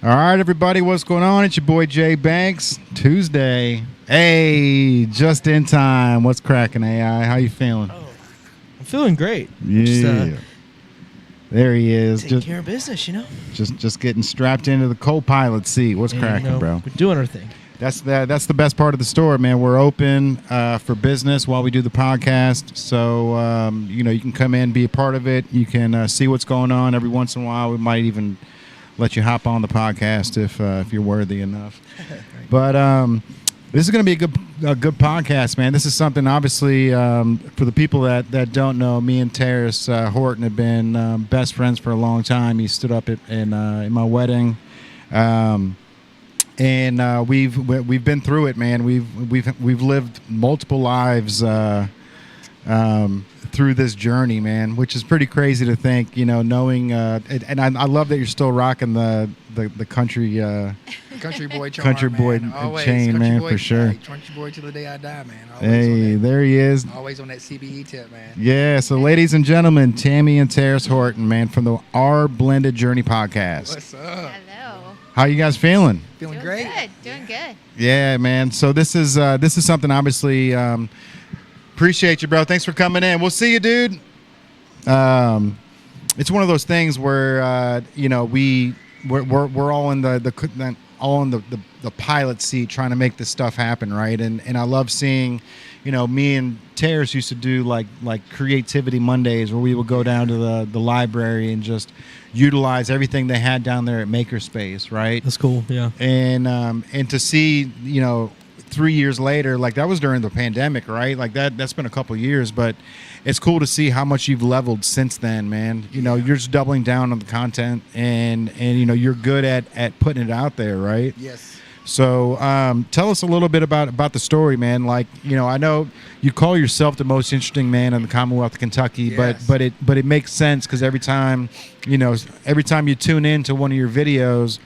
All right, everybody, what's going on? It's your boy Jay Banks. Tuesday. Hey, just in time. What's cracking, AI? How you feeling? Oh, I'm feeling great. Yeah. There he is. Taking care of business, Just getting strapped into the co-pilot seat. What's cracking, bro? We're doing our thing. That's the best part of the store, man. We're open for business while we do the podcast. So, you can come in, be a part of it. You can see what's going on. Every once in a while, we might even let you hop on the podcast if you're worthy enough. Right. But this is going to be a good podcast, man. This is something, obviously, for the people that don't know, me and Terrace Horton have been best friends for a long time. He stood up in my wedding. And we've been through it, man. We've lived multiple lives through this journey, man, which is pretty crazy to think. Knowing and I love that you're still rocking the country country boy charm, country boy man. Always, chain, country man, boy, for sure. Country boy till the day I die, man. Always Hey, there he is. Always on that CBE tip, man. Yeah. So, ladies and gentlemen, Tammy and Terrace Horton, man, from the Our Blended Journey podcast. What's up? Hello. How you guys feeling? Feeling Doing great? good. Doing good. Yeah, man. So this is something, obviously. Appreciate you, bro. Thanks for coming in. We'll see you, dude. It's one of those things where we're all in the pilot seat trying to make this stuff happen, right? And I love seeing, me and Terrace used to do like Creativity Mondays, where we would go down to the library and just utilize everything they had down there at Makerspace, right? That's cool. Yeah. And to see, 3 years later, like that was during the pandemic, right? Like that's been a couple years, but it's cool to see how much you've leveled since then, man. You're just doubling down on the content and you're good at putting it out there, right? Yes. So tell us a little bit about the story, man. Like, I know you call yourself the most interesting man in the Commonwealth of Kentucky, Yes. but it makes sense because every time you tune in to one of your videos,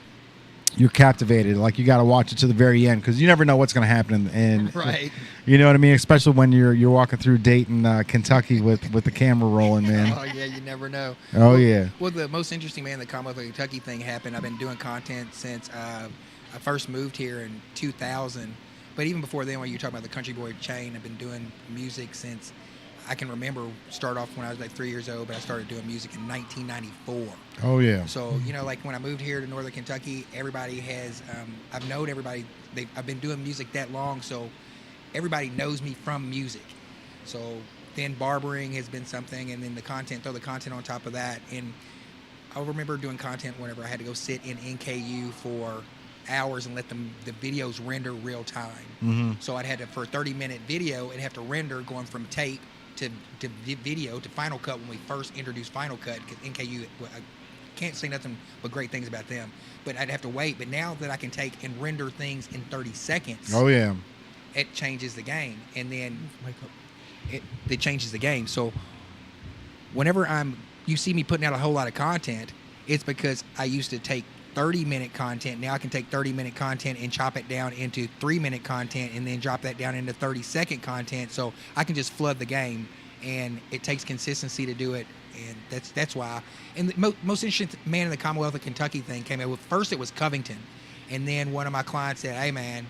you're captivated. Like, you got to watch it to the very end because you never know what's going to happen. And Right. you know what I mean? Especially when you're walking through Dayton, Kentucky with the camera rolling, man. Oh yeah, you never know. Oh, yeah. Well, the most interesting man, the Commonwealth of Kentucky thing happened. I've been doing content since I first moved here in 2000. But even before then, when you're talking about the country boy chain, I've been doing music since I can remember. Start off when I was like 3 years old, but I started doing music in 1994. Oh, yeah. So, like when I moved here to Northern Kentucky, everybody has, I've known everybody, I've been doing music that long, so everybody knows me from music. So then barbering has been something, and then throw the content on top of that. And I remember doing content whenever I had to go sit in NKU for hours and let the videos render real time. Mm-hmm. So I'd had to, for a 30-minute video, it'd have to render going from tape to video to Final Cut when we first introduced Final Cut, because NKU, I can't say nothing but great things about them, but I'd have to wait. But now that I can take and render things in 30 seconds, Oh, yeah. it changes the game. And then it changes the game. So whenever you see me putting out a whole lot of content, it's because I used to take 30-minute content. Now I can take 30-minute content and chop it down into 3-minute content and then drop that down into 30-second content. So I can just flood the game, and it takes consistency to do it. And that's why. And the most interesting man in the Commonwealth of Kentucky thing came out with, first it was Covington. And then one of my clients said, hey, man,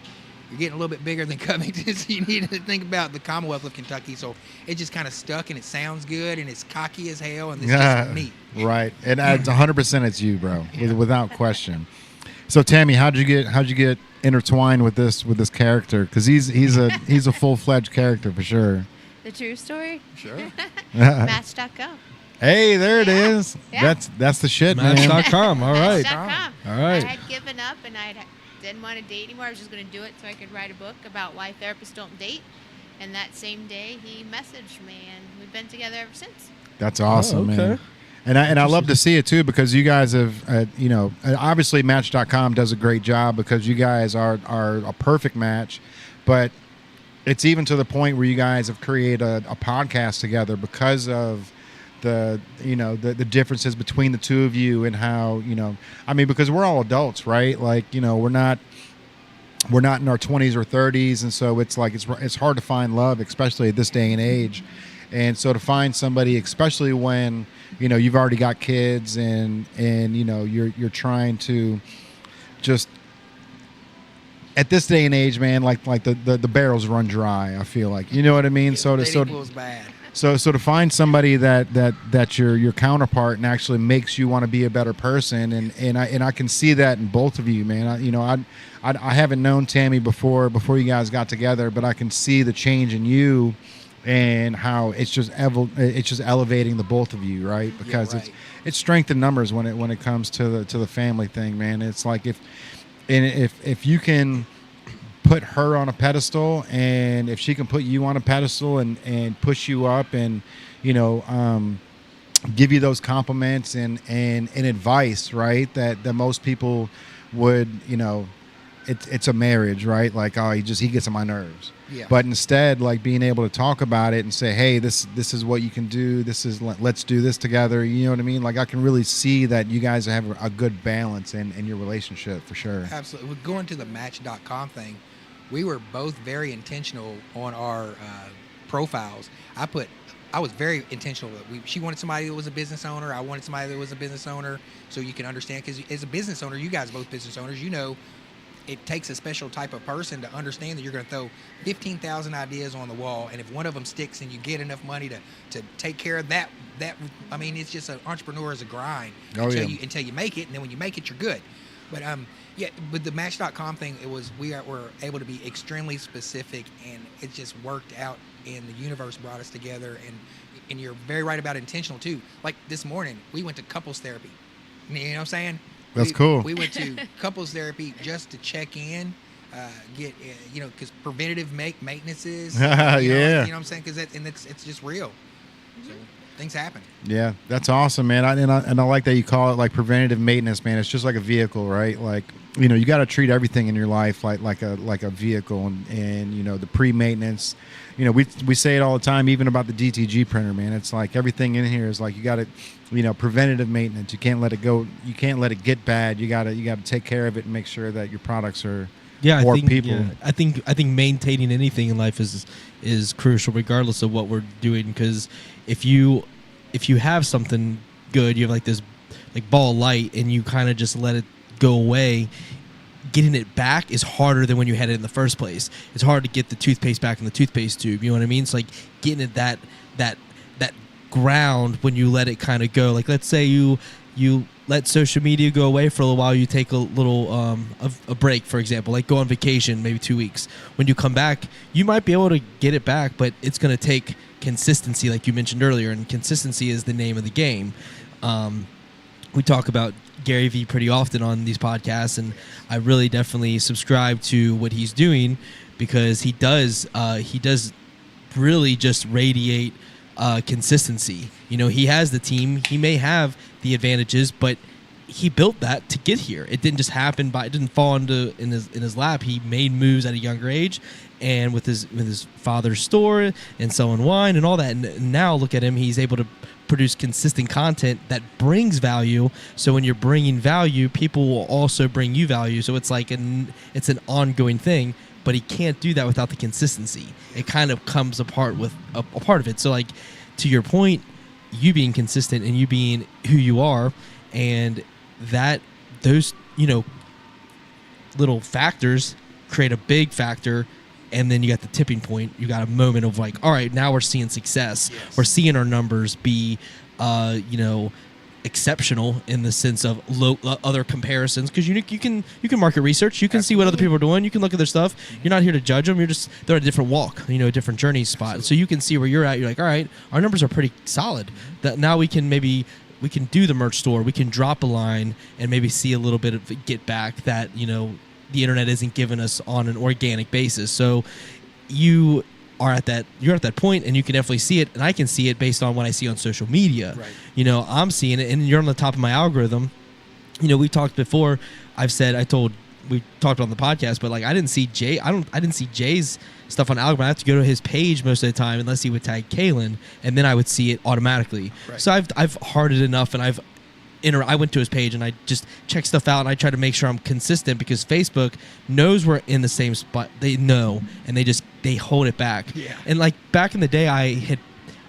you're getting a little bit bigger than Covington, so you need to think about the Commonwealth of Kentucky. So it just kind of stuck, and it sounds good, and it's cocky as hell, and it's just me. Right. And it's 100% it's you, bro, without question. So Tammy, how'd you get intertwined with this character? Because he's a full-fledged character for sure. The true story? Sure. Match.com. Hey, there it is. Yeah. That's the shit, man. Match.com. All right. Match.com. All right. I had given up and I didn't want to date anymore. I was just going to do it so I could write a book about why therapists don't date. And that same day, he messaged me, and we've been together ever since. That's awesome, okay. man. And I love to see it too, because you guys have, obviously Match.com does a great job because you guys are a perfect match, but it's even to the point where you guys have created a podcast together because of the differences between the two of you and how, because we're all adults, right? Like, we're not in our 20s or 30s, and so it's like it's hard to find love, especially at this day and age. And so to find somebody, especially when you've already got kids and you're trying to just at this day and age, man, like the barrels run dry. I feel like, you know what I mean. So bad. So to find somebody that's your counterpart and actually makes you want to be a better person, and I can see that in both of you, man. I haven't known Tammy before you guys got together, but I can see the change in you and how it's just elevating the both of you, right? Because it's strength in numbers when it comes to the family thing, man. It's like if you can put her on a pedestal, and if she can put you on a pedestal and push you up, and give you those compliments and advice, right, that most people would, it's a marriage, right? Like, oh, he gets on my nerves. Yeah. But instead, like, being able to talk about it and say, hey, this is what you can do. Let's do this together. You know what I mean? Like, I can really see that you guys have a good balance in your relationship, for sure. Absolutely. With going to the Match.com thing, we were both very intentional on our profiles. I was very intentional. She wanted somebody that was a business owner. I wanted somebody that was a business owner, so you can understand. Because as a business owner, you guys are both business owners. It takes a special type of person to understand that you're going to throw 15,000 ideas on the wall, and if one of them sticks and you get enough money to take care of that, I mean, it's just an entrepreneur is a grind until you make it, and then when you make it, you're good. But with the Match.com thing, we were able to be extremely specific, and it just worked out, and the universe brought us together. And you're very right about intentional too. Like this morning, we went to couples therapy. You know what I'm saying? That's cool. We went to couples therapy just to check in, get because preventative maintenance is. Yeah. You know what I'm saying? Because it's just real. So things happen. Yeah, that's awesome, man. I like that you call it like preventative maintenance, man. It's just like a vehicle, right? Like, you got to treat everything in your life like a vehicle, and the pre-maintenance. We say it all the time, even about the DTG printer, man. It's like everything in here is like you got to, preventative maintenance. You can't let it go. You can't let it get bad. You got to take care of it and make sure that your products are for people. Yeah. I think maintaining anything in life is crucial, regardless of what we're doing. Because if you have something good, you have like this like ball of light, and you kind of just let it go away. Getting it back is harder than when you had it in the first place. It's hard to get the toothpaste back in the toothpaste tube. You know what I mean? It's like getting it that ground when you let it kind of go. Like, let's say you let social media go away for a little while. You take a little a break, for example, like go on vacation, maybe 2 weeks. When you come back, you might be able to get it back, but it's going to take consistency, like you mentioned earlier, and consistency is the name of the game. We talk about Gary Vee pretty often on these podcasts, and I really definitely subscribe to what he's doing, because he does really just radiate consistency. He has the team, he may have the advantages, but he built that to get here. It didn't just happen it didn't fall in his lap. He made moves at a younger age, and with his father's store and selling wine and all that, and now look at him, he's able to produce consistent content that brings value. So when you're bringing value, people will also bring you value. So it's like it's an ongoing thing, but he can't do that without the consistency. It kind of comes apart with a part of it. So like, to your point, you being consistent and you being who you are, and that those little factors create a big factor. And then you got the tipping point. You got a moment of like, all right, now we're seeing success. Yes. We're seeing our numbers be, exceptional in the sense of other comparisons. Because you can market research. You can Absolutely. See what other people are doing. You can look at their stuff. Mm-hmm. You're not here to judge them. They're at a different walk, a different journey spot. Absolutely. So you can see where you're at. You're like, all right, our numbers are pretty solid. Mm-hmm. That now we can do the merch store. We can drop a line and maybe see a little bit of get back that the internet isn't giving us on an organic basis. So you're at that point, and you can definitely see it, and I can see it based on what I see on social media. Right. I'm seeing it, and you're on the top of my algorithm. We talked before. We talked on the podcast, but like I didn't see Jay's stuff on algorithm. I have to go to his page most of the time, unless he would tag Kaylin, and then I would see it automatically. Right. So I've heard it enough, and I went to his page and I just check stuff out, and I try to make sure I'm consistent, because Facebook knows we're in the same spot. They know, and they hold it back. Yeah. And like back in the day, I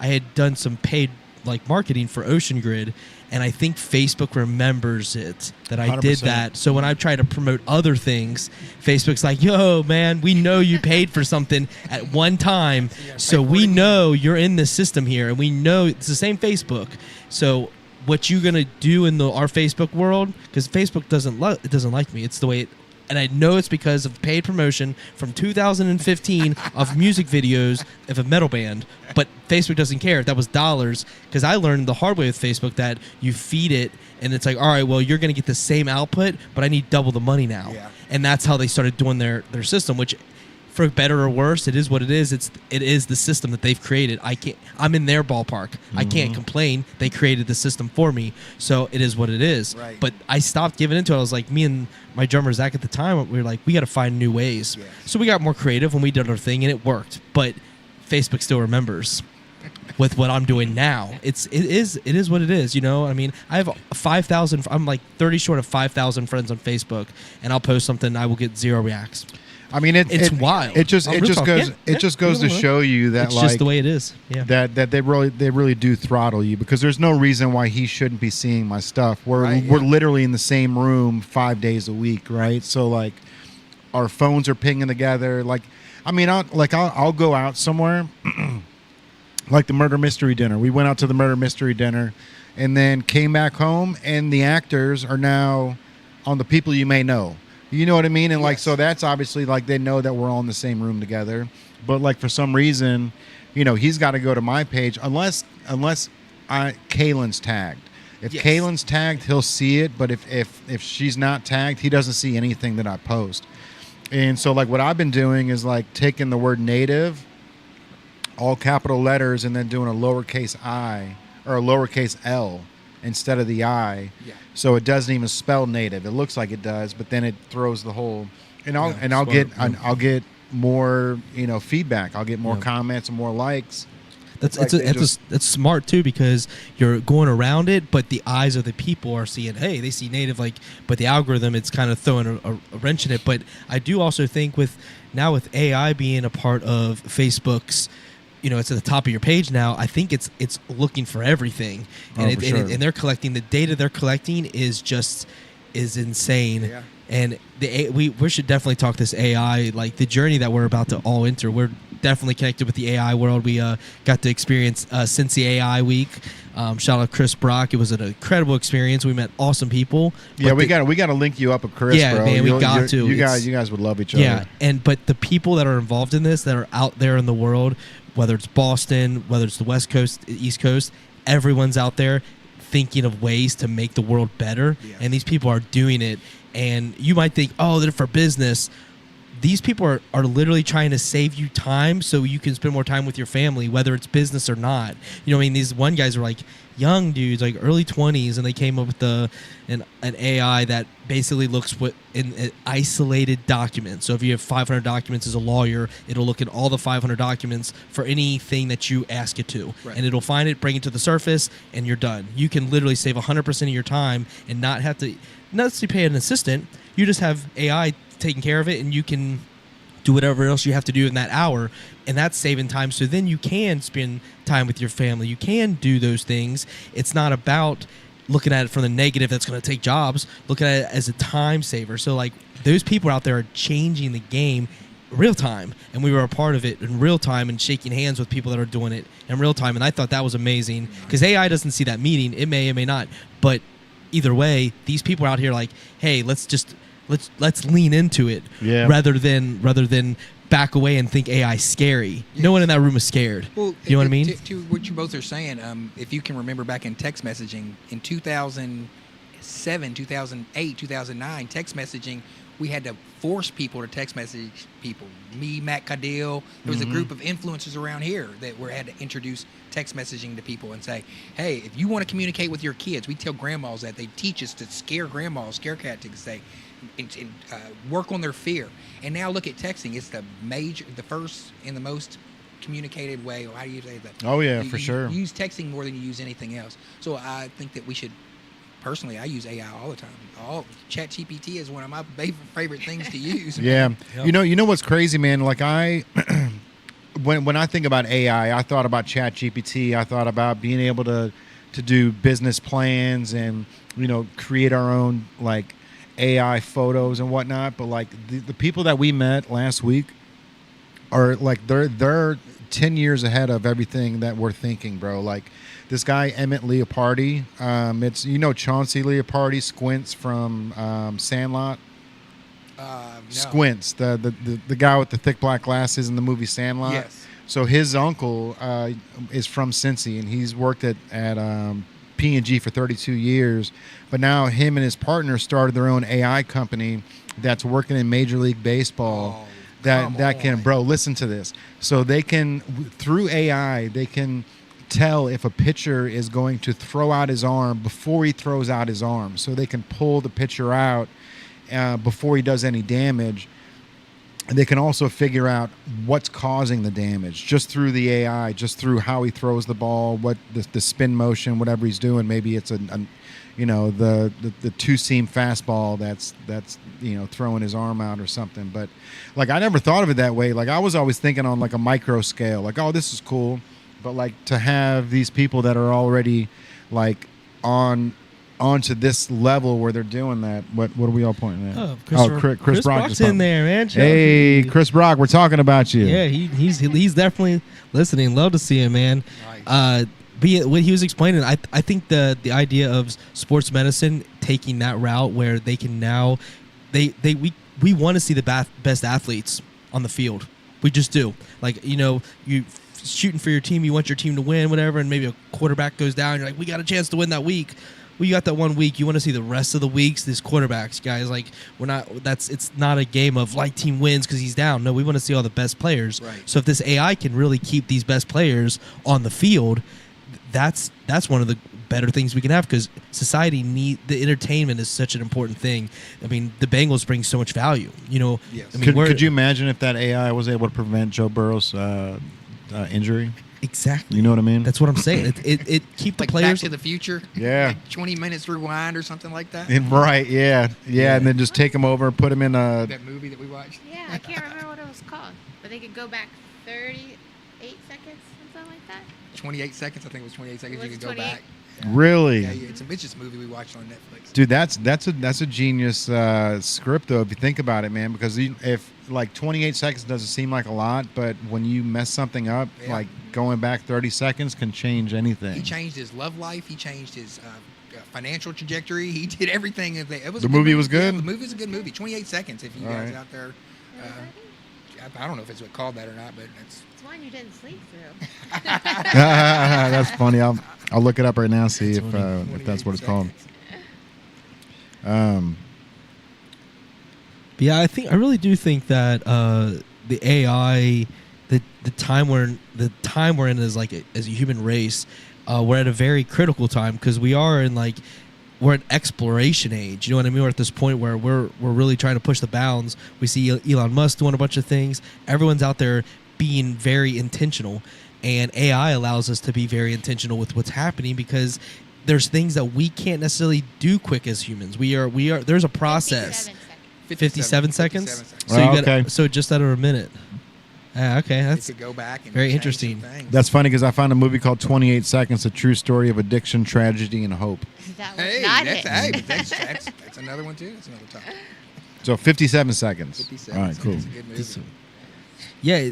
had done some paid like marketing for Ocean Grid, and I think Facebook remembers it that I did 100%. that. So when I try to promote other things, Facebook's like, "Yo, man, we know you paid for something at one time, so we know you're in this system here, and we know it's the same Facebook. So what you gonna do in our Facebook world? Because Facebook doesn't like me. It's the way it." And I know it's because of paid promotion from 2015 of music videos of a metal band. But Facebook doesn't care. That was dollars. Because I learned the hard way with Facebook that you feed it, and it's like, all right, well, you're going to get the same output, but I need double the money now. Yeah. And that's how they started doing their system, which, for better or worse, it is what it is. It is the system that they've created. I'm in their ballpark. I can't complain. They created the system for me, so it is what it is. Right. But I stopped giving into it. I was like, me and my drummer Zach at the time, we were like, we got to find new ways. Yes. So we got more creative when we did our thing, and it worked. But Facebook still remembers with what I'm doing now. It is what it is. You know, I mean, I have 5,000. I'm like 30 short of 5,000 friends on Facebook, and I'll post something, I will get 0 reacts. I mean, it's wild. It just goes to show you that it's just the way it is. Yeah. That they really do throttle you, because there's no reason why he shouldn't be seeing my stuff. We're literally in the same room 5 days a week, right? So like, our phones are pinging together. Like, I mean, I'll go out somewhere, like the murder mystery dinner. We went out to the murder mystery dinner, and then came back home, and the actors are now on the people you may know. You know what I mean? And like, so that's obviously like, they know that we're all in the same room together. But like, for some reason, you know, he's got to go to my page unless Kaylin's tagged. If Kaylin's tagged, he'll see it. But if she's not tagged, he doesn't see anything that I post. And so like, what I've been doing is like taking the word native, all capital letters, and then doing a lowercase I or a lowercase L instead of the I. Yeah. So it doesn't even spell native. It looks like it does, but then it throws the whole. And I'll get more, you know, feedback. I'll get more comments and more likes. That's smart too, because you're going around it, but the eyes of the people are seeing, hey, they see native, like, but the algorithm, it's kind of throwing a wrench in it. But I do also think with AI being a part of Facebook's, you know, it's at the top of your page now, I think it's looking for everything, and and they're collecting the data they're collecting is insane. Yeah. And we should definitely talk this AI, like the journey that we're about to all enter. We're definitely connected with the AI world. We got to experience Cincy AI Week. Shout out Chris Brock. It was an incredible experience. We met awesome people. Yeah, we got to link you up with Chris. Yeah, bro. Man, we got to. You guys would love each other. Yeah, but the people that are involved in this, that are out there in the world, whether it's Boston, whether it's the West Coast, East Coast, everyone's out there thinking of ways to make the world better. Yes. And these people are doing it. And you might think, oh, they're for business. These people are literally trying to save you time so you can spend more time with your family, whether it's business or not. You know what I mean? These one guys are like young dudes, like early 20s, and they came up with an AI that basically looks in an isolated document. So if you have 500 documents as a lawyer, it'll look at all the 500 documents for anything that you ask it to. Right. And it'll find it, bring it to the surface, and you're done. You can literally save 100% of your time and not have to necessarily pay an assistant. You just have AI taking care of it, and you can do whatever else you have to do in that hour, and that's saving time. So then you can spend time with your family. You can do those things. It's not about looking at it from the negative that's going to take jobs. Look at it as a time saver. So like, those people out there are changing the game real time, and we were a part of it in real time and shaking hands with people that are doing it in real time. And I thought that was amazing, because AI doesn't see that meeting. It may not, but either way, these people are out here like, hey, let's lean into it, rather than back away and think AI scary. Yes. No one in that room is scared. Well, you know what I mean? To what you both are saying, if you can remember back in text messaging in 2007, 2008, 2009, text messaging, we had to force people to text message people. Me, Matt Cadill, there was a group of influencers around here that had to introduce text messaging to people and say, hey, if you want to communicate with your kids, we tell grandmas that they teach us to scare grandmas, scare tactics, say, and work on their fear. And now look at texting. It's the first and the most communicated way. Or how do you say that? Oh, yeah, for sure. You use texting more than you use anything else. So I think that we should, personally, I use AI all the time. ChatGPT is one of my favorite things to use. Yeah. You know what's crazy, man? Like when I think about AI, I thought about ChatGPT. I thought about being able to do business plans and create our own like AI photos and whatnot. But like the people that we met last week are like they're 10 years ahead of everything that we're thinking, bro. Like this guy Emmett Leopardi, it's Chauncey Leopardi, Squints from Sandlot. No. Squints, the guy with the thick black glasses in the movie Sandlot. Yes. So his uncle is from Cincy, and he's worked at P&G for 32 years. But now him and his partner started their own AI company that's working in Major League Baseball. Oh, that can, bro, listen to this. So they can, through AI, they can tell if a pitcher is going to throw out his arm before he throws out his arm. So they can pull the pitcher out before he does any damage. And they can also figure out what's causing the damage just through the AI, just through how he throws the ball, what the spin motion, whatever he's doing. Maybe it's the two-seam fastball that's throwing his arm out or something. But like I never thought of it that way. Like I was always thinking on like a micro scale, like, oh, this is cool. But like to have these people that are already like onto this level where they're doing that. What are we all pointing at? Chris Brock Brock's in there, man. Hey, Chris Brock, we're talking about you. Yeah, he's definitely listening. Love to see him, man. Nice. What he was explaining, I think the idea of sports medicine taking that route where they can now we want to see the best athletes on the field. We just do. Like, you shooting for your team, you want your team to win, whatever, and maybe a quarterback goes down, you're like, we got a chance to win that week. Well, you got that 1 week. You want to see the rest of the weeks. These quarterbacks, guys, like it's not a game of like team wins because he's down. No, we want to see all the best players. Right. So if this AI can really keep these best players on the field, that's one of the better things we can have because society the entertainment is such an important thing. I mean, the Bengals bring so much value. Yes. I mean, Could you imagine if that AI was able to prevent Joe Burrow's injury? Exactly. You know what I mean? That's what I'm saying. It keep the Like players. Back to the Future. Yeah. Like 20 minutes rewind or something like that. Right. Yeah. And then just take him over and put him in a. That movie that we watched. Yeah, I can't remember what it was called, but they could go back 38 seconds, something like that. 28 seconds. I think it was 28 seconds. Was You it could go 28? back. Really? Yeah. It's just a movie we watched on Netflix. Dude, that's a genius script though, if you think about it, man. Because if like 28 seconds doesn't seem like a lot, but when you mess something up, like going back 30 seconds can change anything. He changed his love life. He changed his financial trajectory. He did everything. It was The a good movie was good? Yeah, the movie was a good movie. 28 seconds. If you All guys right. out there, I don't know if it's what called that or not, but it's. It's one you didn't sleep through. That's funny. I'll look it up right now, see if that's what it's called. But yeah, I really do think that the AI, the time we're in as a human race, we're at a very critical time because we're an exploration age. You know what I mean? We're at this point where we're really trying to push the bounds. We see Elon Musk doing a bunch of things. Everyone's out there being very intentional, and AI allows us to be very intentional with what's happening because there's things that we can't necessarily do quick as humans. We are. There's a process. 57 seconds. So you got so just under a minute. Okay, that's You could go back and very change interesting. some things. That's funny because I found a movie called 28 Seconds, a true story of addiction, tragedy, and hope. That was Hey, not that's another one too. That's another topic. So 57 seconds. 57 All right, cool. It's a good movie. Yeah,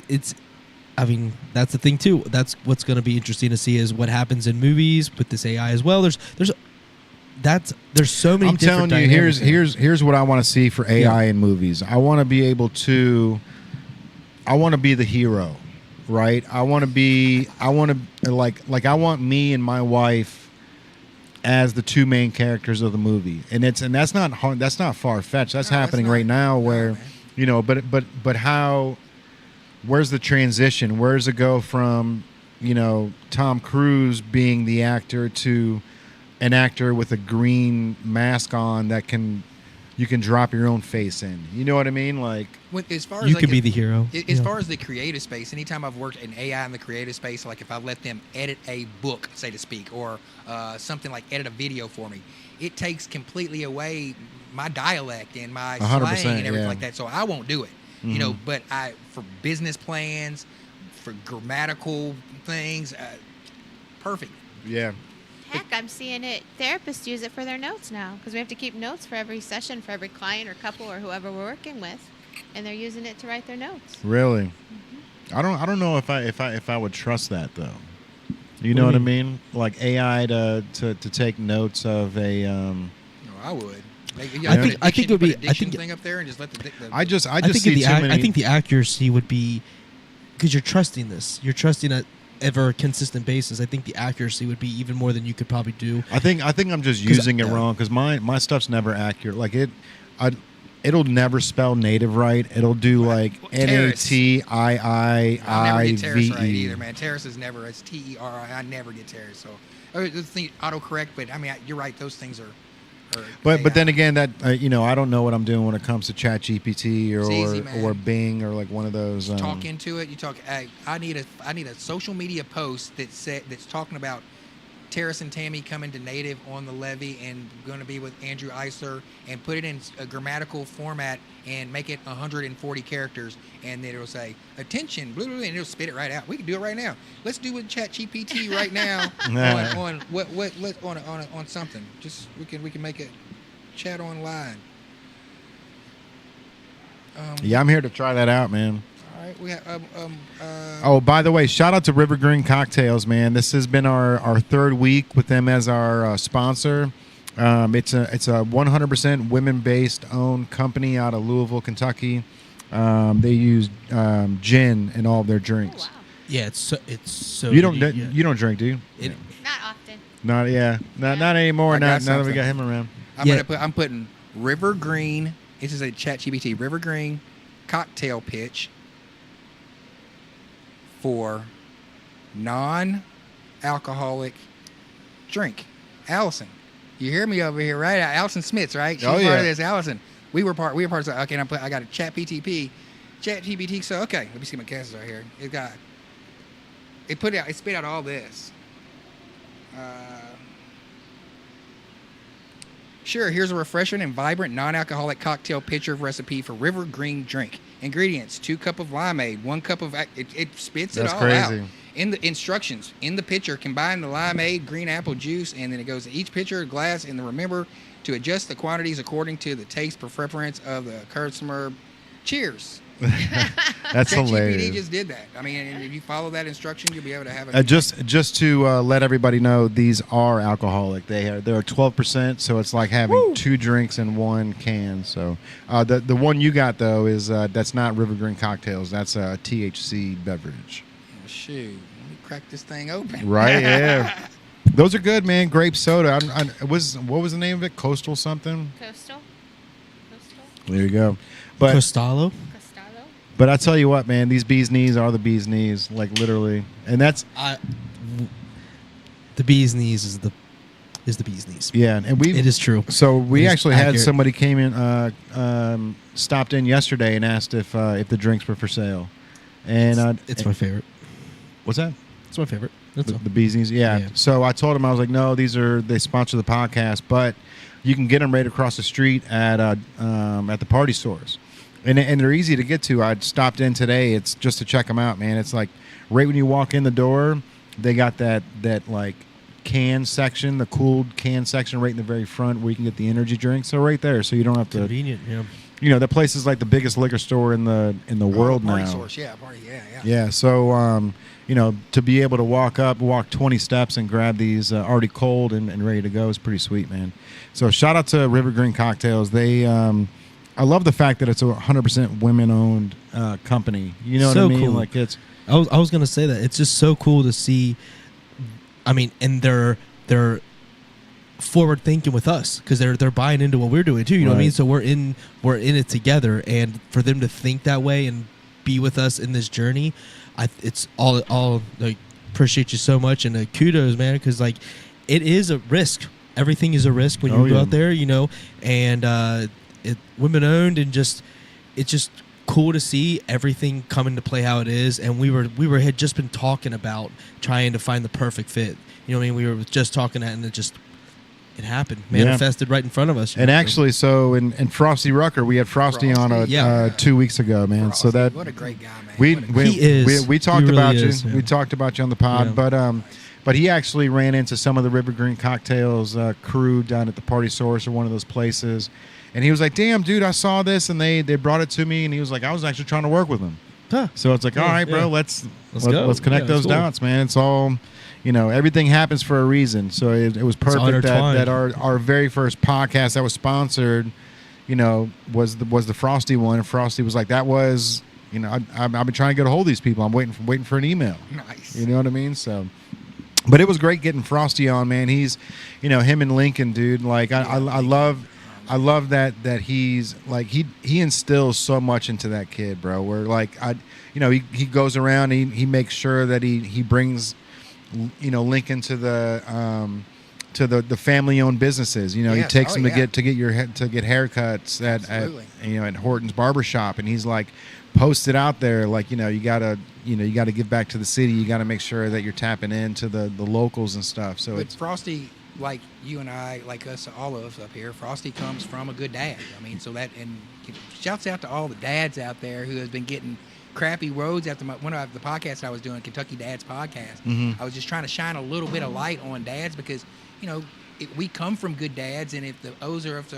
I mean, that's the thing too. That's what's going to be interesting to see is what happens in movies with this AI as well. There's so many. I'm telling you, here's what I want to see for AI in movies. I want to be the hero, right? I want me and my wife as the two main characters of the movie, and that's not hard, that's not far fetched. That's happening right now, where but how? Where's the transition? Where does it go from Tom Cruise being the actor to an actor with a green mask on that you can drop your own face in? You know what I mean? Like, As far as you could be the hero. As far as the creative space, anytime I've worked in AI in the creative space, like if I let them edit a book, so to speak, or something like edit a video for me, it takes completely away my dialect and my 100%, slang and everything yeah. like that. So I won't do it. But for business plans, for grammatical things. Perfect. Yeah. Heck, I'm seeing it. Therapists use it for their notes now because we have to keep notes for every session, for every client or couple or whoever we're working with, and they're using it to write their notes. Really? Mm-hmm. I don't know if I would trust that though. You know what I mean? Like AI to take notes of a. No, I would. I think it would be. I think thing up there and just let the I just I think see too many. I think the accuracy would be because you're trusting this. You're trusting it ever consistent basis. I think the accuracy would be even more than you could probably do. I think I'm just using it wrong because my stuff's never accurate. Like it'll never spell native right. It'll do like NATIIIIVE. I never get Terrace right either, man. Terrace is never. It's TERI. I never get Terrace. So this thing autocorrect, but I mean you're right. Those things are. But then again, that I don't know what I'm doing when it comes to ChatGPT or Bing or like one of those. Talk into it. You talk. I need a social media post that's talking about Terrace and Tammy coming to Native on the levee and going to be with Andrew Eisler, and put it in a grammatical format and make it 140 characters, and then it'll say attention, blah, blah, blah, and it'll spit it right out. We can do it right now. Let's do it with ChatGPT right now on something. Just we can make it chat online. Yeah, I'm here to try that out, man. All right, we have Oh, by the way, shout out to River Green Cocktails, man. This has been our third week with them as our sponsor. It's a 100% women-based owned company out of Louisville, Kentucky. They use gin in all of their drinks. Oh, wow. Yeah, it's so. You don't drink, do you? Not often. Not anymore. Now that we got him around. I'm putting River Green. This is a ChatGPT. River Green cocktail pitch for non-alcoholic drink. Allison, you hear me over here, right? Allison Smiths, right? She's part of this. Allison, we were part of. Okay, I got a ChatGPT. So okay, let me see my cases right here. It spit out all this. Sure, here's a refreshing and vibrant non-alcoholic cocktail pitcher recipe for River Green drink. Ingredients: 2 cups of limeade, 1 cup of. It spits it all out. In the instructions, in the pitcher, combine the limeade, green apple juice, and then it goes to each pitcher, glass, and then remember to adjust the quantities according to the taste preference of the customer. Cheers. That's hilarious. ChatGPT just did that. I mean, if you follow that instruction, you'll be able to have it. Just to let everybody know, these are alcoholic. They're 12%, so it's like having 2 drinks in 1 can. So the one you got though is that's not River Green Cocktails. That's a THC beverage. Oh, shoot, let me crack this thing open. Right? Yeah. Those are good, man. Grape soda. What was the name of it? Coastal something. Coastal. There you go. But Costalo. But I tell you what, man, these bee's knees are the bee's knees, like literally, and that's the bee's knees is the bee's knees. Yeah, and it is true. So we actually had accurate. somebody came in, stopped in yesterday and asked if the drinks were for sale, and it's my favorite. What's that? It's my favorite. That's the bee's knees. Yeah. So I told him, I was like, no, they sponsor the podcast, but you can get them right across the street at the party stores. And they're easy to get to. I stopped in today. It's just to check them out, man. It's like right when you walk in the door, they got that like can section, the cooled can section right in the very front where you can get the energy drinks. So right there, so you don't have to. Convenient, yeah. You know, that place is like the biggest liquor store in the world party now. Source, yeah, party, yeah. Yeah. So to be able to walk 20 steps and grab these already cold and ready to go is pretty sweet, man. So shout out to River Green Cocktails. They I love the fact that it's a 100% women-owned company. You know what I mean? Cool. Like it's. I was gonna say that it's just so cool to see. I mean, and they're forward thinking with us because they're buying into what we're doing too. You know what I mean? So we're in it together, and for them to think that way and be with us in this journey, it's all like appreciate you so much and kudos, man, because like it is a risk. Everything is a risk when you go out there, you know, and. Women owned, and it's just cool to see everything come into play how it is. And we had just been talking about trying to find the perfect fit. You know what I mean? We were just talking that, and it just it happened, manifested right in front of us. And actually, so in Frosty Rucker, we had Frosty on 2 weeks ago, man. Frosty, So that what a great guy, man. we talked He about really you. is, yeah. We talked about you on the pod, but he actually ran into some of the River Green Cocktails crew down at the Party Source or one of those places, and he was like, "Damn, dude, I saw this, and they brought it to me," and he was like, "I was actually trying to work with them." Huh. So it's like, all right, bro, Yeah. let's go. connect Yeah, those that's cool. dots, man. It's all, everything happens for a reason. So it was perfect that our very first podcast that was sponsored, was the Frosty one. And Frosty was like, that was, I've been trying to get a hold of these people. I'm waiting for an email. Nice. You know what I mean? So, but it was great getting Frosty on, man. He's, him and Lincoln, dude. Like I love that he's like he instills so much into that kid, bro. Where like he goes around, he makes sure that he brings Lincoln to the family owned businesses. He Yes. takes him to Yeah. get haircuts at Horton's barbershop, and he's like posted out there like you gotta give back to the city. You gotta make sure that you're tapping into the locals and stuff. So But it's Frosty, like you and I, like us, all of us up here, Frosty comes from a good dad. I mean, so that, and shouts out to all the dads out there who has been getting crappy roads after one of the podcasts I was doing, Kentucky Dads Podcast. Mhm. I was just trying to shine a little bit of light on dads because, we come from good dads, and if the Ozarks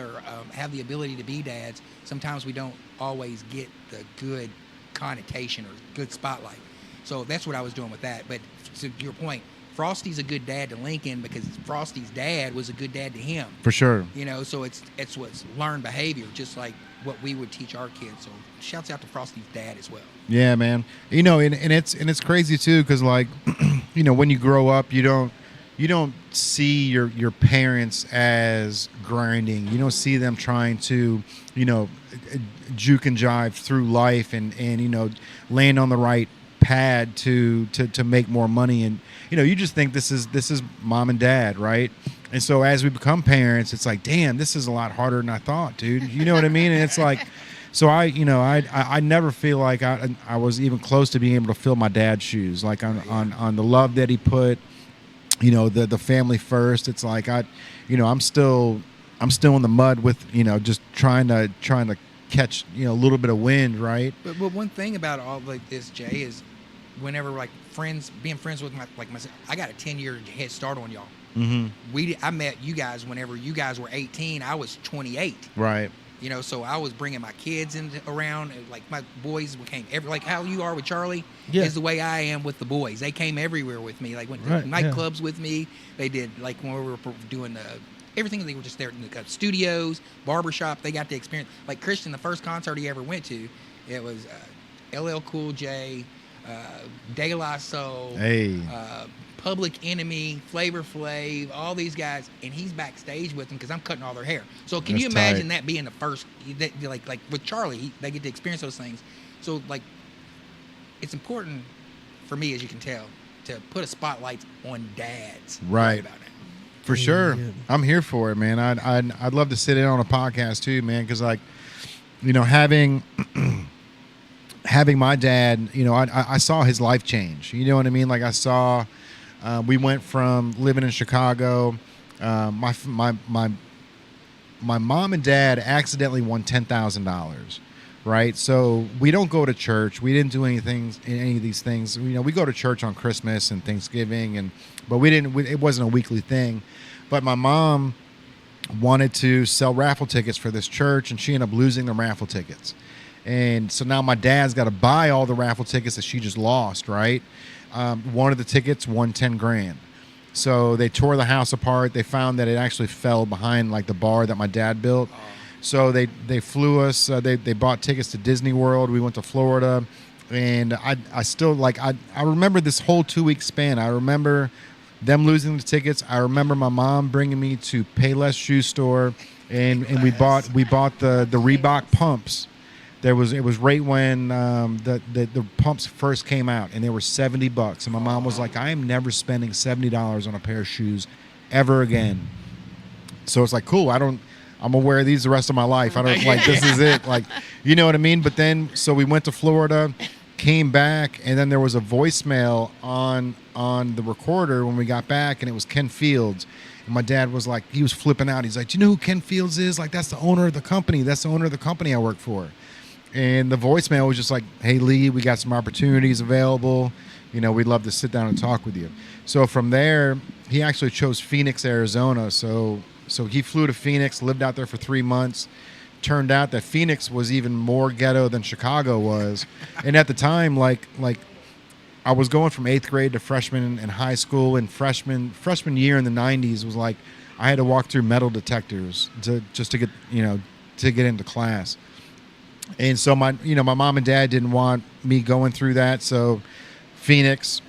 have the ability to be dads, sometimes we don't always get the good connotation or good spotlight. So that's what I was doing with that. But to your point, Frosty's a good dad to Lincoln because Frosty's dad was a good dad to him. for sure. So it's what's learned behavior, just like what we would teach our kids. So shouts out to Frosty's dad as well. Yeah, man. And it's crazy too, because like, when you grow up, you don't see your parents as grinding. You don't see them trying to, juke and jive through life and land on the right pad to make more money. And you just think this is mom and dad, right? And so as we become parents, it's like, damn, this is a lot harder than I thought, dude. You know what I mean? And it's like, so I never feel like I was even close to being able to fill my dad's shoes, like on the love that he put, the family first. It's like I'm still in the mud with just trying to catch a little bit of wind, right? But one thing about all like this, Jay, is whenever like being friends with myself, I got a 10-year head start on y'all. Mm-hmm. I met you guys whenever you guys were 18. I was 28. Right. So I was bringing my kids around. Like my boys came like how you are with Charlie is the way I am with the boys. They came everywhere with me. Like went to nightclubs with me. They did like when we were doing everything. They were just there in the studios, barbershop. They got to experience. Like Christian, the first concert he ever went to, it was LL Cool J, De La Soul, Public Enemy, Flavor Flav, all these guys, and he's backstage with them because I'm cutting all their hair. So can you imagine that being the first, like with Charlie, they get to experience those things. So like, it's important for me, as you can tell, to put a spotlight on dads. Right. About it. For sure. I'm here for it, man. I'd love to sit in on a podcast too, man, because like, having my dad, I saw his life change. You know what I mean? Like I saw. We went from living in Chicago. My mom and dad accidentally won $10,000, right? So we don't go to church. We didn't do any of these things. We go to church on Christmas and Thanksgiving, but we didn't. It wasn't a weekly thing. But my mom wanted to sell raffle tickets for this church, and she ended up losing the raffle tickets. And so now my dad's got to buy all the raffle tickets that she just lost, right? One of the tickets won $10,000. So they tore the house apart. They found that it actually fell behind like the bar that my dad built. So they flew us. They bought tickets to Disney World. We went to Florida, and I still like I remember this whole 2-week span. I remember them losing the tickets. I remember my mom bringing me to Payless shoe store, and we bought the Reebok pumps. It was right when the pumps first came out, and they were $70. And my mom was like, I am never spending $70 on a pair of shoes ever again. So it's like, cool. I'm gonna wear these the rest of my life. I don't like this is it. Like, you know what I mean? But then, so we went to Florida, came back, and then there was a voicemail on the recorder when we got back, and it was Ken Fields. And my dad was like, he was flipping out. He's like, do you know who Ken Fields is? Like, that's the owner of the company. That's the owner of the company I work for. And the voicemail was just like, hey, Lee, we got some opportunities available. You know, we'd love to sit down and talk with you. So from there, he actually chose Phoenix, Arizona. So he flew to Phoenix, lived out there for 3 months. Turned out that Phoenix was even more ghetto than Chicago was. And at the time, like I was going from 8th grade to freshman in high school, and freshman year in the 90s was like I had to walk through metal detectors to get into class. And so my mom and dad didn't want me going through that, so Phoenix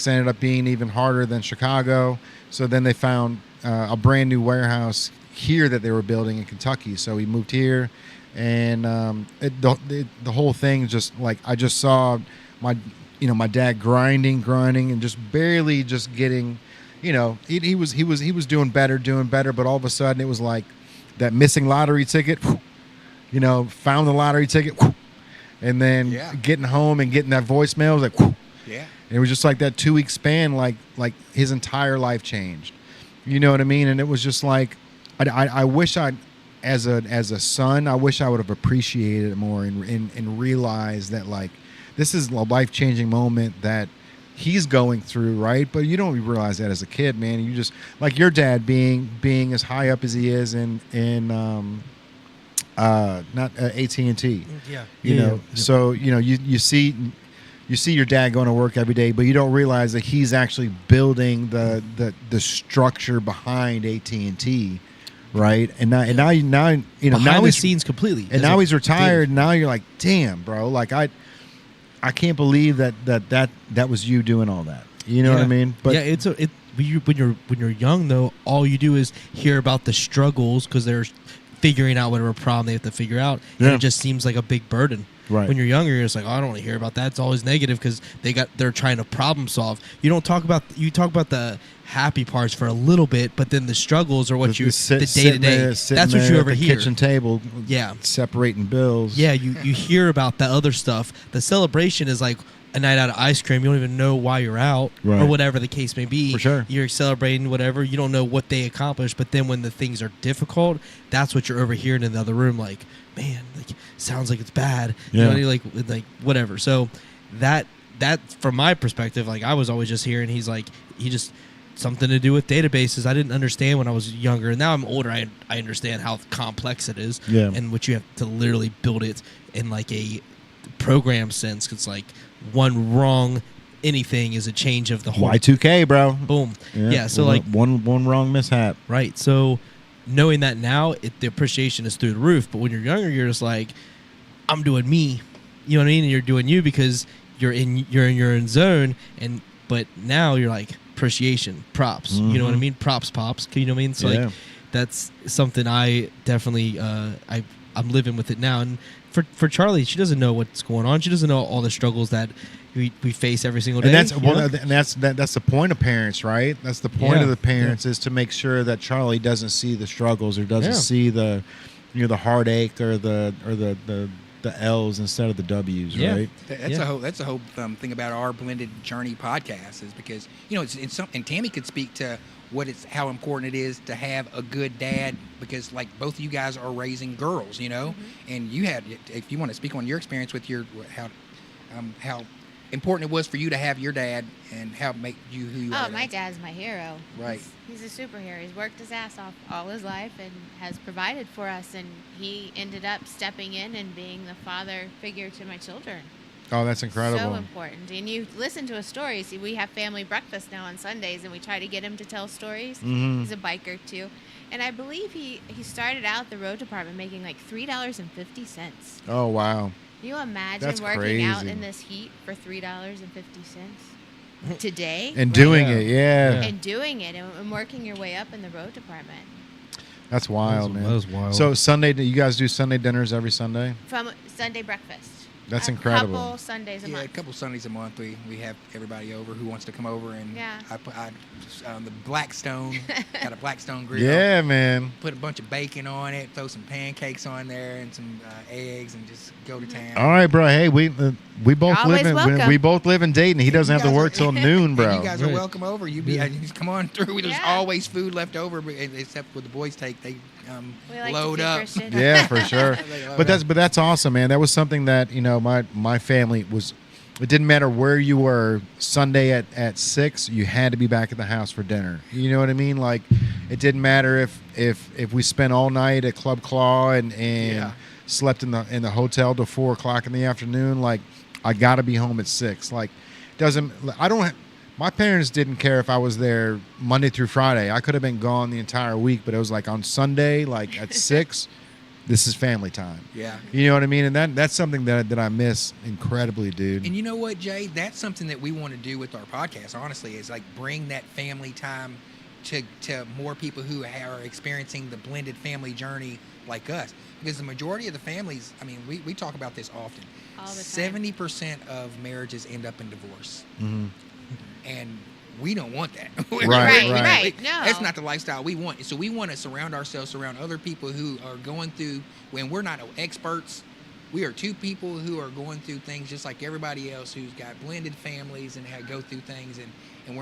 ended up being even harder than Chicago. So then they found a brand new warehouse here that they were building in Kentucky. So we moved here, and the whole thing just like I just saw my dad grinding and just barely just getting, he was doing better, but all of a sudden it was like that missing lottery ticket, found the lottery ticket, and then getting home and getting that voicemail was like, yeah. And it was just like that 2-week span, like his entire life changed. You know what I mean? And it was just like, I wish as a son, I wish I would have appreciated it more and realized that like this is a life-changing moment that he's going through, right? But you don't realize that as a kid, man. You just like your dad being as high up as he is in not AT&T. Yeah. So you see your dad going to work every day, but you don't realize that he's actually building the structure behind AT&T. Right, and now behind now the he's scenes completely, and now he's retired. And now you're like, damn, bro, like I can't believe that was you doing all that. You know what I mean? But when you're young though, all you do is hear about the struggles because they're figuring out whatever problem they have to figure out, and it just seems like a big burden. Right. When you're younger, you're just like, oh, I don't want to hear about that. It's always negative because they're trying to problem solve. You talk about the happy parts for a little bit, but then the struggles are what the day to day. That's what you overhear. Kitchen table. Yeah. Separating bills. Yeah. You hear about the other stuff. The celebration is like a night out of ice cream. You don't even know why you're out or whatever the case may be. For sure. You're celebrating whatever. You don't know what they accomplished, but then when the things are difficult, that's what you're overhearing in the other room. Like, man, like sounds like it's bad. Yeah. You know, like whatever. So that from my perspective, like I was always just hearing he just something to do with databases. I didn't understand when I was younger, and now I'm older. I understand how complex it is, and what you have to literally build it in like a program sense. It's like one wrong anything is a change of the whole Y2K, bro. Boom. Yeah. So like one wrong mishap. Right. So knowing that now, the appreciation is through the roof. But when you're younger, you're just like, I'm doing me. You know what I mean? And you're doing you because you're in your own zone. But now you're like appreciation, props. You know what I mean? Props, pops. You know what I mean? So like that's something I definitely I'm living with it now. And for Charlie, she doesn't know what's going on. She doesn't know all the struggles that we face every single day. And that's the point of parents, right? That's the point of the parents is to make sure that Charlie doesn't see the struggles or doesn't see the the heartache or the L's instead of the W's, right? That's a whole thing about our Blended Journey podcast is because and Tammy could speak to how important it is to have a good dad because like both of you guys are raising girls, and you had, if you want to speak on your experience with how important it was for you to have your dad and how it make you who you are. Oh, my dad's my hero. Right. He's a superhero. He's worked his ass off all his life and has provided for us, and he ended up stepping in and being the father figure to my children. Oh, that's incredible. So important. And you listen to his stories. See, we have family breakfast now on Sundays, and we try to get him to tell stories. Mm-hmm. He's a biker, too. And I believe he started out the road department making like $3.50. Oh, wow. Can you imagine That's working crazy. out in this heat for $3.50 today? And doing it, And doing it and working your way up in the road department. That's wild, man. That was wild. So Sunday, you guys do Sunday dinners every Sunday? From Sunday breakfast. That's a incredible. couple Sundays a Yeah, a month. couple Sundays a month we have everybody over who wants to come over, and Yeah. I put the Blackstone, got a Blackstone grill. Yeah, man. Put a bunch of bacon on it, throw some pancakes on there, and some eggs, and just go to town. All right, bro. Hey, we both always live in welcome. we both live in Dayton. He doesn't have to work till noon, bro. And you guys are Right. welcome over. You just come on through. There's Yeah. always food left over, except with the boys take they We like load to feed up. Christian. Yeah, for sure. They load But up. that's awesome, man. That was something that my family was. It didn't matter where you were. Sunday at 6, you had to be back at the house for dinner. You know what I mean? Like, it didn't matter if we spent all night at Club Claw and Yeah. slept in the hotel till 4 o'clock in the afternoon. Like, I got to be home at 6. Like, my parents didn't care if I was there Monday through Friday. I could have been gone the entire week, but it was like on Sunday, like at 6, this is family time. Yeah. You know what I mean? And that's something that I miss incredibly, dude. And you know what, Jay? That's something that we want to do with our podcast, honestly, is like bring that family time to more people who are experiencing the blended family journey like us. Because the majority of the families, I mean, we talk about this often. All the time. 70% of marriages end up in divorce. Mhm. And we don't want that. Right. No. That's not the lifestyle we want. So we want to surround ourselves around other people who are going through, when we're not experts, we are two people who are going through things just like everybody else who's got blended families and go through things. And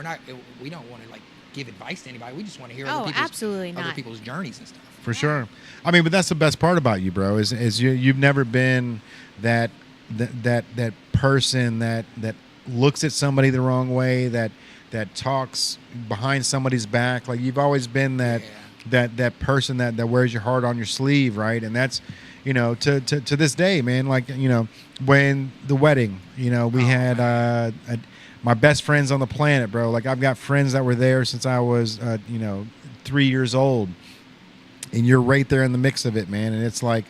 we don't want to like give advice to anybody. We just want to hear Oh, other absolutely other not. people's journeys and stuff. For sure. I mean, but that's the best part about you, bro. Is you've never been that person that looks at somebody the wrong way, that talks behind somebody's back. Like, you've always been that person that wears your heart on your sleeve, right? And that's, to this day, man. Like, when the wedding, we had my best friends on the planet, bro. Like, I've got friends that were there since I was 3 years old, and you're right there in the mix of it, man. And it's like,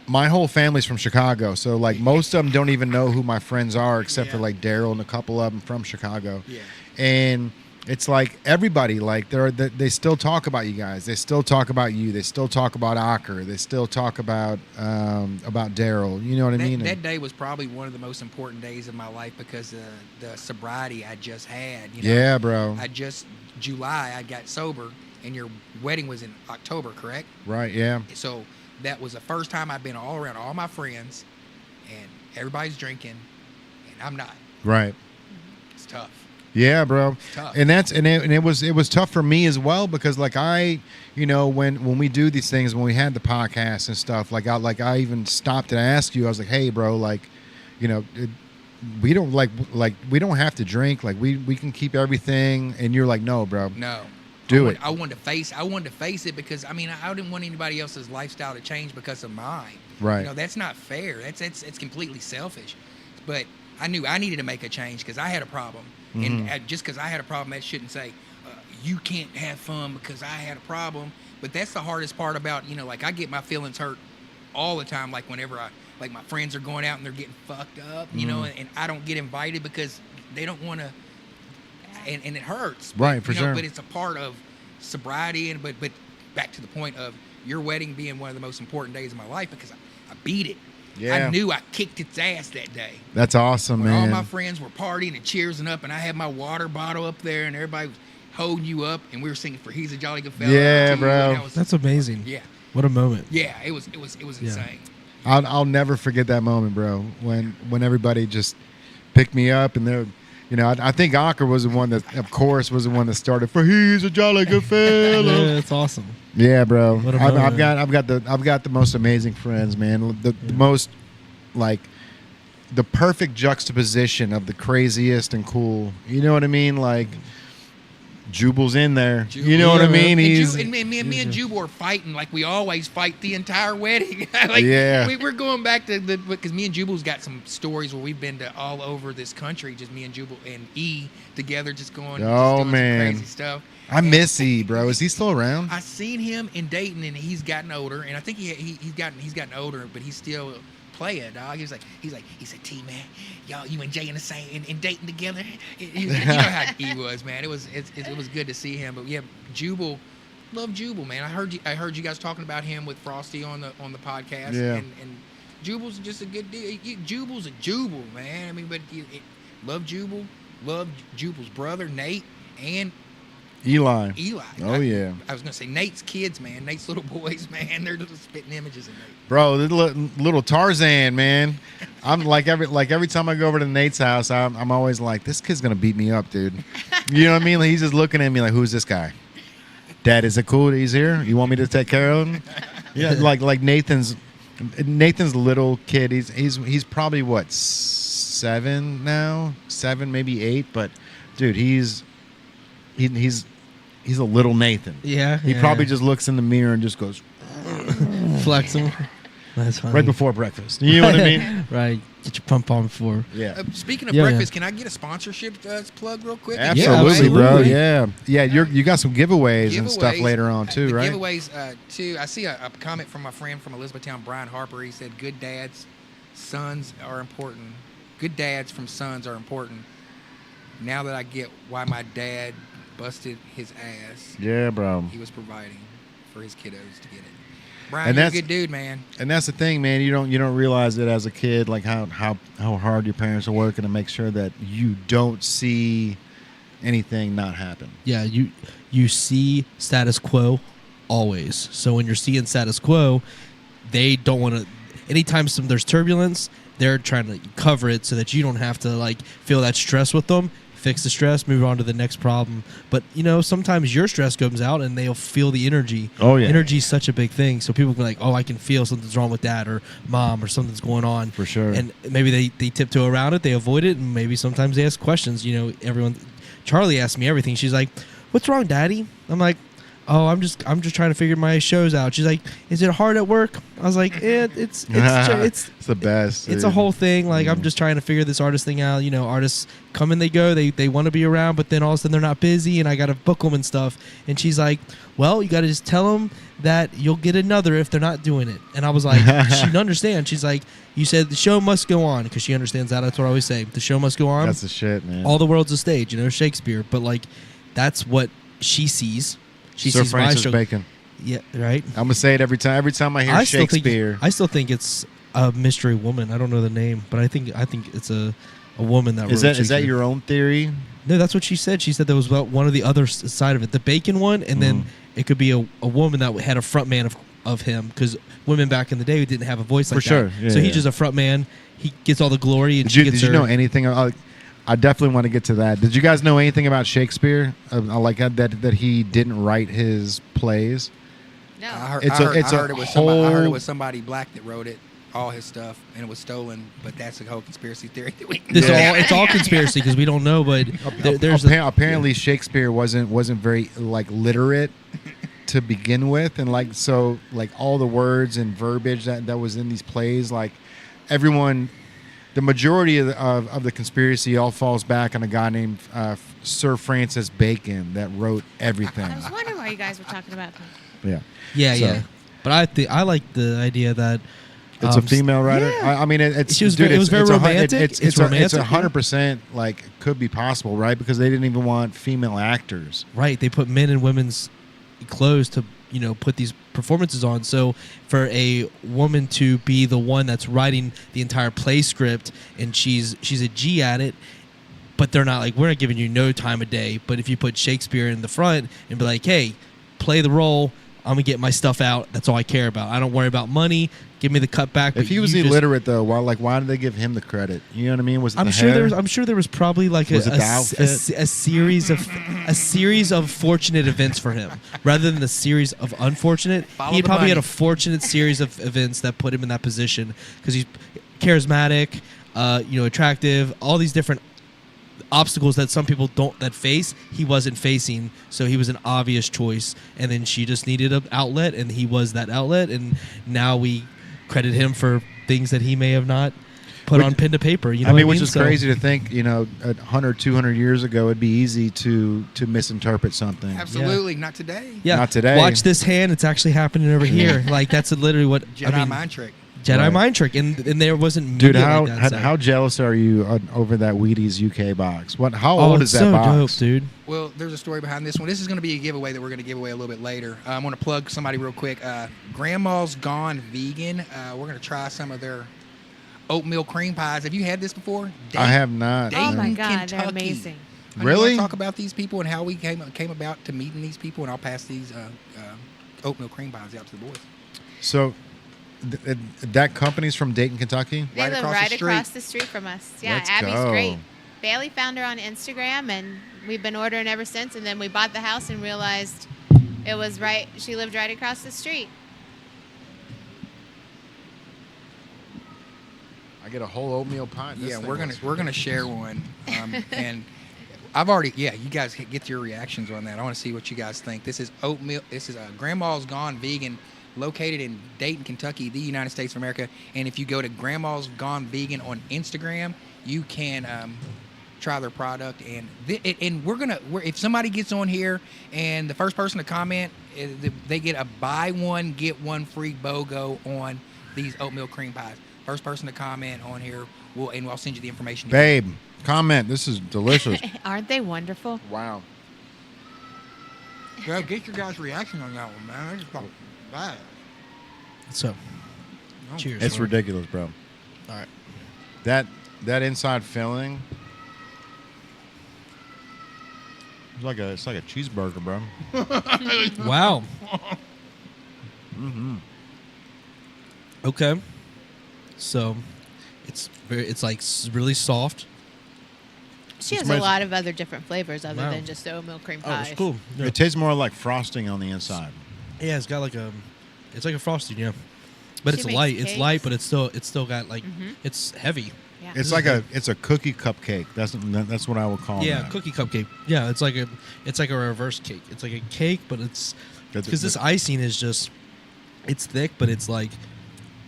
my whole family's from Chicago, so like most of them don't even know who my friends are, except for like Daryl and a couple of them from Chicago. Yeah. And it's like everybody, like they still talk about you guys. They still talk about you. They still talk about Ocker. They still talk about Daryl. You know what I mean? That day was probably one of the most important days of my life because the sobriety I just had. Yeah, bro. July I got sober, and your wedding was in October, correct? Right. Yeah. So that was the first time I've been all around all my friends, and everybody's drinking, and I'm not. Right. It's tough. Yeah, bro. It's tough. And it was tough for me as well, because like when we do these things, when we had the podcast and stuff, I even stopped and asked you. I was like, hey, bro, like, we don't we don't have to drink. Like, we can keep everything. And you're like, no, bro. No. I wanted to face it because I didn't want anybody else's lifestyle to change because of mine. Right. That's not fair. It's completely selfish. But I knew I needed to make a change because I had a problem. Mm-hmm. And just because I had a problem, that shouldn't say you can't have fun because I had a problem. But that's the hardest part about, like, I get my feelings hurt all the time. Like, whenever my friends are going out and they're getting fucked up, and I don't get invited because they don't want to. And it hurts. Right, for sure. But it's a part of sobriety. But back to the point of your wedding being one of the most important days of my life because I beat it. Yeah. I knew I kicked its ass that day. That's awesome, When man. all my friends were partying and cheersing up, and I had my water bottle up there, and everybody was holding you up, and we were singing "For He's a Jolly Good Fella." Yeah, too, bro. and that was- That's amazing. Yeah, What a moment. yeah. It was insane. I'll never forget that moment, bro. When everybody just picked me up, and they're, I think Ocker was the one that, of course, was the one that started. For he's a jolly good Yeah, fellow. that's awesome. Yeah, bro. What a I've moment. got the most amazing friends, man. The most, like, the perfect juxtaposition of the craziest and cool. You know what I mean? Like, Jubal's in there. You know what I Yeah, mean? man. He's And me and Jubal were fighting like we always fight the entire wedding. Yeah. We're going back to because me and Jubal's got some stories where we've been to all over this country, just me and Jubal and E together, just going. Oh, just doing man. some crazy stuff. I miss E, bro. Is he still around? I seen him in Dayton, and he's gotten older, and I think he's gotten older, but he's still playing, dog. He said, T, man, you and Jay in the same in Dayton together. You know how he was, man. It was good to see him, but yeah, Jubal, love Jubal, man. I heard you guys talking about him with Frosty on the podcast, Yeah. and Jubal's just a good dude. Jubal's a Jubal, man. I mean, but love Jubal, love Jubal's brother Nate, and Eli. I was gonna say Nate's kids, man. Nate's little boys, man. They're just spitting images of Nate. Bro, little Tarzan, man. I'm like every time I go over to Nate's house, I'm always like, this kid's gonna beat me up, dude. You know what I mean? Like, he's just looking at me like, who's this guy? Dad, is it cool that he's here? You want me to take care of him? Yeah, like Nathan's little kid. He's probably what, 7 now, 7 maybe 8. But dude, he's a little Nathan. Yeah. He probably just looks in the mirror and just goes flex him. That's funny. right before breakfast. You know what I mean? Right. Get your pump on before. Yeah. Speaking of breakfast, can I get a sponsorship plug real quick? Absolutely, bro. absolutely. Yeah. You got some giveaways and stuff later on too, right? Giveaways too. I see a comment from my friend from Elizabethtown, Brian Harper. He said, "Good dads, sons are important. Good dads from sons are important. Now that I get why my dad busted his ass, Yeah, bro. he was providing for his kiddos to get it." Brian, you're a good dude, man. And that's the thing, man. You don't realize it as a kid, like how hard your parents are working to make sure that you don't see anything not happen. Yeah, you see status quo always. So when you're seeing status quo, they don't want to. Anytime there's turbulence, they're trying to cover it so that you don't have to like feel that stress with them. Fix the stress, move on to the next problem. But sometimes your stress comes out and they'll feel the energy. Oh yeah, energy is such a big thing. So people can be like, "Oh, I can feel something's wrong with dad or mom or something's going on." For sure. And maybe they tiptoe around it, they avoid it, and maybe sometimes they ask questions. Charlie asked me everything. She's like, "What's wrong, Daddy?" I'm like, "Oh, I'm just trying to figure my shows out." She's like, "Is it hard at work?" I was like, "It's the best. It's a whole thing. Like I'm just trying to figure this artist thing out. Artists come and they go. They want to be around, but then all of a sudden they're not busy, and I got to book them and stuff." And she's like, "Well, you got to just tell them that you'll get another if they're not doing it." And I was like, she didn't understand. She's like, "You said the show must go on," because she understands that. That's what I always say. The show must go on. That's the shit, man. All the world's a stage, Shakespeare. But like, that's what she sees. She Sir sees Francis my show. Bacon. Yeah, right. I'm gonna say it every time. Every time I hear Shakespeare, I still think it's a mystery woman. I don't know the name, but I think it's a woman that is wrote that is that your own theory? No, that's what she said. She said there was about one of the other side of it, the Bacon one, and then it could be a woman that had a front man of him, because women back in the day didn't have a voice like For sure. that. Yeah, so he's just a front man. He gets all the glory, and Did you know anything? I definitely want to get to that. Did you guys know anything about Shakespeare? Like that he didn't write his plays? No. I heard it was somebody black that wrote it, all his stuff, and it was stolen. But that's a whole conspiracy theory that we. It's all conspiracy because we don't know. But apparently Shakespeare wasn't very like literate to begin with, and like so like all the words and verbiage that was in these plays, like everyone. The majority of the conspiracy all falls back on a guy named Sir Francis Bacon that wrote everything. I was wondering why you guys were talking about that. Yeah. But I like the idea that it's a female writer. Yeah. I mean, it was very romantic. It's romantic. 100% like could be possible, right? Because they didn't even want female actors. Right. They put men in women's clothes to put these performances on. So for a woman to be the one that's writing the entire play script, and she's a G at it, but they're not like, we're not giving you no time of day. But if you put Shakespeare in the front and be like, hey, play the role, I'm gonna get my stuff out. That's all I care about. I don't worry about money. Give me the cut back. If he was illiterate though, why did they give him the credit? You know what I mean? Was it I'm sure there was probably like a series of fortunate events for him rather than a series of unfortunate. He probably had a fortunate series of events that put him in that position because he's charismatic, attractive, all these different obstacles that some people that face, he wasn't facing, so he was an obvious choice. And then she just needed an outlet, and he was that outlet. And now we credit him for things that he may have not put on pen to paper. Which is crazy to think. 100, 200 years ago, it'd be easy to misinterpret something. Absolutely, not today. Yeah, not today. Watch this hand; it's actually happening over here. Like that's literally what Jedi mind trick. Jedi Right. mind trick, and there wasn't media Dude, like that, so. how jealous are you over that Wheaties UK box? How Oh, old it's is that so box? dope, dude. Well, there's a story behind this one. This is going to be a giveaway that we're going to give away a little bit later. I'm going to plug somebody real quick. Grandma's Gone Vegan. We're going to try some of their oatmeal cream pies. Have you had this before? I have not. Dayton, Oh my God, they're Kentucky. amazing. I Really? want to talk about these people and how we came about to meeting these people, and I'll pass these oatmeal cream pies out to the boys. So, that company's from Dayton, Kentucky? They Right live across the right street. across the street from us. Yeah, Let's Abby's go. great. Bailey found her on Instagram, and we've been ordering ever since. And then we bought the house and realized it was right. She lived right across the street. I get a whole oatmeal pie. This Yeah, thing we're looks gonna share one, and I've already you guys get your reactions on that. I want to see what you guys think. This is oatmeal. This is Grandma's Gone Vegan, located in Dayton, Kentucky, the United States of America. And if you go to Grandma's Gone Vegan on Instagram, you can try their product. And if somebody gets on here and the first person to comment, they get a buy one get one free BOGO on these oatmeal cream pies. First person to comment on here, I'll send you the information. Babe, comment. This is delicious. Aren't they wonderful? Wow. Yeah, get your guys' reaction on that one, man. I just thought that. So, Oh. cheers. It's ridiculous, bro. All right. That inside filling, it's like a cheeseburger, bro. Wow. Mm-hmm. Okay. So, it's like really soft. She has smells- a lot of other different flavors other Wow. than just the oatmeal cream Oh, pies. it's cool. Yeah. It tastes more like frosting on the inside. Yeah, it's got it's like a frosting, yeah. But She it's makes light. It's cakes. light, but it's still got like Mhm. it's heavy. Yeah. It's like it's a cookie cupcake. That's what I would call Yeah, that. cookie cupcake. Yeah, it's like a reverse cake. It's like a cake, but it's because this icing is just it's thick, but it's like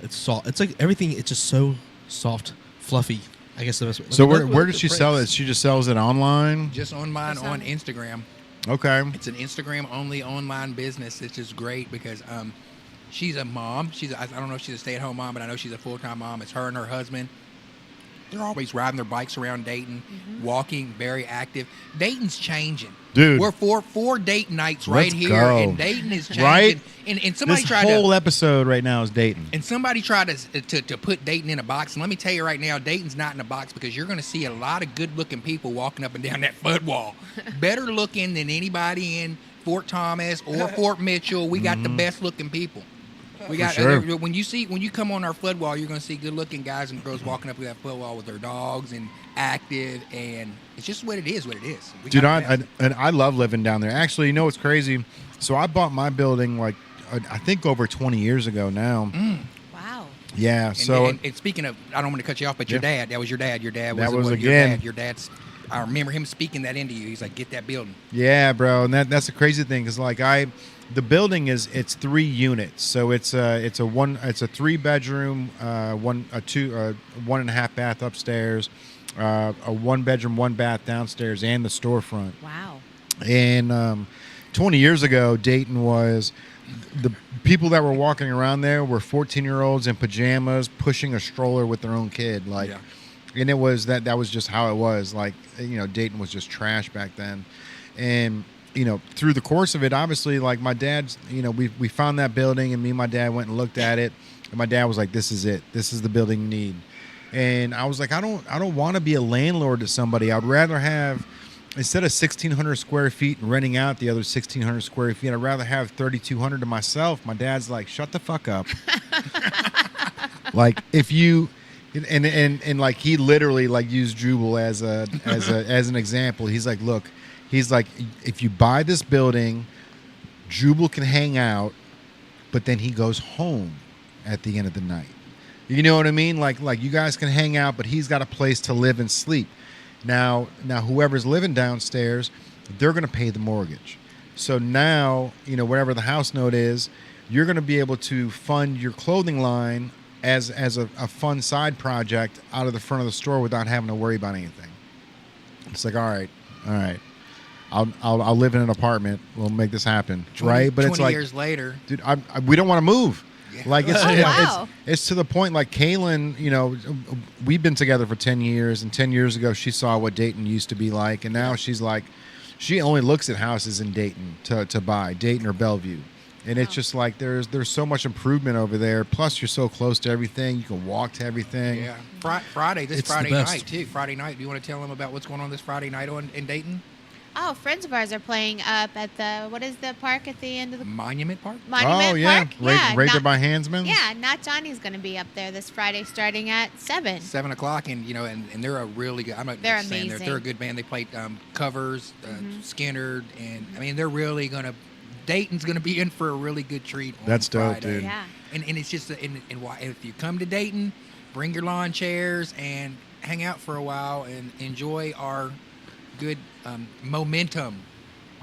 it's soft. It's like everything. It's just so soft, fluffy. I guess the best way. So Let me where look does at she the sell price. it? She just sells it online. Just on mine Just on on- Instagram. Okay. It's an Instagram only online business. It's just great because she's a mom. I don't know if she's a stay-at-home mom, but I know she's a full-time mom. It's her and her husband. They're always riding their bikes around Dayton, walking, very active. Dayton's changing. Dude. We're four date nights right Let's here, go. and Dayton is changing. Right? And somebody This tried whole to episode right now is Dayton. to put Dayton in a box. And let me tell you right now, Dayton's not in a box because you're going to see a lot of good-looking people walking up and down that flood wall. Better looking than anybody in Fort Thomas or Fort Mitchell. We got the best-looking people. We got sure. when you come on our flood wall, you're going to see good-looking guys and girls walking up that flood wall with their dogs and active, and it's just what it is. We Dude, got the best. I love living down there. Actually, you know what's crazy? So I bought my building like I think over 20 years ago now. Wow. Yeah. And, So and speaking of, I don't want to cut you off, but your Yeah. dad, that was your dad. Your dad That was was your again. dad. Your dad's. I remember him speaking that into you. He's like, "Get that building." yeah, bro, and that's the crazy thing because like the building it's 3 units. So it's a 3-bedroom, 1.5 bath upstairs, a 1-bedroom, 1-bath downstairs, and the storefront. Wow. And 20 years ago, Dayton was the people that were walking around there were 14-year-olds in pajamas pushing a stroller with their own kid. Like, Yeah. and it was that was just how it was. Like, you know, Dayton was just trash back then. And, you know, through the course of it, obviously, like my dad's, you know, we found that building and me and my dad went and looked at it. And my dad was like, this is it. This is the building you need. And I was like, I don't want to be a landlord to somebody. I'd rather have, instead of 1,600 square feet and renting out the other 1,600 square feet, I'd rather have 3,200 to myself. My dad's like, shut the fuck up. Like if you, and like he literally like used Jubal as an example. He's like, look, he's like, if you buy this building, Jubal can hang out, but then he goes home at the end of the night. You know what I mean? Like you guys can hang out, but he's got a place to live and sleep. Now whoever's living downstairs, they're going to pay the mortgage. So now, you know, whatever the house note is, you're going to be able to fund your clothing line as a fun side project out of the front of the store without having to worry about anything. It's like, all right. I'll live in an apartment. We'll make this happen, right? But it's 20 like, years later, dude, we don't want to move. Yeah. Like it's, Oh, wow. it's to the point. Like Kaylin, you know, we've been together for 10 years, and 10 years ago she saw what Dayton used to be like, and now she's like, she only looks at houses in Dayton to buy, Dayton or Bellevue. And it's just like there's so much improvement over there. Plus, you're so close to everything. You can walk to everything. Yeah. Friday, this It's the Friday best. night, too. Friday night. Do you want to tell them about what's going on this Friday night in Dayton? Oh, friends of ours are playing up at what is the park at the end of the Monument Park? Monument Oh yeah, Park? right there Not- by Hansman's. Yeah, Not Johnny's going to be up there this Friday starting at 7. 7 o'clock, and and they're a really good. I'm not They're saying amazing. they're a good band. They played covers, Skinner, and I mean they're really gonna. Dayton's gonna be in for a really good treat. On That's dope, Friday. dude. Yeah. And it's just if you come to Dayton, bring your lawn chairs and hang out for a while and enjoy our good momentum.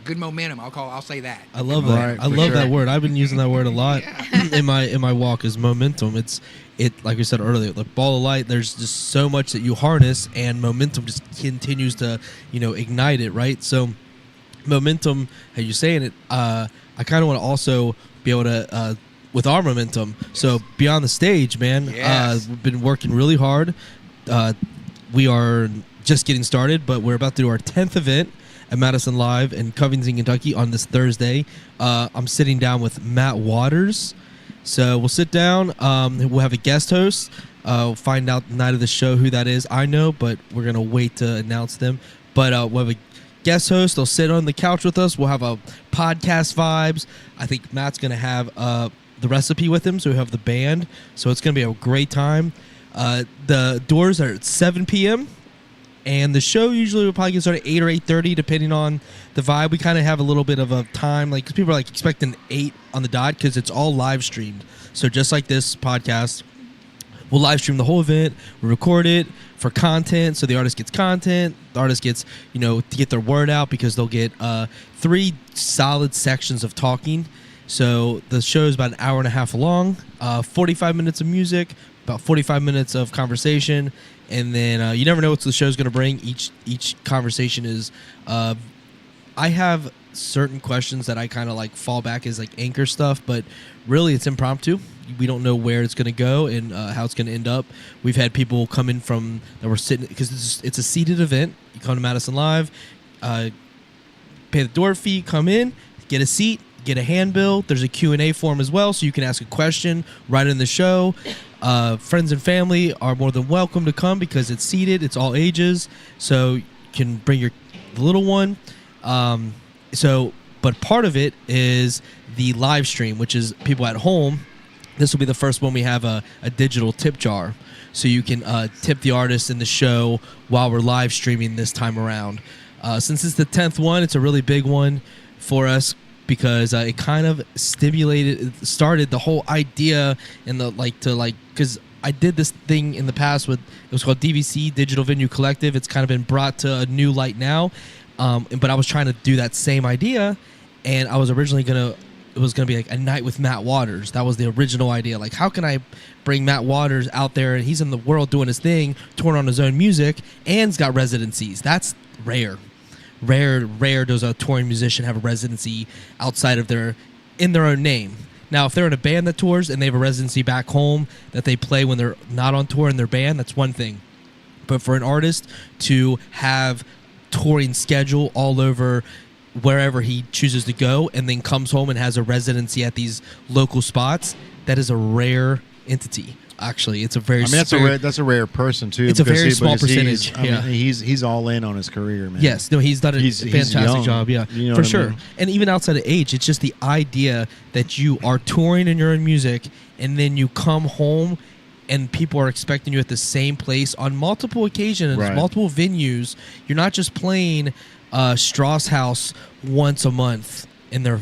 Good momentum. I'll say that. I love that. Right, I for love sure. that word. I've been using that word a lot in my walk. Is momentum. It like we said earlier, the ball of light. There's just so much that you harness, and momentum just continues to ignite it. Right. So momentum. How you saying it? I kind of want to also be able to with our momentum. So beyond the stage, man. Yes. We've been working really hard. We are just getting started, but we're about to do our 10th event at Madison Live in Covington, Kentucky on this Thursday. I'm sitting down with Matt Waters. So we'll sit down. We'll have a guest host. Find out the night of the show who that is. I know, but we're going to wait to announce them. But we'll have a guest host. They'll sit on the couch with us. We'll have a podcast vibes. I think Matt's going to have the recipe with him, so we have the band. So it's going to be a great time. The doors are at 7 p.m., and the show usually will probably get started at 8 or 8:30, depending on the vibe. We kind of have a little bit of a time, like, 'cause people are like expecting 8 on the dot because it's all live streamed. So just like this podcast, we'll live stream the whole event. We record it for content, so the artist gets content. The artist gets, to get their word out because they'll get 3 solid sections of talking. So the show is about an hour and a half long, 45 minutes of music, about 45 minutes of conversation. And then you never know what the show's going to bring. Each conversation is I have certain questions that I kind of like fall back as like anchor stuff, but really it's impromptu. We don't know where it's going to go and how it's going to end up. We've had people come in from that were sitting because it's a seated event. You come to Madison Live, pay the door fee, come in, get a seat, get a handbill. There's a Q&A form as well, so you can ask a question right in the show. Friends and family are more than welcome to come because it's seated. It's all ages, so you can bring your little one. But part of it is the live stream, which is people at home. This will be the first one we have a digital tip jar, so you can tip the artist in the show while we're live streaming this time around. Since it's the 10th one, it's a really big one for us because it kind of started the whole idea in the because I did this thing in the past with, it was called DVC, Digital Venue Collective. It's kind of been brought to a new light now, but I was trying to do that same idea, and I was originally it was gonna be like a night with Matt Waters. That was the original idea. Like, how can I bring Matt Waters out there and he's in the world doing his thing, touring on his own music, and he's got residencies. That's rare. Rare does a touring musician have a residency outside of in their own name. Now, if they're in a band that tours and they have a residency back home that they play when they're not on tour in their band, that's one thing. But for an artist to have touring schedule all over wherever he chooses to go and then comes home and has a residency at these local spots, that is a rare entity. Actually, it's a very. that's a rare person too. It's a very small percentage. He's all in on his career, man. Yes, no, he's done a fantastic young, job. Yeah, you know for what I sure. mean? And even outside of age, it's just the idea that you are touring in your own music, and then you come home, and people are expecting you at the same place on multiple occasions, Right. multiple venues. You're not just playing Strauss House once a month. Your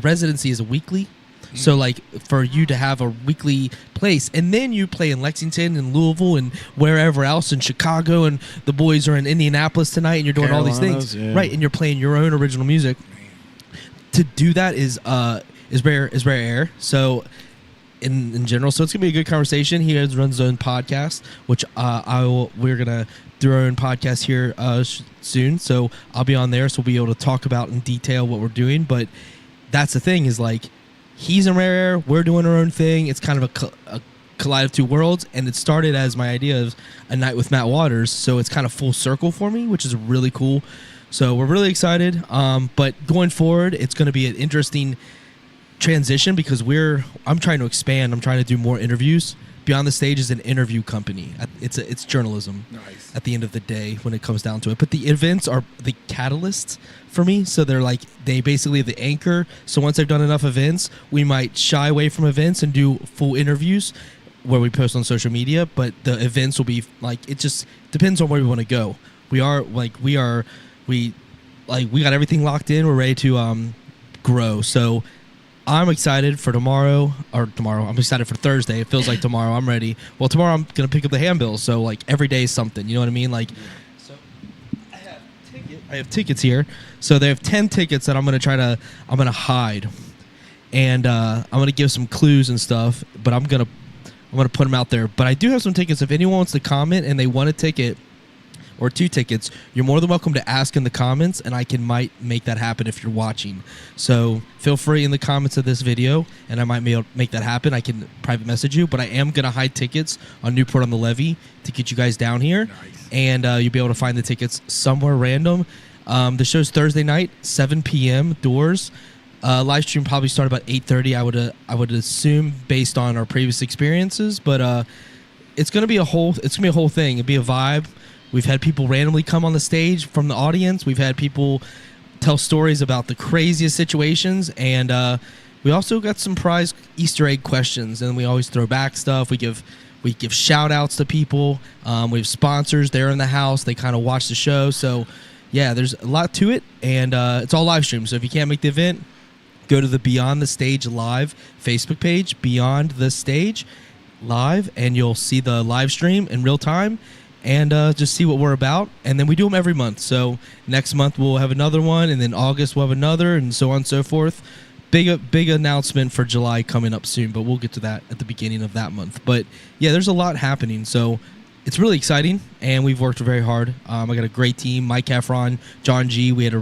residency is a weekly. So, like, for you to have a weekly place, and then you play in Lexington and Louisville and wherever else in Chicago, and the boys are in Indianapolis tonight, and you're doing all these things, Carolinas, yeah. right? And you're playing your own original music. To do that is rare air. So, in general, so it's gonna be a good conversation. He runs his own podcast, which we're gonna do our own podcast here soon. So I'll be on there, so we'll be able to talk about in detail what we're doing. But that's the thing is like, he's in Rare Air, we're doing our own thing. It's kind of a collide of two worlds, and it started as my idea of a night with Matt Waters, so it's kind of full circle for me, which is really cool. So we're really excited. But going forward, it's going to be an interesting transition because I'm trying to expand. I'm trying to do more interviews. Beyond the Stage is an interview company. It's journalism. Nice. At the end of the day, when it comes down to it. But the events are the catalysts for me. So they basically the anchor. So once I've done enough events, we might shy away from events and do full interviews where we post on social media. But the events will be it just depends on where we want to go. We got everything locked in. We're ready to grow. So I'm excited for tomorrow. I'm excited for Thursday. It feels like tomorrow. I'm ready. Well, tomorrow I'm gonna pick up the handbills. So every day is something. You know what I mean? So I have tickets here. So they have 10 tickets that I'm gonna hide, and I'm gonna give some clues and stuff. But I'm gonna put them out there. But I do have some tickets. If anyone wants to comment and they want a ticket or 2 tickets, you're more than welcome to ask in the comments, and I might make that happen if you're watching. So feel free in the comments of this video, and I might make that happen. I can private message you, but I am going to hide tickets on Newport on the Levee to get you guys down here. Nice. And you'll be able to find the tickets somewhere random. The show's Thursday night, 7 p.m. doors. Live stream probably start about 8:30. I would assume based on our previous experiences, but it's gonna be a whole thing. It'll be a vibe. We've had people randomly come on the stage from the audience. We've had people tell stories about the craziest situations, and we also got some prize Easter egg questions. And we always throw back stuff. We give shout outs to people. We have sponsors. They're in the house. They kind of watch the show. So yeah, there's a lot to it, and it's all live stream. So if you can't make the event, go to the Beyond the Stage Live Facebook page, Beyond the Stage Live, and you'll see the live stream in real time. And just see what we're about. And then we do them every month. So next month we'll have another one, and then August we'll have another, and so on and so forth. Big announcement for July coming up soon, but we'll get to that at the beginning of that month. But yeah, there's a lot happening. So it's really exciting, and we've worked very hard. I got a great team, Mike Efron, John G. We had a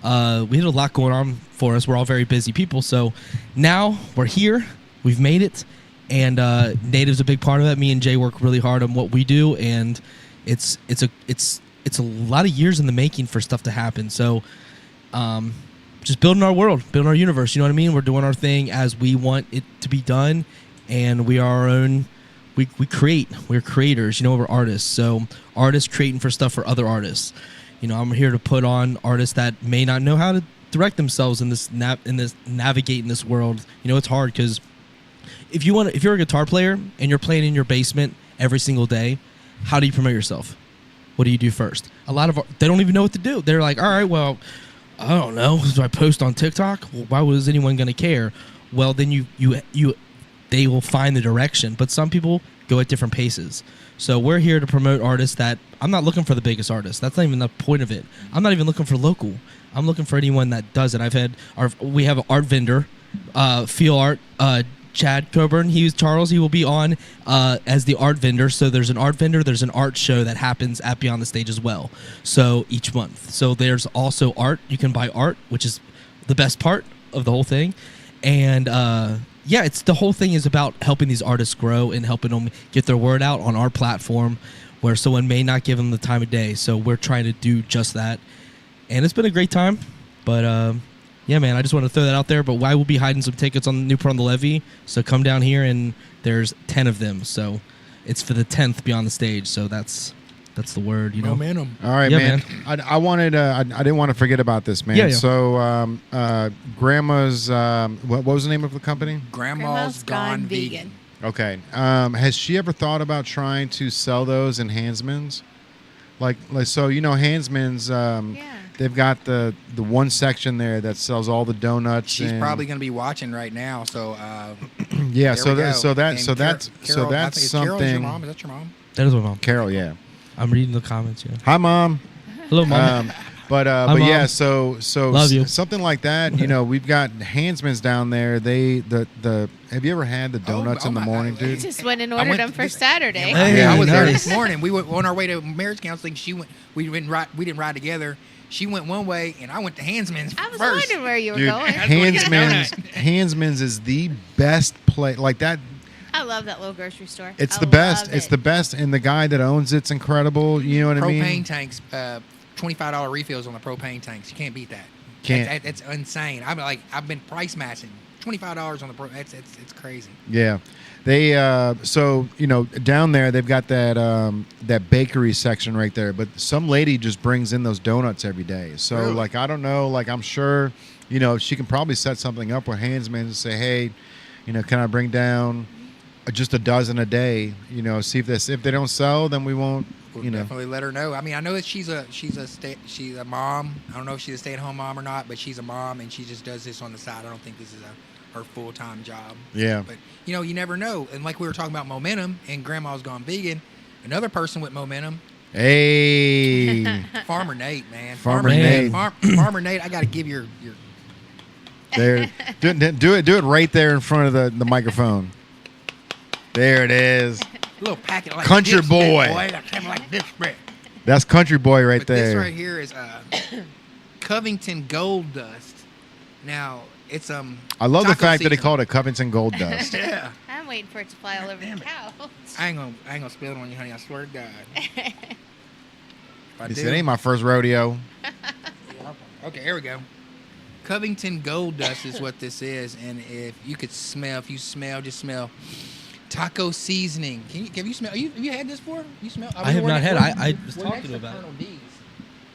lot going on for us. We're all very busy people. So now we're here. We've made it. And Native's a big part of that. Me and Jay work really hard on what we do, and it's a lot of years in the making for stuff to happen. So just building our world, building our universe. You know what I mean? We're doing our thing as we want it to be done, and we are our own. We create. We're creators. You know, we're artists. So artists creating for stuff for other artists. You know, I'm here to put on artists that may not know how to direct themselves in this navigate in this world. You know, it's hard because if you're a guitar player and you're playing in your basement every single day, how do you promote yourself? What do you do first? A lot of they don't even know what to do. They're like, all right, well, I don't know. Do I post on TikTok? Well, why was anyone going to care? Well, then they will find the direction. But some people go at different paces. So we're here to promote artists that I'm not looking for the biggest artist. That's not even the point of it. I'm not even looking for local. I'm looking for anyone that does it. We have an art vendor, Feel Art. Chad Coburn, Charles. He will be on as the art vendor. So there's an art vendor, there's an art show that happens at Beyond the Stage as well. So each month. So there's also art. You can buy art, which is the best part of the whole thing. And it's the whole thing is about helping these artists grow and helping them get their word out on our platform where someone may not give them the time of day. So we're trying to do just that. And it's been a great time. But yeah, man, I just want to throw that out there. But I will be hiding some tickets on Newport on the Levee. So come down here, and there's 10 of them. So it's for the 10th Beyond the Stage. So that's the word, you know. Momentum. All right, Yeah, man. I wanted. I didn't want to forget about this, man. Yeah. So, Grandma's. What was the name of the company? Grandma's Gone Vegan. Okay. Has she ever thought about trying to sell those in Hansman's? Like so, you know, Hansman's. Yeah. They've got the one section there that sells all the donuts. She's probably going to be watching right now. So yeah, there so we go. that's And Carol, I think it's something. Carol, is your mom? Is that your mom? That is my mom. Carol, yeah. I'm reading the comments. Yeah. Hi, Mom. Hello, Mom. But Mom. yeah, so Love you. something like that. You know, we've got Hansman's down there. Have you ever had the donuts in the morning, I dude? just went and ordered them for Saturday. Hey, I was there nice. this morning. We went on our way to marriage counseling. We didn't ride together, She went one way, and I went to Hansman's I was first. wondering where you were Dude, going. Hansman's is the best place. Like that. I love that little grocery store. It's I the best. love It's it. the best, and the guy that owns it's incredible. You know what I Propane mean? tanks, $25 refills on the propane tanks. You can't beat that. Can't. That's insane. I've been price matching. $25 on the it's crazy. Yeah, they so down there they've got that bakery section right there, but some lady just brings in those donuts every day. So Really? like I don't know, like I'm sure she can probably set something up with Hansman and say, hey, can I bring down just a dozen a day? See if they don't sell, then we won't. We'll definitely let her know. I mean, I know that she's a mom. I don't know if she's a stay-at-home mom or not, but she's a mom and she just does this on the side. I don't think this is her full-time job. Yeah. But you never know. And like we were talking about momentum, and Grandma's gone vegan. Another person with momentum. Hey. Farmer Nate, man. Farmer Nate. Farmer Nate. I got to give your. There. Do it right there in front of the microphone. There it is. Little packet like Country this boy. Big, Like kind of like this big. That's country boy right But there. this right here is Covington Gold Dust. Now it's I love the taco fact that they season. call it Covington Gold Dust. Yeah. I'm waiting for it to fly all over the couch. I ain't gonna spill it on you, honey. I swear to God. If I He do- said, "Ain't my first rodeo." Okay, here we go. Covington Gold Dust is what this is, and if you just smell taco seasoning. Have you smelled? Have you had this before? You smell? I have not had. I was we're talking next to about it. Colonel D's.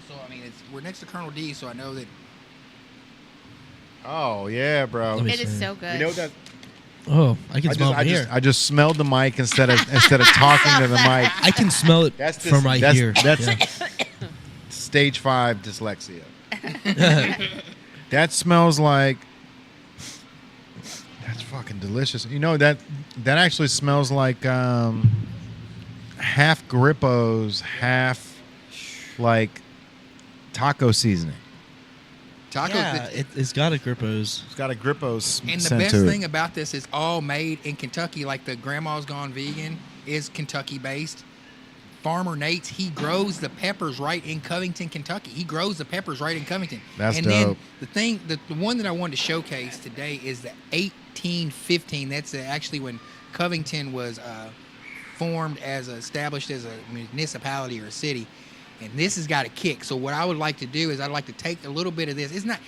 So I mean, we're next to Colonel D's, so I know that. Oh yeah, bro. Let me It is see. so good. that? Oh, I can smell it here. I just smelled the mic instead of talking to the mic. I can smell it That's from right here. That's Yeah. stage 5 dyslexia. That smells like. That's fucking delicious. That actually smells like half Grippos, half like taco seasoning. Tacos. Yeah, it's got a Grippos. It's got a Grippos And the scent best to it. thing about this is all made in Kentucky. Like the Grandma's Gone Vegan is Kentucky based. Farmer Nate's, he grows the peppers right in Covington, Kentucky. He grows the peppers right in Covington. That's and dope. then the one that I wanted to showcase today is the 1815. That's actually when Covington was established as a municipality or a city. And this has got a kick. So what I would like to do is I'd like to take a little bit of this. It's not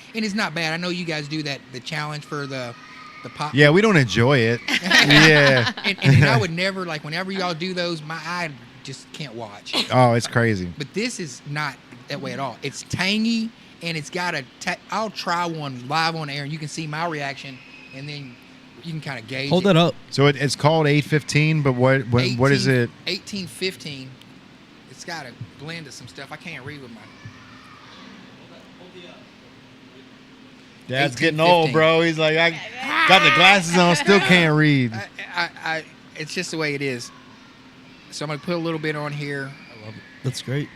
bad. I know you guys do the challenge for the pop. Yeah, we don't enjoy it. Yeah. and I would never, like, whenever y'all do those, my eye just can't watch. Oh, it's crazy. But this is not that way at all. It's tangy, and it's got I'll try one live on air, and you can see my reaction, and then you can kind of gauge Hold it. that up. So it's called 815, but what is it? 1815. It's got a blend of some stuff. I can't read with my... Dad's 18, getting old, 15. bro. He's like, I got the glasses on, still can't read. It's just the way it is. So I'm going to put a little bit on here. I love it. That's great.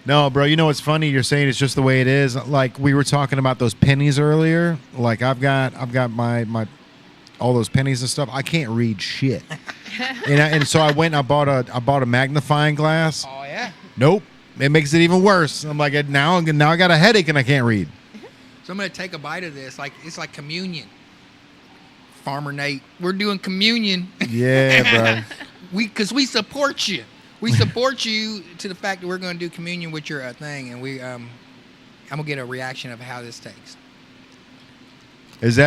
No, bro, you know what's funny? You're saying it's just the way it is. Like we were talking about those pennies earlier. Like I've got my all those pennies and stuff. I can't read shit. and so I went and I bought a magnifying glass. Oh, yeah? Nope. It makes it even worse. I'm like, now I got a headache and I can't read. So I'm going to take a bite of this. It's like communion. Farmer Nate, we're doing communion. Yeah, bro. Because we support you. We support you to the fact that we're going to do communion with your thing, and I'm gonna get a reaction of how this tastes. That's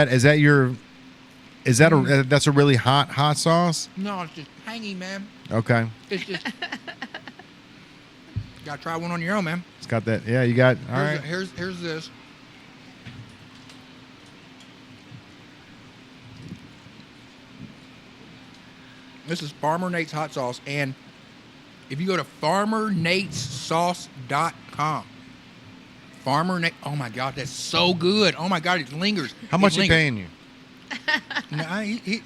a really hot sauce? No, it's just tangy, man. Okay. It's just gotta try one on your own, man. It's got that. Yeah, you got. All right. Here's this. This is Farmer Nate's hot sauce, and if you go to farmernatessauce.com, Farmer Nate, oh my God, that's so good. Oh my God, it lingers. How much he paying you? No,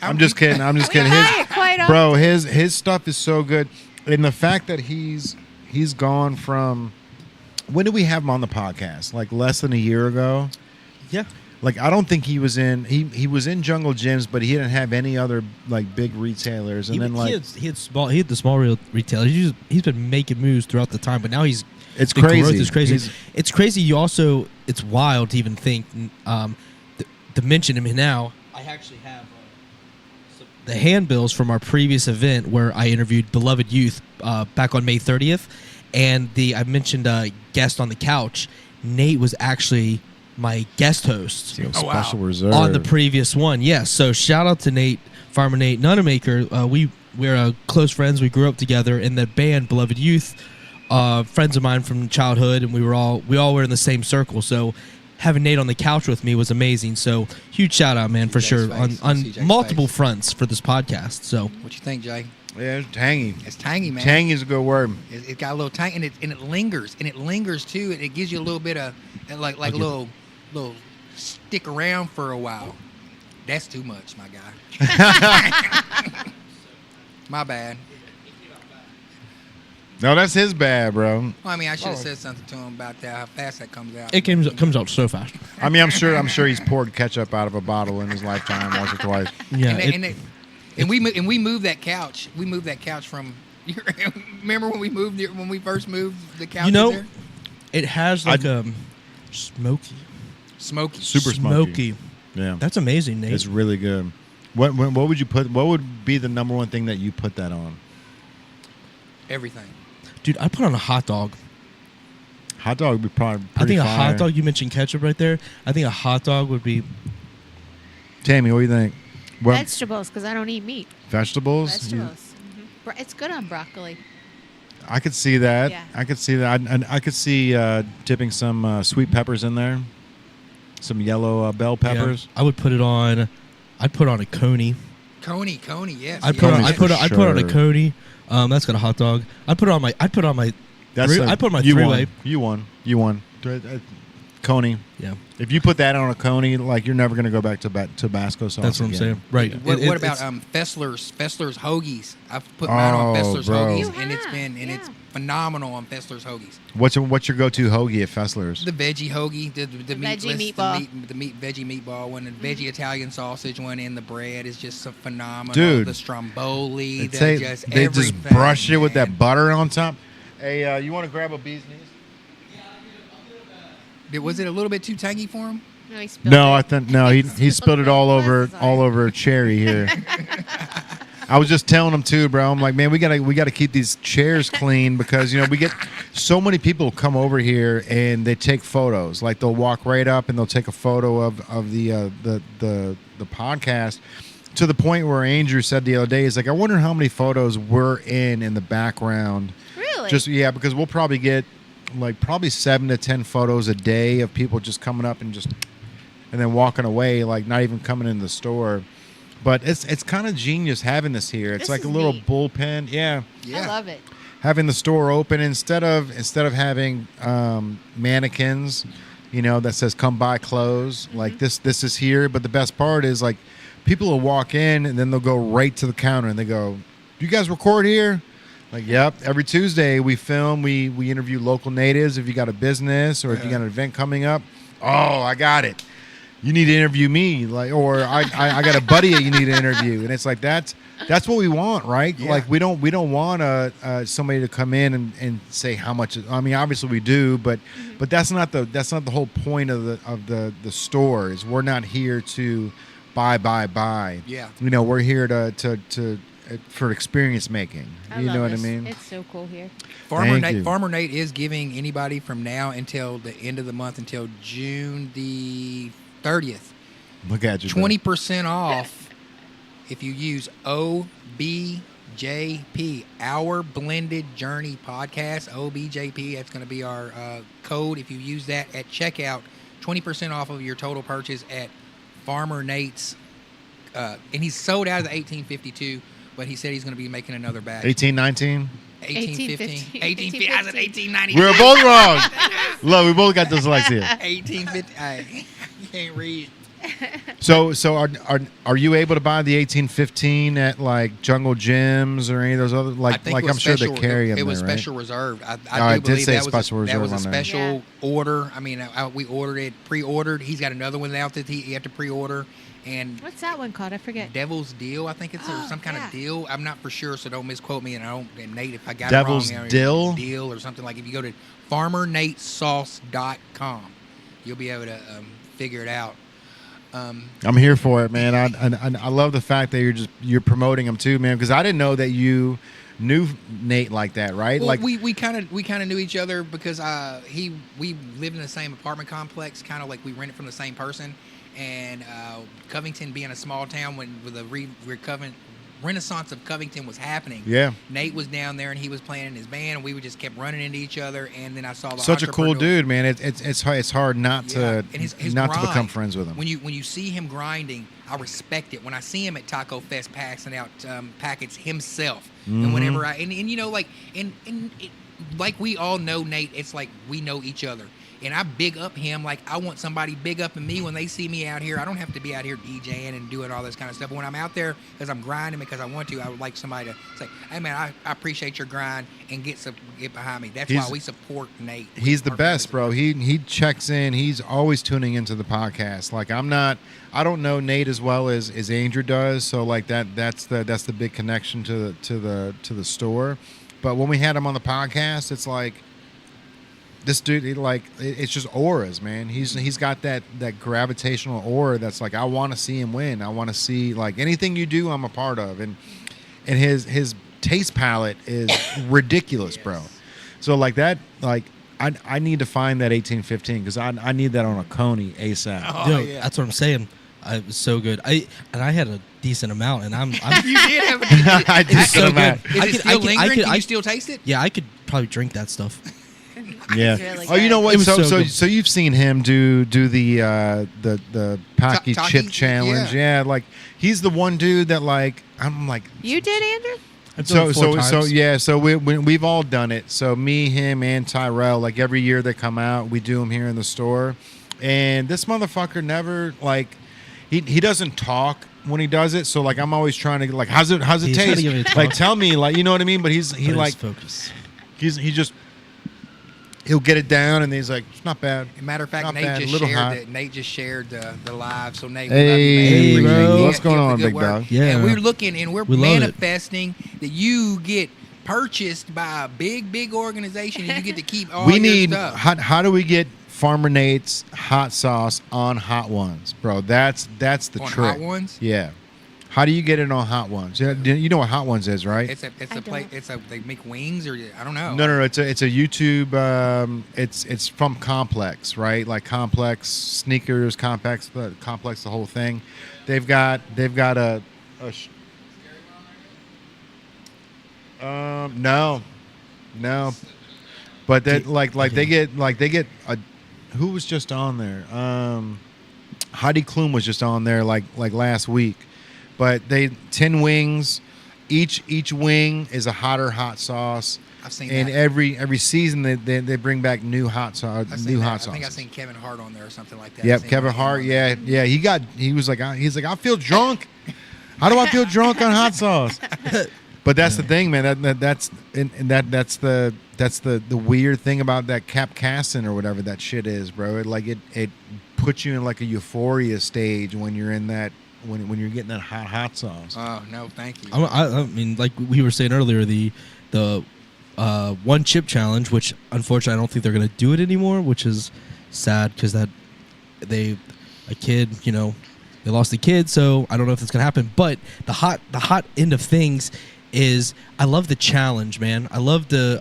I'm just kidding. I'm just We kidding. buy it quite often. Bro, his stuff is so good, and the fact that he's gone from. When did we have him on the podcast? Like less than a year ago. Yeah. Like I don't think he was in. He was in Jungle Gyms, but he didn't have any other like big retailers. And then like he had the small retailers. He's been making moves throughout the time, but now he's It's the crazy. growth is crazy. He's- It's crazy. You also, it's wild to even think to mention him now. I actually have the handbills from our previous event where I interviewed Beloved Youth back on May 30th, and I mentioned guest on the couch. Nate was actually my guest host Special reserve on the previous one. Yes, so shout out to Nate, Farmer Nate Nunamaker. We're close friends. We grew up together in the band Beloved Youth. Friends of mine from childhood, and we all were in the same circle. So having Nate on the couch with me was amazing. So huge shout out, man, for sure, on multiple fronts for this podcast. So What you think, Jay? Yeah, it's tangy. It's tangy, man. Tangy is a good word. It got a little tang, and it lingers, too, and it gives you a little bit of like a little stick around for a while. That's too much, my guy. My bad. No, that's his bad, bro. Well, I mean, I should have said something to him about that, how fast that comes out. it comes out so fast. I mean, I'm sure he's poured ketchup out of a bottle in his lifetime once or twice. Yeah, And we moved that couch. We moved that couch from. Remember when we first moved the couch? There? It has like smoky. Super smoky. Yeah, That's amazing, Nate. it's really good. What would you put? What would be the number one thing that you put that on? Everything. Dude, I put on a hot dog. Hot dog would be probably. I think fire. a hot dog. You mentioned ketchup right there. I think a hot dog would be. Tammy, what do you think? Well, Vegetables, because I don't eat meat. vegetables. Vegetables. It's good on broccoli. I could see that. Yeah. I could see that. I could see dipping some sweet peppers in there, some yellow bell peppers. Yeah, I would put it on. I'd put on a coney. Coney, yes. I'd put on a Sure. coney. That's got a hot dog. I'd put on my. I put on my you three-way. won. You won. Coney. Yeah, If you put that on a coney, like you're never gonna go back to Tabasco sauce. that's what I'm again. saying. Right. What about Fessler's hoagies? I've put mine on Fessler's bro. hoagies, You and it's have, been yeah. it's phenomenal on Fessler's hoagies. What's your go-to hoagie at Fessler's? The veggie hoagie, the veggie meatless, meatball. the veggie meatball one, the veggie Italian sausage one, and the bread is just so phenomenal. Dude. The stromboli, They just just brush it with that butter on top. Hey, you want to grab a bee's knees? Was it a little bit too tangy for him? No, he spilled No, it. I think no. He spilled it all over Cherry here. I was just telling him too, bro. I'm like, man, we gotta keep these chairs clean because we get so many people come over here and they take photos. Like they'll walk right up and they'll take a photo of the podcast. To the point where Andrew said the other day, he's like, I wonder how many photos we're in the background. Really? Just because we'll probably get probably 7 to 10 photos a day of people just coming up and then walking away, like not even coming in the store. But it's kind of genius having this here. It's This like a is little neat. bullpen. Yeah. I love it. Having the store open instead of having mannequins, that says come buy clothes. Mm-hmm. Like this is here. But the best part is like people will walk in and then they'll go right to the counter and they go, "Do you guys record here?" Like, yep. Every Tuesday we film. We interview local natives. If you got a business or if you got an event coming up, oh, I got it. You need to interview me, or I got a buddy that you need to interview, and it's like that's what we want, right? Yeah. Like we don't want somebody to come in and say how much. I mean, obviously we do, but that's not the whole point of the store. Is we're not here to buy. Yeah. We're here to for experience making. I You love know what this. I mean? It's so cool here. Thank you. Farmer Nate is giving anybody from now until the end of the month, until June the 30th, Look at you. 20% off if you use OBJP, Our Blended Journey Podcast, OBJP. That's going to be our code. If you use that at checkout, 20% off of your total purchase at Farmer Nate's. And he's sold out of the 1852, but he said he's going to be making another batch. 1819. 1815. 1815. I said 1890. We were both wrong. Look, we both got dyslexia. 1850. You can't read. So are you able to buy the 1815 at like Jungle Gyms or any of those other I think it was I'm sure special, they carry them It was there, right? special reserved. I it do did believe say that was special that reserve was a on there. special order. I mean, we ordered it pre-ordered. He's got another one out that he had to pre-order, And What's that one called? I forget. Devil's Deal, I think it's some kind yeah. of deal. I'm not for sure, so don't misquote me. And Nate, if I got Devil's it wrong, Dill? Deal or something like. If you go to farmernatesauce.com, you'll be able to figure it out. I'm here for it, man. I love the fact that you're promoting him too, man. Because I didn't know that you knew Nate like that, right? Well, like we kind of knew each other because we lived in the same apartment complex, kind of like we rented from the same person. And Covington being a small town when the renaissance of Covington was happening. Yeah. Nate was down there and he was playing in his band, and we just kept running into each other. And then I saw the such a cool entrepreneur- dude, man. It's hard not to And his not to grind, become friends with him. When you see him grinding, I respect it. When I see him at Taco Fest passing out packets himself, and whenever and you know, like like we all know Nate, it's like we know each other. And I big up him like I want somebody big up in me when they see me out here. I don't have to be out here DJing and doing all this kind of stuff. But when I'm out there because I'm grinding because I want to, I would like somebody to say, "Hey man, I appreciate your grind," and get behind me. That's why we support Nate. He's the best, bro. He checks in. He's always tuning into the podcast. Like I don't know Nate as well as Andrew does. So like that's the big connection to the store. But when we had him on the podcast, it's like this dude, it's just auras, man. He's got that gravitational aura that's like I want to see him win. I want to see like anything you do, I'm a part of, and his taste palette is ridiculous, Yes. bro. So like that, like I need to find that 1815 because I need that on a Coney ASAP. Oh, Yo, yeah. that's what I'm saying. It was so good. I had a decent amount, and I'm You did have a I it's just so amount. good. Is I it could- still I could- I lingering? could- Can I- you still taste it? Yeah, I could probably drink that stuff. Yeah. Really Oh, you know good. what? It was So so good. so you've seen him do the Pocky Takis? chip challenge. Yeah. Like he's the one dude that like I'm like You did, Andrew? I've done it 4 times. yeah. So we've all done it. So me, him, and Tyrell. Like every year they come out, we do them here in the store. And this motherfucker never like he doesn't talk when he does it. So like I'm always trying to like how's it He's trying to taste? give me a Like talk. tell me like you know what I mean. But he like focus. he'll get it down and he's like it's not bad. Matter of fact, Not Nate bad, just little shared hot. the, Nate just shared the live. So Nate, Hey, we love you, man. bro. Appreciate you. What's going Keep up on, the good big work. dog? Yeah. And we're looking and we're We love it. manifesting that you get purchased by a big organization and you get to keep all We your need stuff. how do we get Farmer Nate's hot sauce on Hot Ones, bro? That's the On trick. Hot Ones? Yeah. How do you get it on Hot Ones? You know what Hot Ones is, right? It's I a plate. don't. They make wings or I don't know. No. It's a YouTube. It's from Complex, right? Like Complex sneakers, Complex, the whole thing. They've got a no, but that they get a who was just on there? Heidi Klum was just on there like last week. But 10 wings, each wing is a hotter hot sauce. I've seen and that. every season they bring back new hot sauce, I've seen new that. hot I think I've sauce. seen Kevin Hart on there or something like that. Yep, I've seen Kevin him Hart. on there. Yeah. He was like I feel drunk. How do I feel drunk on hot sauce? But that's the thing, man. That's the weird thing about that capsaicin or whatever that shit is, bro. It puts you in like a euphoria stage when you're in that when you're getting that hot sauce. Oh no, thank you. I mean, like we were saying earlier, the one chip challenge, which unfortunately I don't think they're gonna do it anymore, which is sad because they lost a kid, so I don't know if it's gonna happen. But the hot end of things is I love the challenge, man. I love the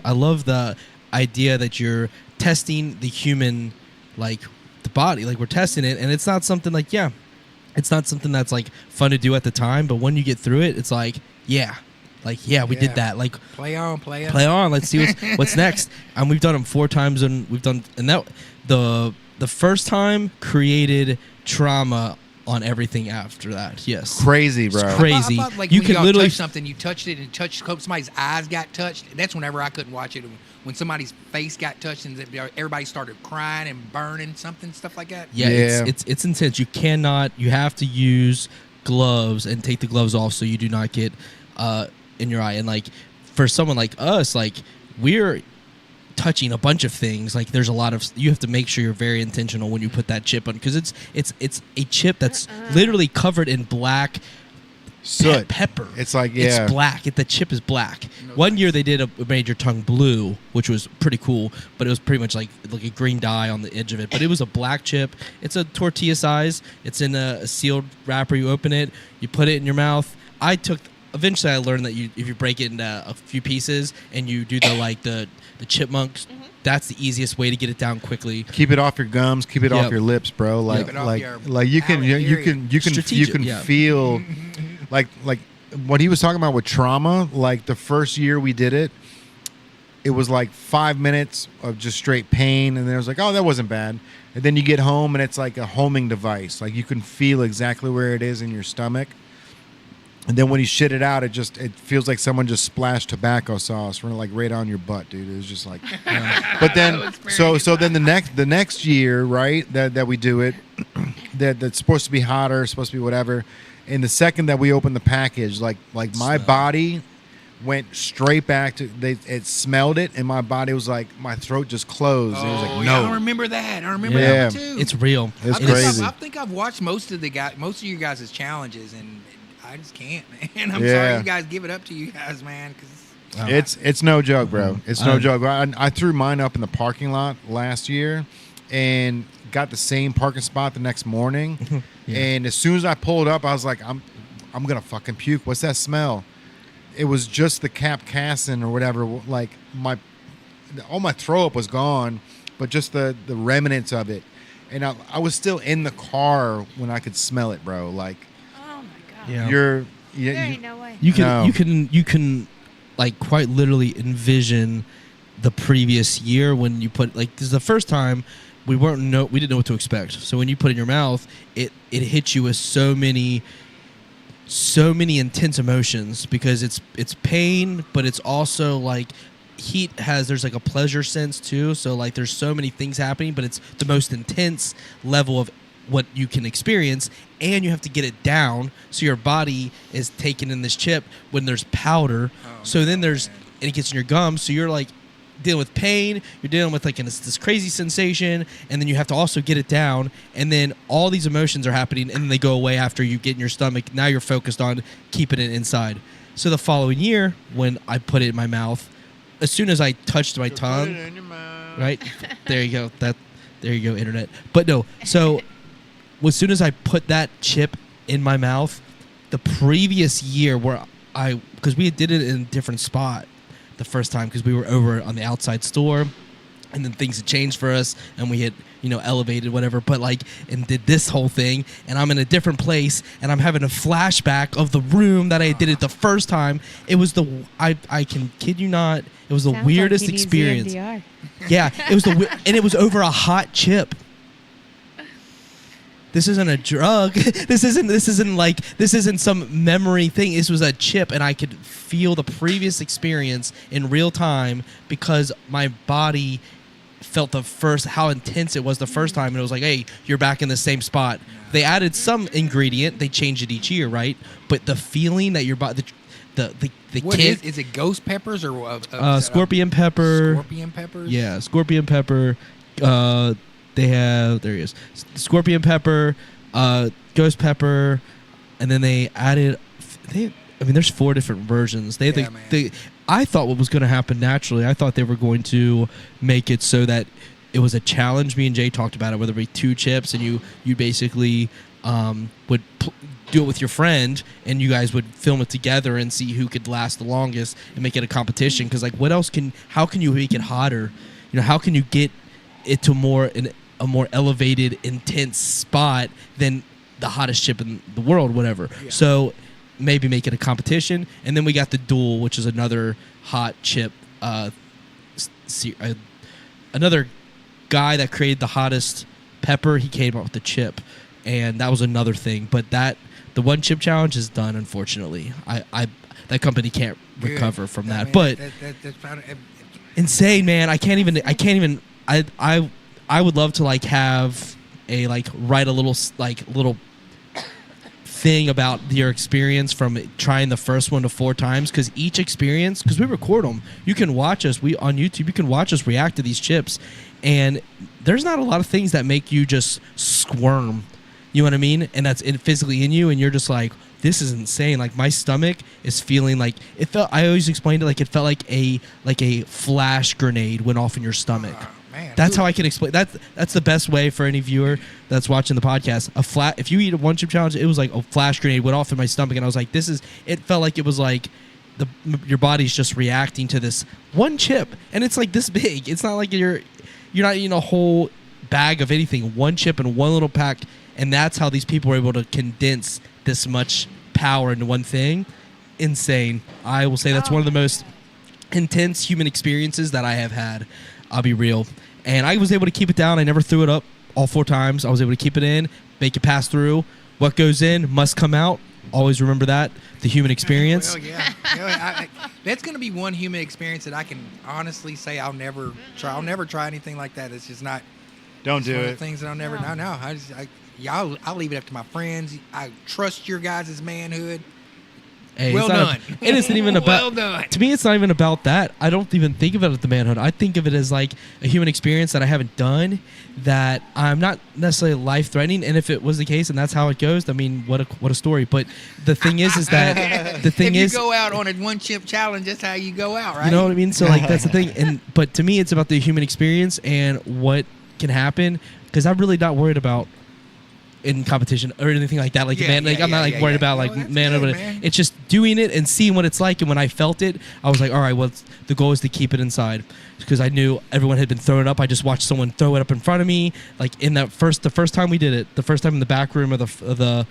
idea that you're testing the human, like the body, like we're testing it, and it's not something like it's not something that's like fun to do at the time, but when you get through it, it's like we did that. Like Play on. Let's see what's next. And we've done them 4 times, and that the first time created trauma on everything after that. Yes, Crazy, bro. It's crazy. I thought, like, You when could y'all literally touch something, you touched it and somebody's eyes got touched. That's whenever I couldn't watch it. When somebody's face got touched and everybody started crying and burning stuff like that. Yeah, Yeah. It's intense. You have to use gloves and take the gloves off so you do not get in your eye. And like for someone like us, like we're touching a bunch of things. Like there's a lot of you have to make sure you're very intentional when you put that chip on because it's a chip that's literally covered in black soot pepper. It's like it's black. The chip is black. One year they made your tongue blue, which was pretty cool, but it was pretty much like a green dye on the edge of it. But it was a black chip. It's a tortilla size. It's in a sealed wrapper. You open it, you put it in your mouth. Eventually I learned that if you break it into a few pieces and you do the chipmunks, that's the easiest way to get it down quickly. Keep it off your gums. Keep it off your lips, bro. Like you can feel like what he was talking about with trauma. Like the first year we did it, it was like 5 minutes of just straight pain, and then it was like, oh, that wasn't bad. And then you get home and it's like a homing device. Like you can feel exactly where it is in your stomach. And then when you shit it out, it feels like someone just splashed tobacco sauce right on your butt, dude. It was just like, but then so then the next year, right, that we do it, that's supposed to be hotter, supposed to be whatever. And the second that we opened the package, like my body went straight back to it smelled it, and my body was like my throat just closed. And it was like no. I remember that. I remember that one too. It's real. It's crazy. I think I've watched most of you guys' challenges, and I just can't, man. I'm sorry you guys give it up to you guys, man. Cause it's no joke, bro. It's no joke. I threw mine up in the parking lot last year and got the same parking spot the next morning. And as soon as I pulled up, I was like, I'm gonna fucking puke. What's that smell? It was just the capsaicin or whatever. Like all my throw up was gone, but just the remnants of it. And I was still in the car when I could smell it, bro. Like. Yeah. There ain't no way. You can like quite literally envision the previous year when you put this is the first time we didn't know what to expect. So when you put it in your mouth, it hits you with so many intense emotions because it's pain, but it's also like heat there's like a pleasure sense too. So like there's so many things happening, but it's the most intense level of what you can experience, and you have to get it down so your body is taking in this chip when there's powder. So then and it gets in your gums, so you're like dealing with pain, you're dealing with like this crazy sensation, and then you have to also get it down, and then all these emotions are happening, and then they go away after you get in your stomach. Now you're focused on keeping it inside. So the following year, when I put it in my mouth, as soon as I touched my tongue, put it in your mouth. Right? There you go. There you go, internet. But no, so as soon as I put that chip in my mouth, the previous year because we did it in a different spot the first time because we were over on the outside store, and then things had changed for us, and we had elevated whatever, but and did this whole thing, and I'm in a different place, and I'm having a flashback of the room that I did it the first time. It was I can kid you not, it was the weirdest experience. Yeah, it was and it was over a hot chip. This isn't a drug. This isn't some memory thing. This was a chip, and I could feel the previous experience in real time because my body felt how intense it was the first time, and it was like, hey, you're back in the same spot. They added some ingredient. They change it each year, right? But the feeling that your body, the what is it? Ghost peppers or scorpion pepper? Scorpion peppers. Yeah, scorpion pepper. They have scorpion pepper, ghost pepper, and then they added. There's 4 different versions. I thought what was going to happen naturally. I thought they were going to make it so that it was a challenge. Me and Jay talked about it, whether it be 2 chips, and you basically would do it with your friend, and you guys would film it together and see who could last the longest and make it a competition. Because how can you make it hotter? How can you get it to a more elevated, intense spot than the hottest chip in the world, whatever. Yeah. So maybe make it a competition. And then we got the Duel, which is another hot chip. Another guy that created the hottest pepper, he came up with the chip. And that was another thing. But the one chip challenge is done, unfortunately. That company can't recover from that. But that's insane, man. I can't even. I would love to have a write a little thing about your experience from trying the first one to 4 times, because each experience, because we record them, you can watch us on YouTube, you can watch us react to these chips, and there's not a lot of things that make you just squirm, you know what I mean, and that's physically in you, and you're just like, this is insane. Like, my stomach is feeling like it felt. I always explained it like it felt like a flash grenade went off in your stomach. Man, that's how I can explain. That's the best way for any viewer that's watching the podcast. If you eat a 1 chip challenge, it was like a flash grenade went off in my stomach, and I was like, this is. It felt like it was like your body's just reacting to this 1 chip, and it's like this big. It's not like you're not eating a whole bag of anything. 1 chip in one little pack, and that's how these people were able to condense this much power into one thing. Insane. I will say that's one of the most intense human experiences that I have had. I'll be real. And I was able to keep it down. I never threw it up all 4 times. I was able to keep it in, make it pass through. What goes in must come out. Always remember that. The human experience. Well, yeah. That's going to be one human experience that I can honestly say I'll never try. I'll never try anything like that. It's just not. Don't do one it. of the things that I'll never. No. I'll leave it up to my friends. I trust your guys' manhood. Hey, well done. It isn't even about. Well done. To me, it's not even about that. I don't even think of it as the manhood. I think of it as like a human experience that I haven't done, that I'm not necessarily life threatening. And if it was the case, and that's how it goes, I mean, what a story. But the thing is that the thing if is, you go out on a 1 chip challenge, that's how you go out, right? you know what I mean. So like that's the thing. But to me, it's about the human experience and what can happen, because I'm really not worried about in competition or anything like that. Like, I'm not worried about like man. It's just doing it and seeing what it's like. And when I felt it, I was like, all right, well, the goal is to keep it inside, because I knew everyone had been throwing it up. I just watched someone throw it up in front of me. Like in the first time we did it, the first time in the back room of the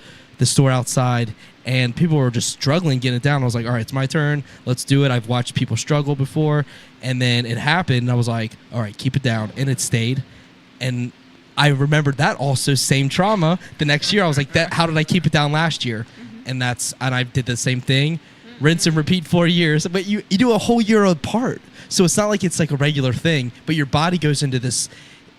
store outside, and people were just struggling getting it down. I was like, all right, it's my turn. Let's do it. I've watched people struggle before, and then it happened. And I was like, all right, keep it down, and it stayed. And I remembered that also same trauma the next year. I was like, how did I keep it down last year? And I did the same thing. Rinse and repeat 4 years. But you do a whole year apart. So it's not like it's like a regular thing, but your body goes into this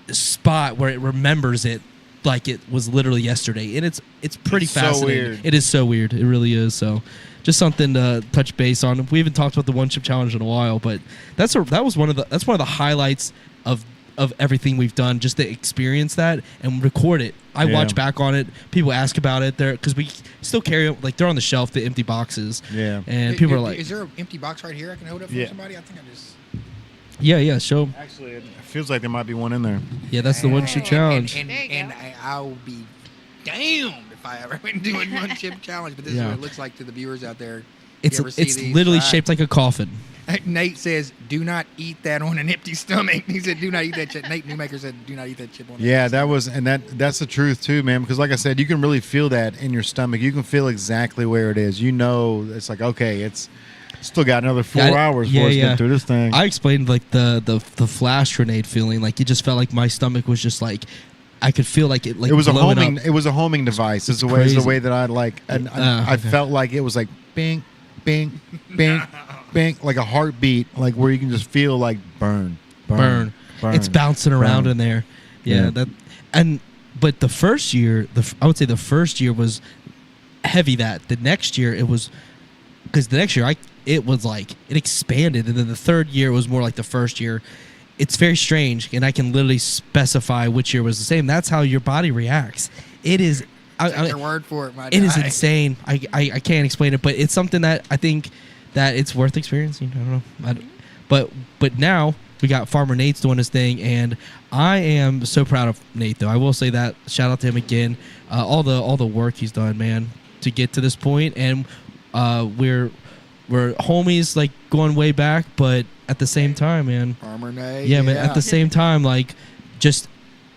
spot where it remembers it like it was literally yesterday. And it's pretty fascinating. So weird. It is so weird. It really is. So just something to touch base on. We haven't talked about the 1 chip challenge in a while, but that's one of the highlights of everything we've done, just to experience that and record it. I watch back on it. People ask about it there, because we still carry them, like they're on the shelf, the empty boxes. Yeah. And people are like, is there an empty box right here I can hold up for somebody? I think I just. Yeah, show. Actually, it feels like there might be one in there. Yeah, that's the 1 chip challenge. And I'll be damned if I ever went and do a 1 chip challenge. But this is what it looks like to the viewers out there. It's literally shaped like a coffin. Nate says, "Do not eat that on an empty stomach." He said, "Do not eat that chip." Nate Newmaker said, "Do not eat that chip on." Yeah, that's the truth too, man. Because like I said, you can really feel that in your stomach. You can feel exactly where it is. You know, it's like, okay, it's still got another 4 hours for us to get through this thing. I explained like the flash grenade feeling. Like it just felt like my stomach was just like, I could feel like it. Like it was a homing. It was a homing device. It's the way that I like, and I felt like it was like bing, bing, bing. Bang, like a heartbeat, like where you can just feel like burn. It's bouncing around in there. Yeah. But the first year, I would say the first year was heavy. That the next year it was, because the next year it was like it expanded, and then the third year was more like the first year. It's very strange, and I can literally specify which year was the same. That's how your body reacts. It is. Take your word for it, my It is insane. I can't explain it, but it's something that I think that it's worth experiencing. I don't know. But now we got Farmer Nate's doing his thing, and I am so proud of Nate, though. I will say that. Shout out to him again. All the work he's done, man, to get to this point. And we're homies, like going way back, but at the same time, man. Farmer Nate. Yeah, man. At the same time, like, just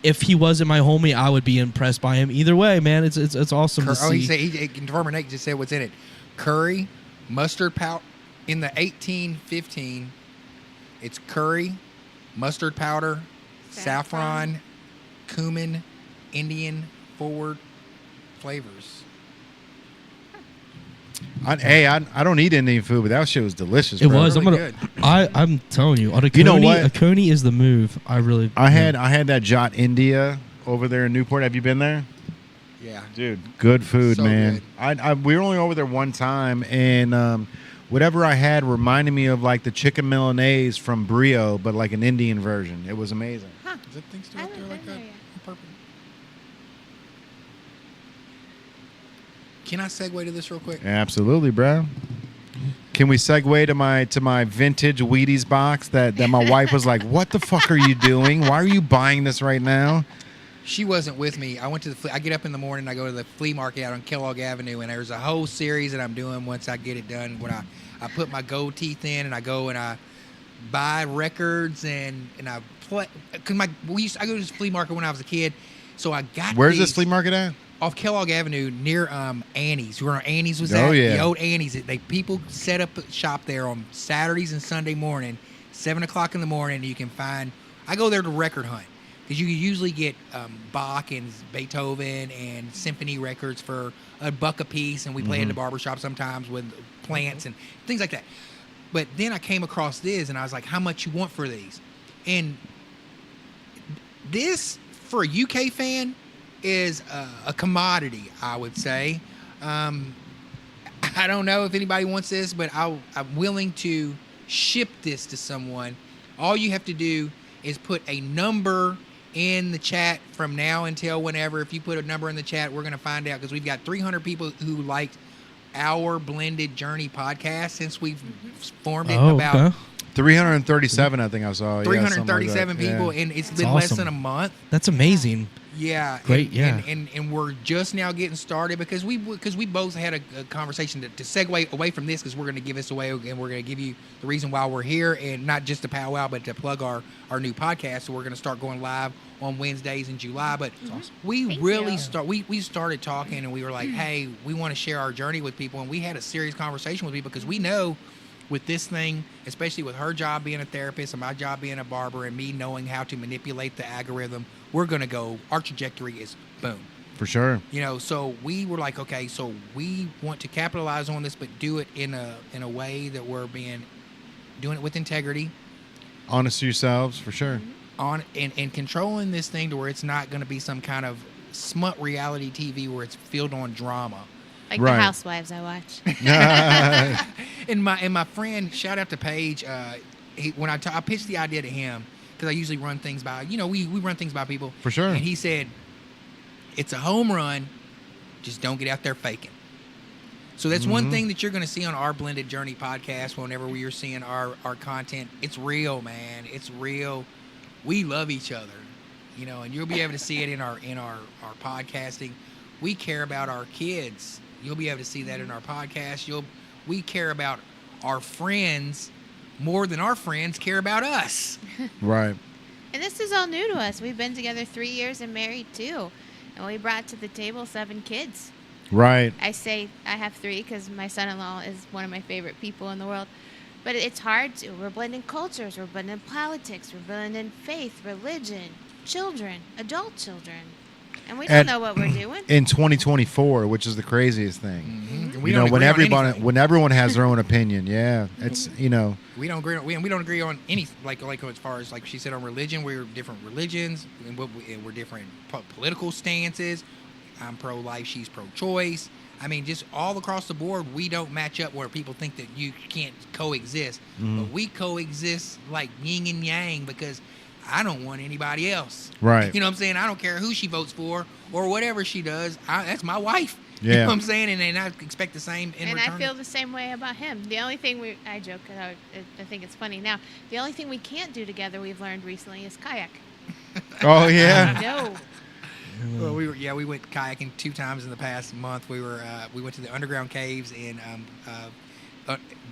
if he wasn't my homie, I would be impressed by him. Either way, man, it's awesome to see. Farmer Nate just said what's in it: curry, mustard powder. In the 1815, it's curry, mustard powder, saffron, cumin, Indian forward flavors. I don't eat Indian food, but that shit was delicious. It bro. was. Really I'm telling you, you know what? A coney is the move. I had that Jot India over there in Newport. Have you been there? Yeah. Dude, good food, So man. good. We were only over there one time, and whatever I had reminded me of like the chicken Milanese from Brio, but like an Indian version. It was amazing. Huh. Is that thing still I up there haven't like been that? there yet. Perfect. Can I segue to this real quick? Absolutely, bro. Can we segue to my vintage Wheaties box that my wife was like, "What the fuck are you doing? Why are you buying this right now?" She wasn't with me. I went to I get up in the morning, I go to the flea market out on Kellogg Avenue, and there's a whole series that I'm doing once I get it done. When I put my gold teeth in, and I go and I buy records and I play because I go to this flea market when I was a kid, so I got Where's these this flea market at? off Kellogg Avenue near Annie's. Where Annie's was Oh, at, yeah. the old Annie's. People set up shop there on Saturdays and Sunday morning, 7:00 in the morning. And you can find. I go there to record hunt because you can usually get Bach and Beethoven and symphony records for $1 a piece, and we play in the barbershop sometimes with plants and things like that. But then I came across this, and I was like, "How much you want for these?" And this, for a UK fan, is a commodity, I would say. I don't know if anybody wants this, but I'm willing to ship this to someone. All you have to do is put a number in the chat from now until whenever. If you put a number in the chat, we're going to find out, because we've got 300 people who liked our Blended Journey podcast since we've formed it. About okay. 337, I think I saw. 337 yeah, people, yeah. and it's That's been less awesome. than a month. That's amazing. Yeah, Great, and, yeah. and we're just now getting started because we both had a conversation to segue away from this, because we're going to give this away, and we're going to give you the reason why we're here, and not just to PowWow, but to plug our new podcast. So we're going to start going live on Wednesdays in July. But we Thank really you. we started talking, and we were like, hey, we want to share our journey with people, and we had a serious conversation with people, because we know with this thing, especially with her job being a therapist and my job being a barber, and me knowing how to manipulate the algorithm, we're going to go, our trajectory is boom. For sure. So we were like, okay, so we want to capitalize on this, but do it in a way that we're doing it with integrity, Honest to yourselves, for sure. and controlling this thing to where it's not going to be some kind of smut reality TV where it's filled on drama. Like Right. the Housewives I watch. And my friend, shout out to Paige. When I pitched the idea to him, because I usually run things by, we run things by people. For sure. And he said, it's a home run, just don't get out there faking. So that's one thing that you're going to see on our Blended Journey podcast whenever we are seeing our content. It's real, man. It's real. We love each other, and you'll be able to see it in our podcasting. We care about our kids. You'll be able to see that in our podcast. We care about our friends more than our friends care about us. Right. And this is all new to us. We've been together 3 years and married 2. And we brought to the table 7 kids. Right. I say I have 3 because my son-in-law is one of my favorite people in the world. But it's hard to. We're blending cultures. We're blending politics. We're blending faith, religion, children, adult children. And we don't know what we're doing. In 2024, which is the craziest thing. And You we know, don't when agree on anything. when everyone has their own opinion, yeah, it's We don't agree. We don't agree on any like as far as like she said on religion. We're different religions, and we're different political stances. I'm pro-life. She's pro-choice. I mean, just all across the board, we don't match up where people think that you can't coexist. But we coexist like yin and yang, because I don't want anybody else. Right. You know what I'm saying? I don't care who she votes for or whatever she does. That's my wife. Yeah. You know what I'm saying? And I expect the same in And return. I feel the same way about him. The only thing I joke, I think it's funny now. The only thing we can't do together, we've learned recently, is kayak. oh yeah. No. Well, we went kayaking 2 times in the past month. We went to the underground caves in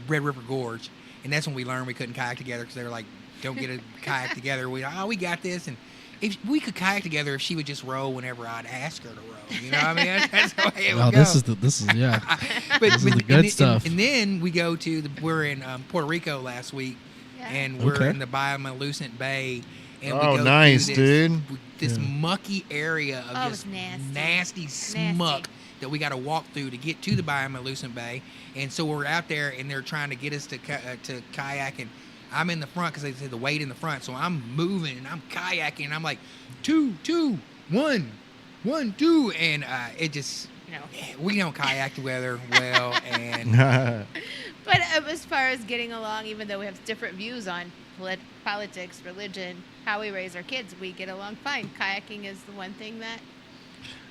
Red River Gorge, and that's when we learned we couldn't kayak together, because they were like, "Don't get a kayak together." We got this, and if we could kayak together, if she would just row whenever I'd ask her to row, you know what I mean? That's the way it would Wow, go. this is yeah. But, This is the good stuff. And then we go to we're in Puerto Rico last week, Yeah. and we're Okay. in the bioluminescent bay. And we Oh, go nice, through dude. This Yeah. mucky area of Oh, just it's nasty. nasty smuck that we got to walk through to get to the bioluminescent bay. And so we're out there, and they're trying to get us to kayak, and I'm in the front because they said the weight in the front. So I'm moving and I'm kayaking, and I'm like, 2, 2, 1, 1, 2, and it just, we don't kayak together well, and But as far as getting along, even though we have different views on politics, religion, how we raise our kids, we get along fine. Kayaking is the one thing that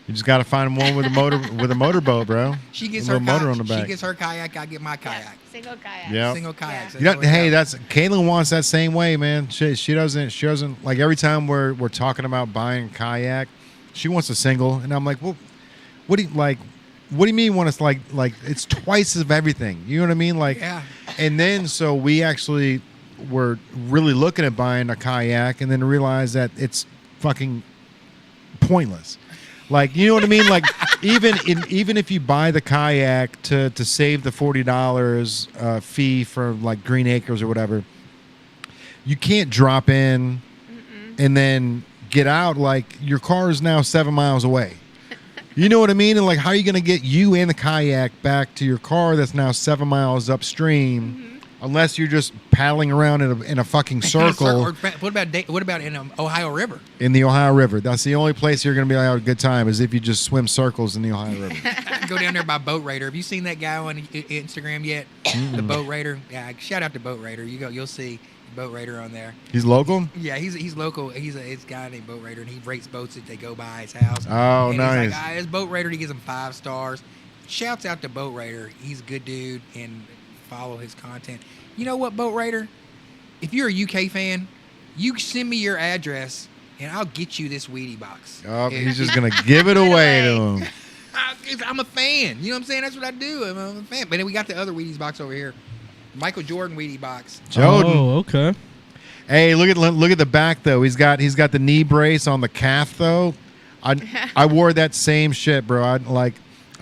You just got to find one with a motorboat, bro. she gets a her motor on the back. She gets her kayak. I get my kayak. single kayak. Yeah. Single kayaks. Yeah. You know, hey, that's Caitlin wants that same way, man. She doesn't like every time we're talking about buying a kayak, she wants a single, and I'm like, well, what do you like? What do you mean want us like it's twice of everything? You know what I mean? Like, Yeah. And then so we actually were really looking at buying a kayak, and then realized that it's fucking pointless. Like, you know what I mean? Like, even if you buy the kayak to save the $40 fee for like Green Acres or whatever, you can't drop in and then get out. Like, your car is now 7 miles away. You know what I mean? And like, how are you going to get you and the kayak back to your car that's now 7 miles upstream, unless you're just paddling around in a fucking circle? What about in Ohio River? In the Ohio River. That's the only place you're going to be able to have a good time, is if you just swim circles in the Ohio River. Go down there by Boat Raider. Have you seen that guy on Instagram yet? The Boat Raider. Yeah, shout out to Boat Raider. You'll see Boat Raider on there. He's local? Yeah, he's local. He's a guy named Boat Raider, and he rates boats that they go by his house. Oh, and nice. He's like, it's Boat Raider. He gives him 5 stars. Shouts out to Boat Raider. He's a good dude, and follow his content. You know what, Boat Raider? If you're a UK fan, you send me your address, and I'll get you this Wheatie box. Oh, he's just going to give it away to him. I'm a fan. You know what I'm saying? That's what I do. I'm a fan. But then we got the other Wheaties box over here. Michael Jordan Wheatie box. Jordan. Oh, okay. Hey, look at the back though. He's got the knee brace on the calf though. I wore that same shit, bro.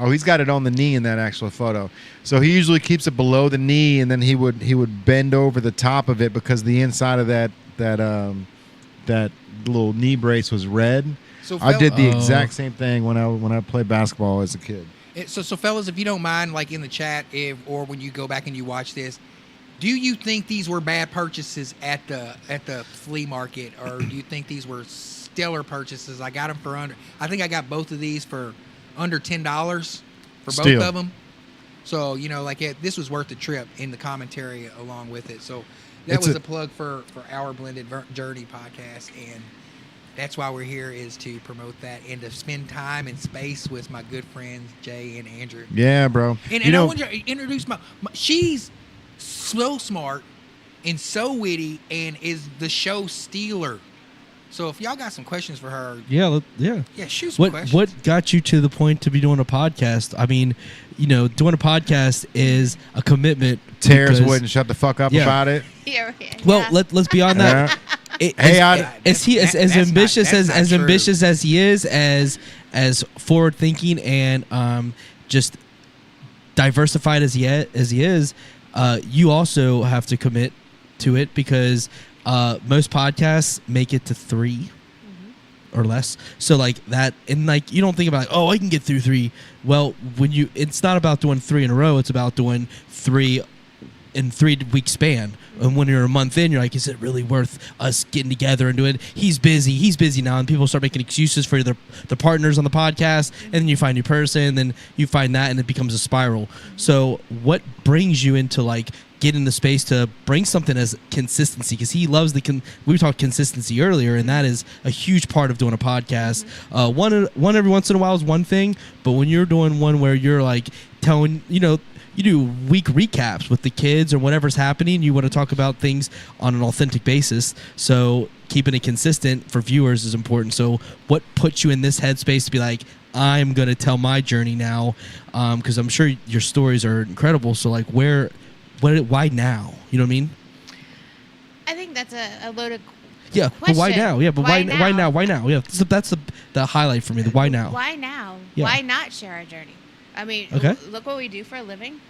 He's got it on the knee in that actual photo. So he usually keeps it below the knee, and then he would bend over the top of it because the inside of that little knee brace was red. So I did the exact same thing when I played basketball as a kid. So fellas, if you don't mind, like in the chat, or when you go back and you watch this, do you think these were bad purchases at the flea market, or do you think these were stellar purchases? I got them for I think I got both of these for under $10 for both of them. So this was worth the trip in the commentary along with it. So that was a plug for our Blended Journey podcast, and that's why we're here, is to promote that and to spend time and space with my good friends Jay and Andrew. Yeah, bro. And I want to introduce my she's so smart and so witty and is the show stealer. So if y'all got some questions for her, yeah, shoot some questions. What got you to the point to be doing a podcast? I mean, doing a podcast is a commitment. Terrence wouldn't shut the fuck up about it. Yeah. Well, let's be on that. As ambitious as he is, as forward thinking and just diversified as he is, you also have to commit to it, because most podcasts make it to 3 or less. So like that, and like you don't think about I can get through 3. Well, it's not about doing 3 in a row. It's about doing 3 in 3-week span. And when you're a month in, you're like, is it really worth us getting together and doing it? He's busy now, and people start making excuses for the partners on the podcast, and then you find a new person, then you find that, and it becomes a spiral. So what brings you into like get the space to bring something as consistency? Because he loves we talked consistency earlier, and that is a huge part of doing a podcast. One every once in a while is one thing, but when you're doing one where you're like telling, you do week recaps with the kids or whatever's happening, you want to talk about things on an authentic basis. So keeping it consistent for viewers is important. So what puts you in this headspace to be like, I'm going to tell my journey now? Because I'm sure your stories are incredible. So like why now? You know what I mean? I think that's a loaded question. But why now? Yeah, but why now? Why now? Yeah, that's the highlight for me. The why now? Why now? Yeah. Why not share our journey? I mean, look what we do for a living.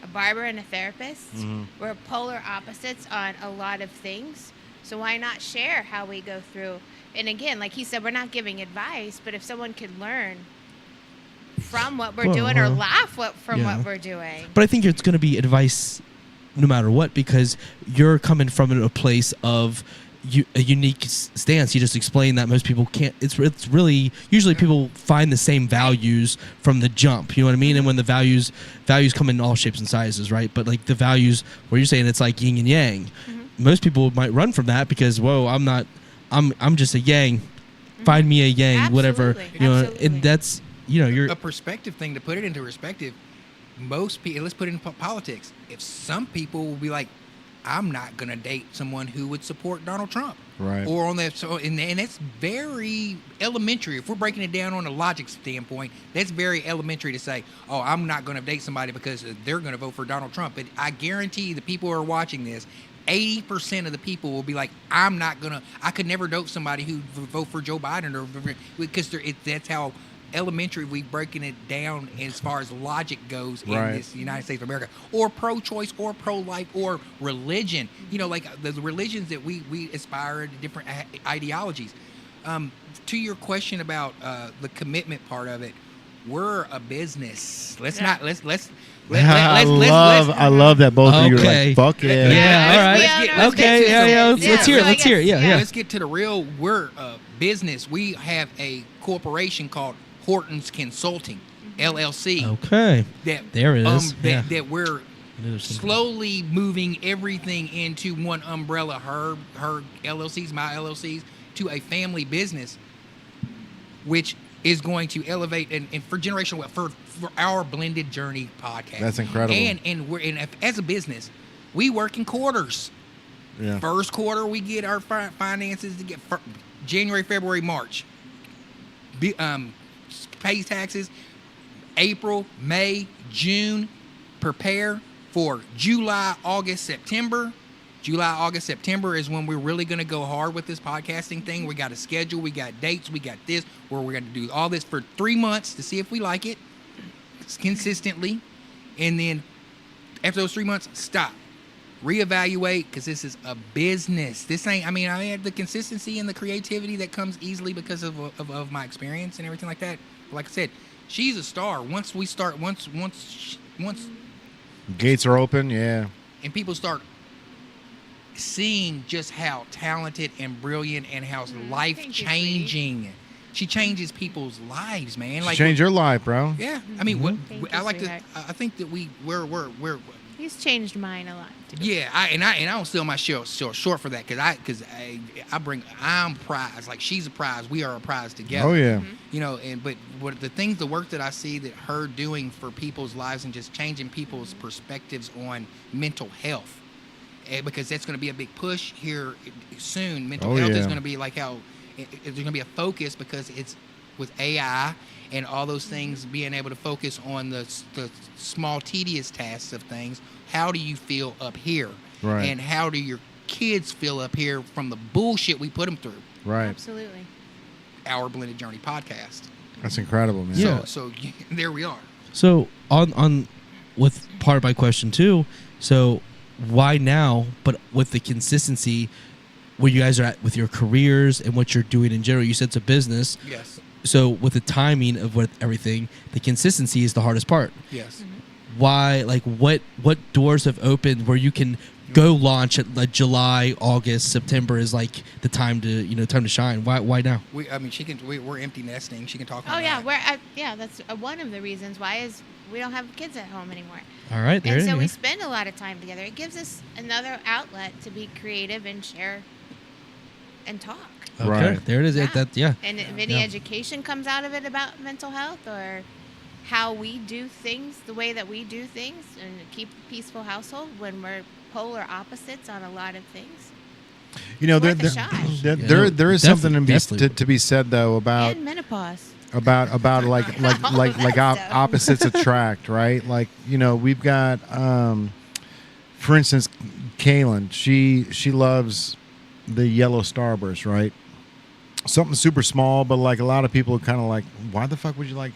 A barber and a therapist. We're polar opposites on a lot of things. So why not share how we go through? And again, like he said, we're not giving advice, but if someone could learn from what we're doing or laugh from what we're doing. But I think it's going to be advice no matter what, because you're coming from a place of a unique stance. He just explained that most people can't. It's really usually people find the same values from the jump. You know what I mean? And when the values come in all shapes and sizes, right? But like the values, where you're saying it's like yin and yang. Most people might run from that because I'm just a yang. Find me a yang, whatever. You know, and that's you're a perspective thing. To put it into perspective, most people. Let's put it in politics. If some people will be like, I'm not going to date someone who would support Donald Trump. Right. Or on that. So, and it's very elementary. If we're breaking it down on a logic standpoint, that's very elementary to say, oh, I'm not going to date somebody because they're going to vote for Donald Trump. But I guarantee the people who are watching this, 80% of the people will be like, I could never date somebody who would vote for Joe Biden, or because that's how elementary we breaking it down as far as logic goes in this United States of America, or pro-choice or pro-life or religion. Like the religions that we aspire to different ideologies. To your question about the commitment part of it, we're a business. I love that both of you are like, fuck it. Yeah, all right. Let's hear it. Yeah. Let's get to the real. We're a business. We have a corporation called Horton's Consulting, LLC. Okay. There it is. That we're slowly moving everything into one umbrella. Her LLCs, my LLCs, to a family business, which is going to elevate and for generational wealth, for our Blended Journey podcast. That's incredible. And as a business, we work in quarters. Yeah. First quarter, we get our finances to get January, February, March. Pays taxes. April, May, June. Prepare for July, August, September. July, August, September is when we're really going to go hard with this podcasting thing. We got a schedule, we got dates, we got this, where we're going to do all this for 3 months to see if we like it consistently. And then after those 3 months, stop. Reevaluate, because this is a business. This ain't, I had the consistency and the creativity that comes easily because of my experience and everything like that. But like I said, she's a star. Once gates are open, yeah. And people start seeing just how talented and brilliant and how life-changing. She changes people's lives, man. She changed your life, bro. Yeah. I think that we're He's changed mine a lot. Yeah, I don't sell my show short for that because I'm prize. Like, she's a prize. We are a prize together. Oh yeah. But the work that I see that her doing for people's lives and just changing people's perspectives on mental health, because that's going to be a big push here soon. Mental health is going to be like how there's going to be a focus, because it's with AI and all those things, being able to focus on the small, tedious tasks of things. How do you feel up here? Right. And how do your kids feel up here from the bullshit we put them through? Right. Absolutely. Our Blended Journey podcast. That's incredible, man. Yeah. So there we are. So on with part of my question too. So why now? But with the consistency where you guys are at with your careers and what you're doing in general, you said it's a business. Yes. So with the timing of everything, the consistency is the hardest part. Yes. Why? Like what doors have opened where you can go launch at like July, August, September is like the time to shine. Why now? We're empty nesting. She can talk about that's one of the reasons why is we don't have kids at home anymore. All right, there and so we spend a lot of time together. It gives us another outlet to be creative and share and talk. Okay, right. There it is. Yeah. And if any education comes out of it about mental health or how we do things, the way that we do things, and keep a peaceful household when we're polar opposites on a lot of things. There is something to be said though about and menopause. About like opposites attract, right? Like, we've got for instance, Kaylin, she loves the yellow starburst, right? Something super small, but like a lot of people are kind of like, why the fuck would you like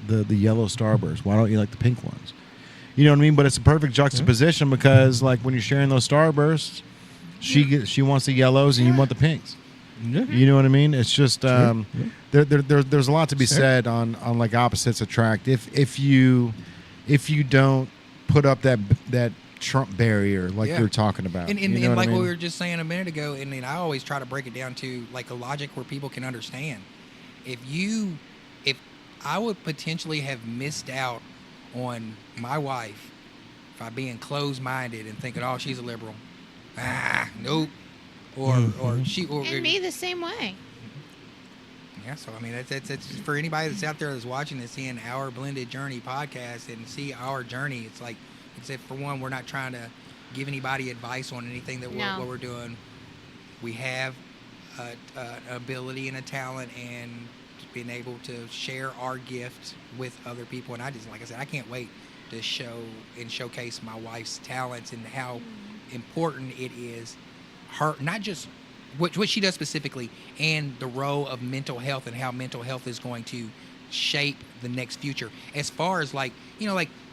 the yellow starburst? Why don't you like the pink ones? You know what I mean? But it's a perfect juxtaposition because like when you're sharing those starbursts, she wants the yellows and you want the pinks. Yeah. You know what I mean? It's just there's a lot to be said on like opposites attract. If you don't put up that Trump barrier, like Yeah. you're talking about. And You know like I mean? what we were just saying a minute ago, and then I always try to break it down to like a logic where people can understand. If I would potentially have missed out on my wife by being closed-minded and thinking, oh, she's a liberal. Nope. Or she or And me the same way. Yeah, so I mean, that's for anybody that's out there that's watching this, seeing our Blended Journey podcast and see our journey. It's like, for one, we're not trying to give anybody advice on anything that what we're doing. We have an ability and a talent and being able to share our gift with other people. And I just, like I said, I can't wait to show and showcase my wife's talents and how important it is. Her, not just what she does specifically, and the role of mental health and how mental health is going to shape the next future. As far as like,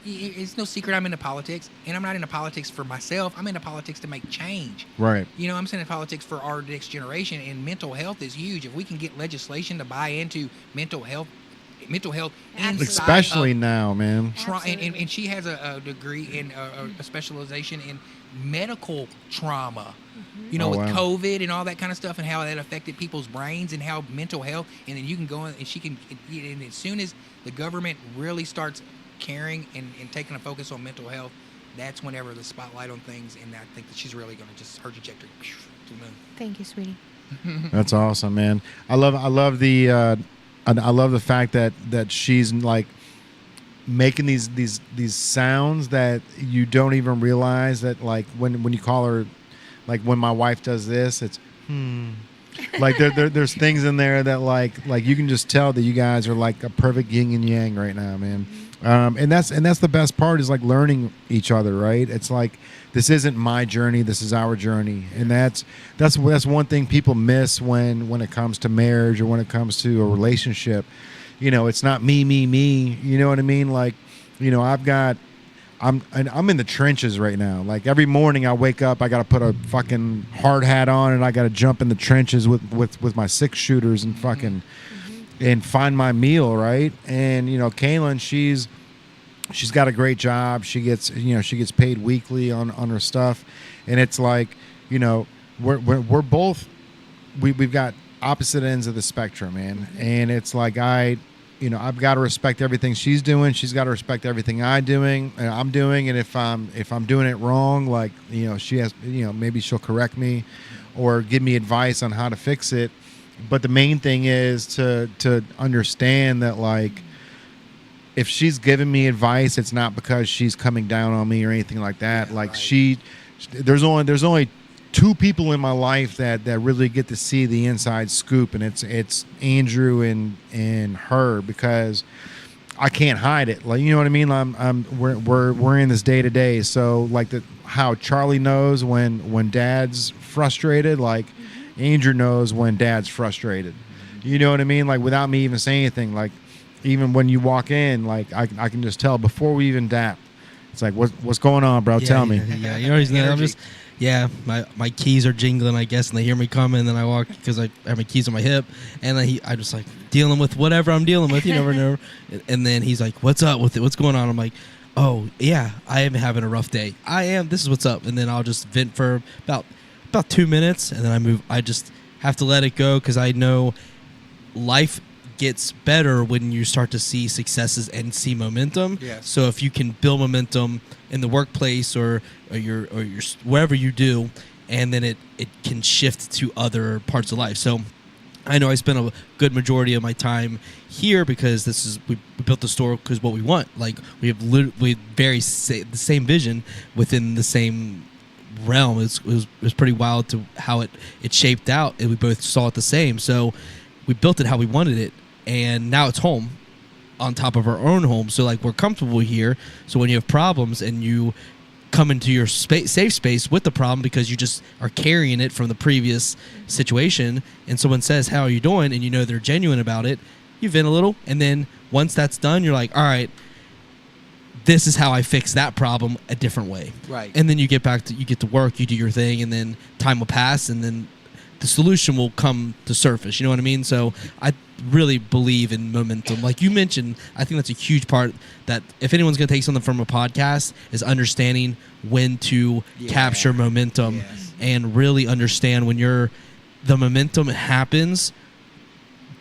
it's no secret I'm into politics, and I'm not into politics for myself. I'm into politics to make change. Right. I'm into politics for our next generation, and mental health is huge. If we can get legislation to buy into mental health inside especially now, man. And she has a degree in a specialization in medical trauma. Oh, with wow. COVID and all that kind of stuff, and how that affected people's brains and how mental health. And then you can go in, and she can. And as soon as the government really starts caring and taking a focus on mental health, that's whenever the spotlight on things. And I think that she's really going to just her trajectory to the moon. Thank you, sweetie. That's awesome, man. I love the fact that she's like making these sounds that you don't even realize that, like when you call her, like when my wife does this, it's like there's things in there that like you can just tell that you guys are like a perfect yin and yang right now, man. And that's the best part, is like learning each other, right? It's like, this isn't my journey, this is our journey. And that's one thing people miss when it comes to marriage or when it comes to a relationship. It's not me, you know what I mean? Like, I'm in the trenches right now. Like every morning I wake up, I got to put a fucking hard hat on, and I got to jump in the trenches with my 6-shooters and fucking and find my meal, right? And Kaylin, she's got a great job. She gets paid weekly on her stuff, and it's like, we're both we've got opposite ends of the spectrum, man. And it's like I've got to respect everything she's doing. She's got to respect everything I'm doing. And if I'm doing it wrong, like, she has, maybe she'll correct me or give me advice on how to fix it. But the main thing is to understand that, like, if she's giving me advice, it's not because she's coming down on me or anything like that. Yeah, like right. There's only 2 people in my life that really get to see the inside scoop, and it's Andrew and her, because I can't hide it. Like, you know what I mean? We're in this day to day. So like how Charlie knows when Dad's frustrated, like Andrew knows when Dad's frustrated. You know what I mean? Like without me even saying anything. Like even when you walk in, like I can just tell before we even dap. It's like, what's going on, bro? Tell me. Yeah, you always know. I'm just. Yeah, my keys are jingling, I guess, and they hear me coming, and then I walk because I have my keys on my hip, and then I'm just like dealing with whatever I'm dealing with. You never know. And then he's like, "What's up with it? What's going on?" I'm like, "Oh yeah, I am having a rough day. I am. This is what's up." And then I'll just vent for about 2 minutes, and then I move. I just have to let it go, because I know life gets better when you start to see successes and see momentum. Yes. So if you can build momentum in the workplace or your wherever you do, and then it can shift to other parts of life. So I know I spent a good majority of my time here because we built the store because what we want. Like we have the same vision within the same realm. It was pretty wild to how it shaped out, and we both saw it the same. So we built it how we wanted it, and now it's home on top of our own home. So like we're comfortable here. So when you have problems and you come into your safe space with the problem because you just are carrying it from the previous situation, and someone says, "How are you doing?" and you know they're genuine about it, you vent a little, and then once that's done, you're like, all right, this is how I fix that problem a different way. Right. And then you get to work, you do your thing, and then time will pass, and then the solution will come to surface. You know what I mean? So really believe in momentum. Like you mentioned, I think that's a huge part, that if anyone's going to take something from a podcast, is understanding when to capture momentum and really understand when the momentum happens,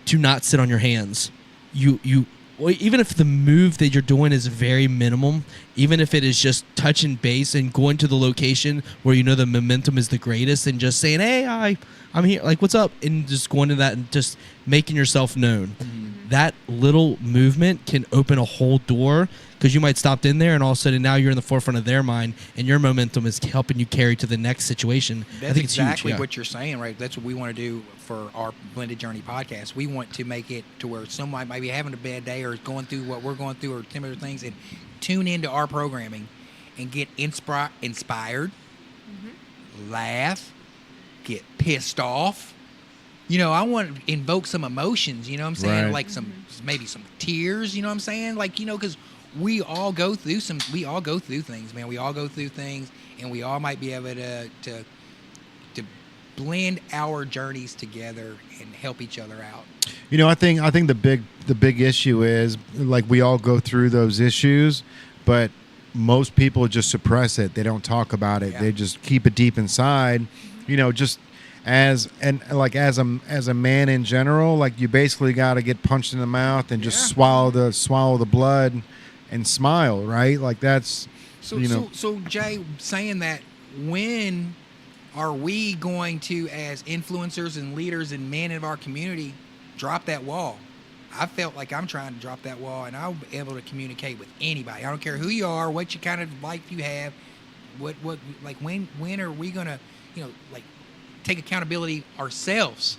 to not sit on your hands. Even if the move that you're doing is very minimum, even if it is just touching base and going to the location where you know the momentum is the greatest, and just saying, hey, I'm here, like, what's up? And just going to that and just making yourself known. Mm-hmm. That little movement can open a whole door, because you might stop in there and all of a sudden now you're in the forefront of their mind, and your momentum is helping you carry to the next situation. That's I think it's exactly huge. what you're saying, right? That's what we want to do for our Blended Journey podcast. We want to make it to where someone might be having a bad day or is going through what we're going through or similar things, and tune into our programming and get inspired, laugh, get pissed off. You know, I want to invoke some emotions, you know what I'm saying? Right. Like maybe some tears, you know what I'm saying? Like, you know, because we all go through things, man. We all go through things, and we all might be able to blend our journeys together and help each other out. You know, I think the big issue is, like, we all go through those issues, but most people just suppress it. They don't talk about it. Yeah. They just keep it deep inside. You know, just as a man in general, like, you basically got to get punched in the mouth and just swallow the blood and smile, right? Like, that's So Jay, saying that, when are we going to, as influencers and leaders and men of our community, drop that wall? I felt like I'm trying to drop that wall, and I'm able to communicate with anybody. I don't care who you are, what you kind of life you have, what like when are we gonna, you know, like, take accountability ourselves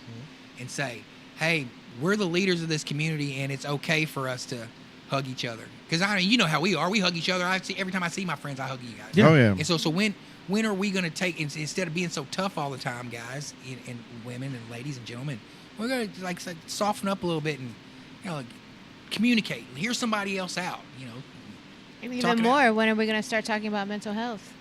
and say, hey, we're the leaders of this community, and it's okay for us to hug each other. Because you know how we are. We hug each other. Every time I see my friends, I hug you guys. Yeah. Oh yeah. And so when are we going to take, instead of being so tough all the time, guys and women and ladies and gentlemen, we're going to, like, soften up a little bit and, you know, like, communicate, hear somebody else out, you know. And even more, when are we going to start talking about mental health?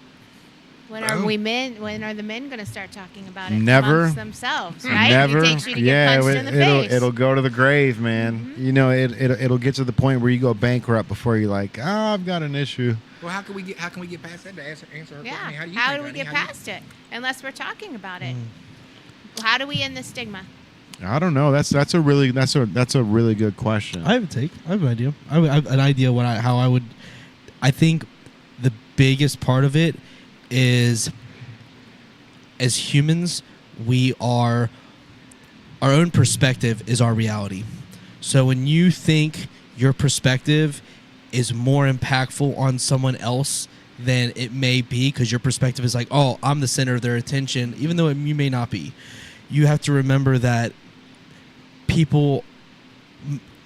When are the men going to start talking about it amongst themselves, right? Never. It takes you to get punched in the face. It'll go to the grave, man. Mm-hmm. You know, it'll get to the point where you go bankrupt before you're like, I've got an issue. Well, how can we get past that? To answer her question, how do we get past it unless we're talking about it? How do we end the stigma? I don't know. That's a really good question. I have a take. I have an idea. I have an idea how I would. I think the biggest part of it is, as humans, we are, our own perspective is our reality. So when you think your perspective is more impactful on someone else than it may be, because your perspective is like, oh, I'm the center of their attention, even though you may not be, you have to remember that people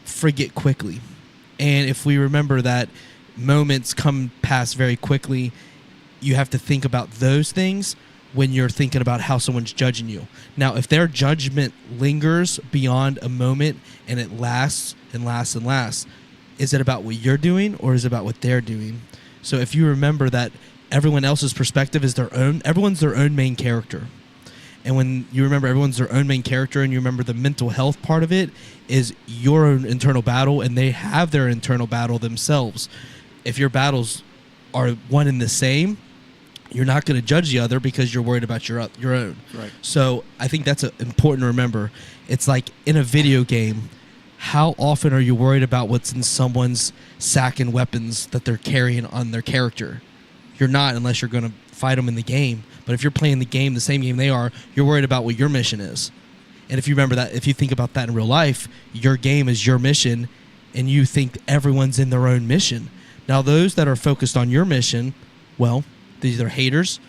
forget quickly. And if we remember that moments come past very quickly, you have to think about those things when you're thinking about how someone's judging you. Now, if their judgment lingers beyond a moment and it lasts and lasts and lasts, is it about what you're doing or is it about what they're doing? So if you remember that everyone else's perspective is their own, everyone's their own main character. And when you remember everyone's their own main character, and you remember the mental health part of it is your own internal battle, and they have their internal battle themselves. If your battles are one and the same, you're not going to judge the other because you're worried about your own. Right. So I think that's important to remember. It's like in a video game, how often are you worried about what's in someone's sack and weapons that they're carrying on their character? You're not, unless you're going to fight them in the game. But if you're playing the game, the same game they are, you're worried about what your mission is. And if you remember that, if you think about that in real life, your game is your mission, and you think everyone's in their own mission. Now, those that are focused on your mission, well, these are haters,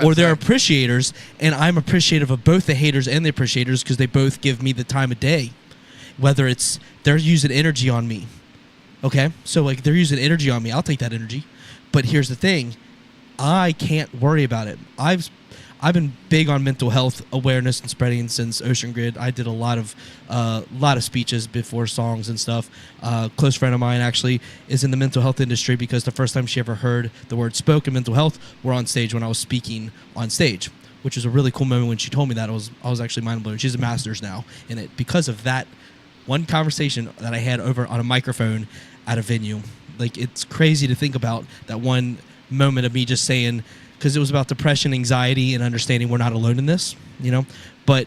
or they're appreciators, and I'm appreciative of both the haters and the appreciators because they both give me the time of day. Whether it's they're using energy on me, okay? So, like, they're using energy on me. I'll take that energy. But here's the thing. I can't worry about it. I've been big on mental health awareness and spreading since Ocean Grid. I did a lot of speeches before songs and stuff. A close friend of mine actually is in the mental health industry because the first time she ever heard the word spoken mental health were on stage when I was speaking on stage, which was a really cool moment when she told me that. I was actually mind blown. She's a master's now in it because of that one conversation that I had over on a microphone at a venue. Like, it's crazy to think about that one moment of me just saying, because it was about depression, anxiety, and understanding we're not alone in this, you know. But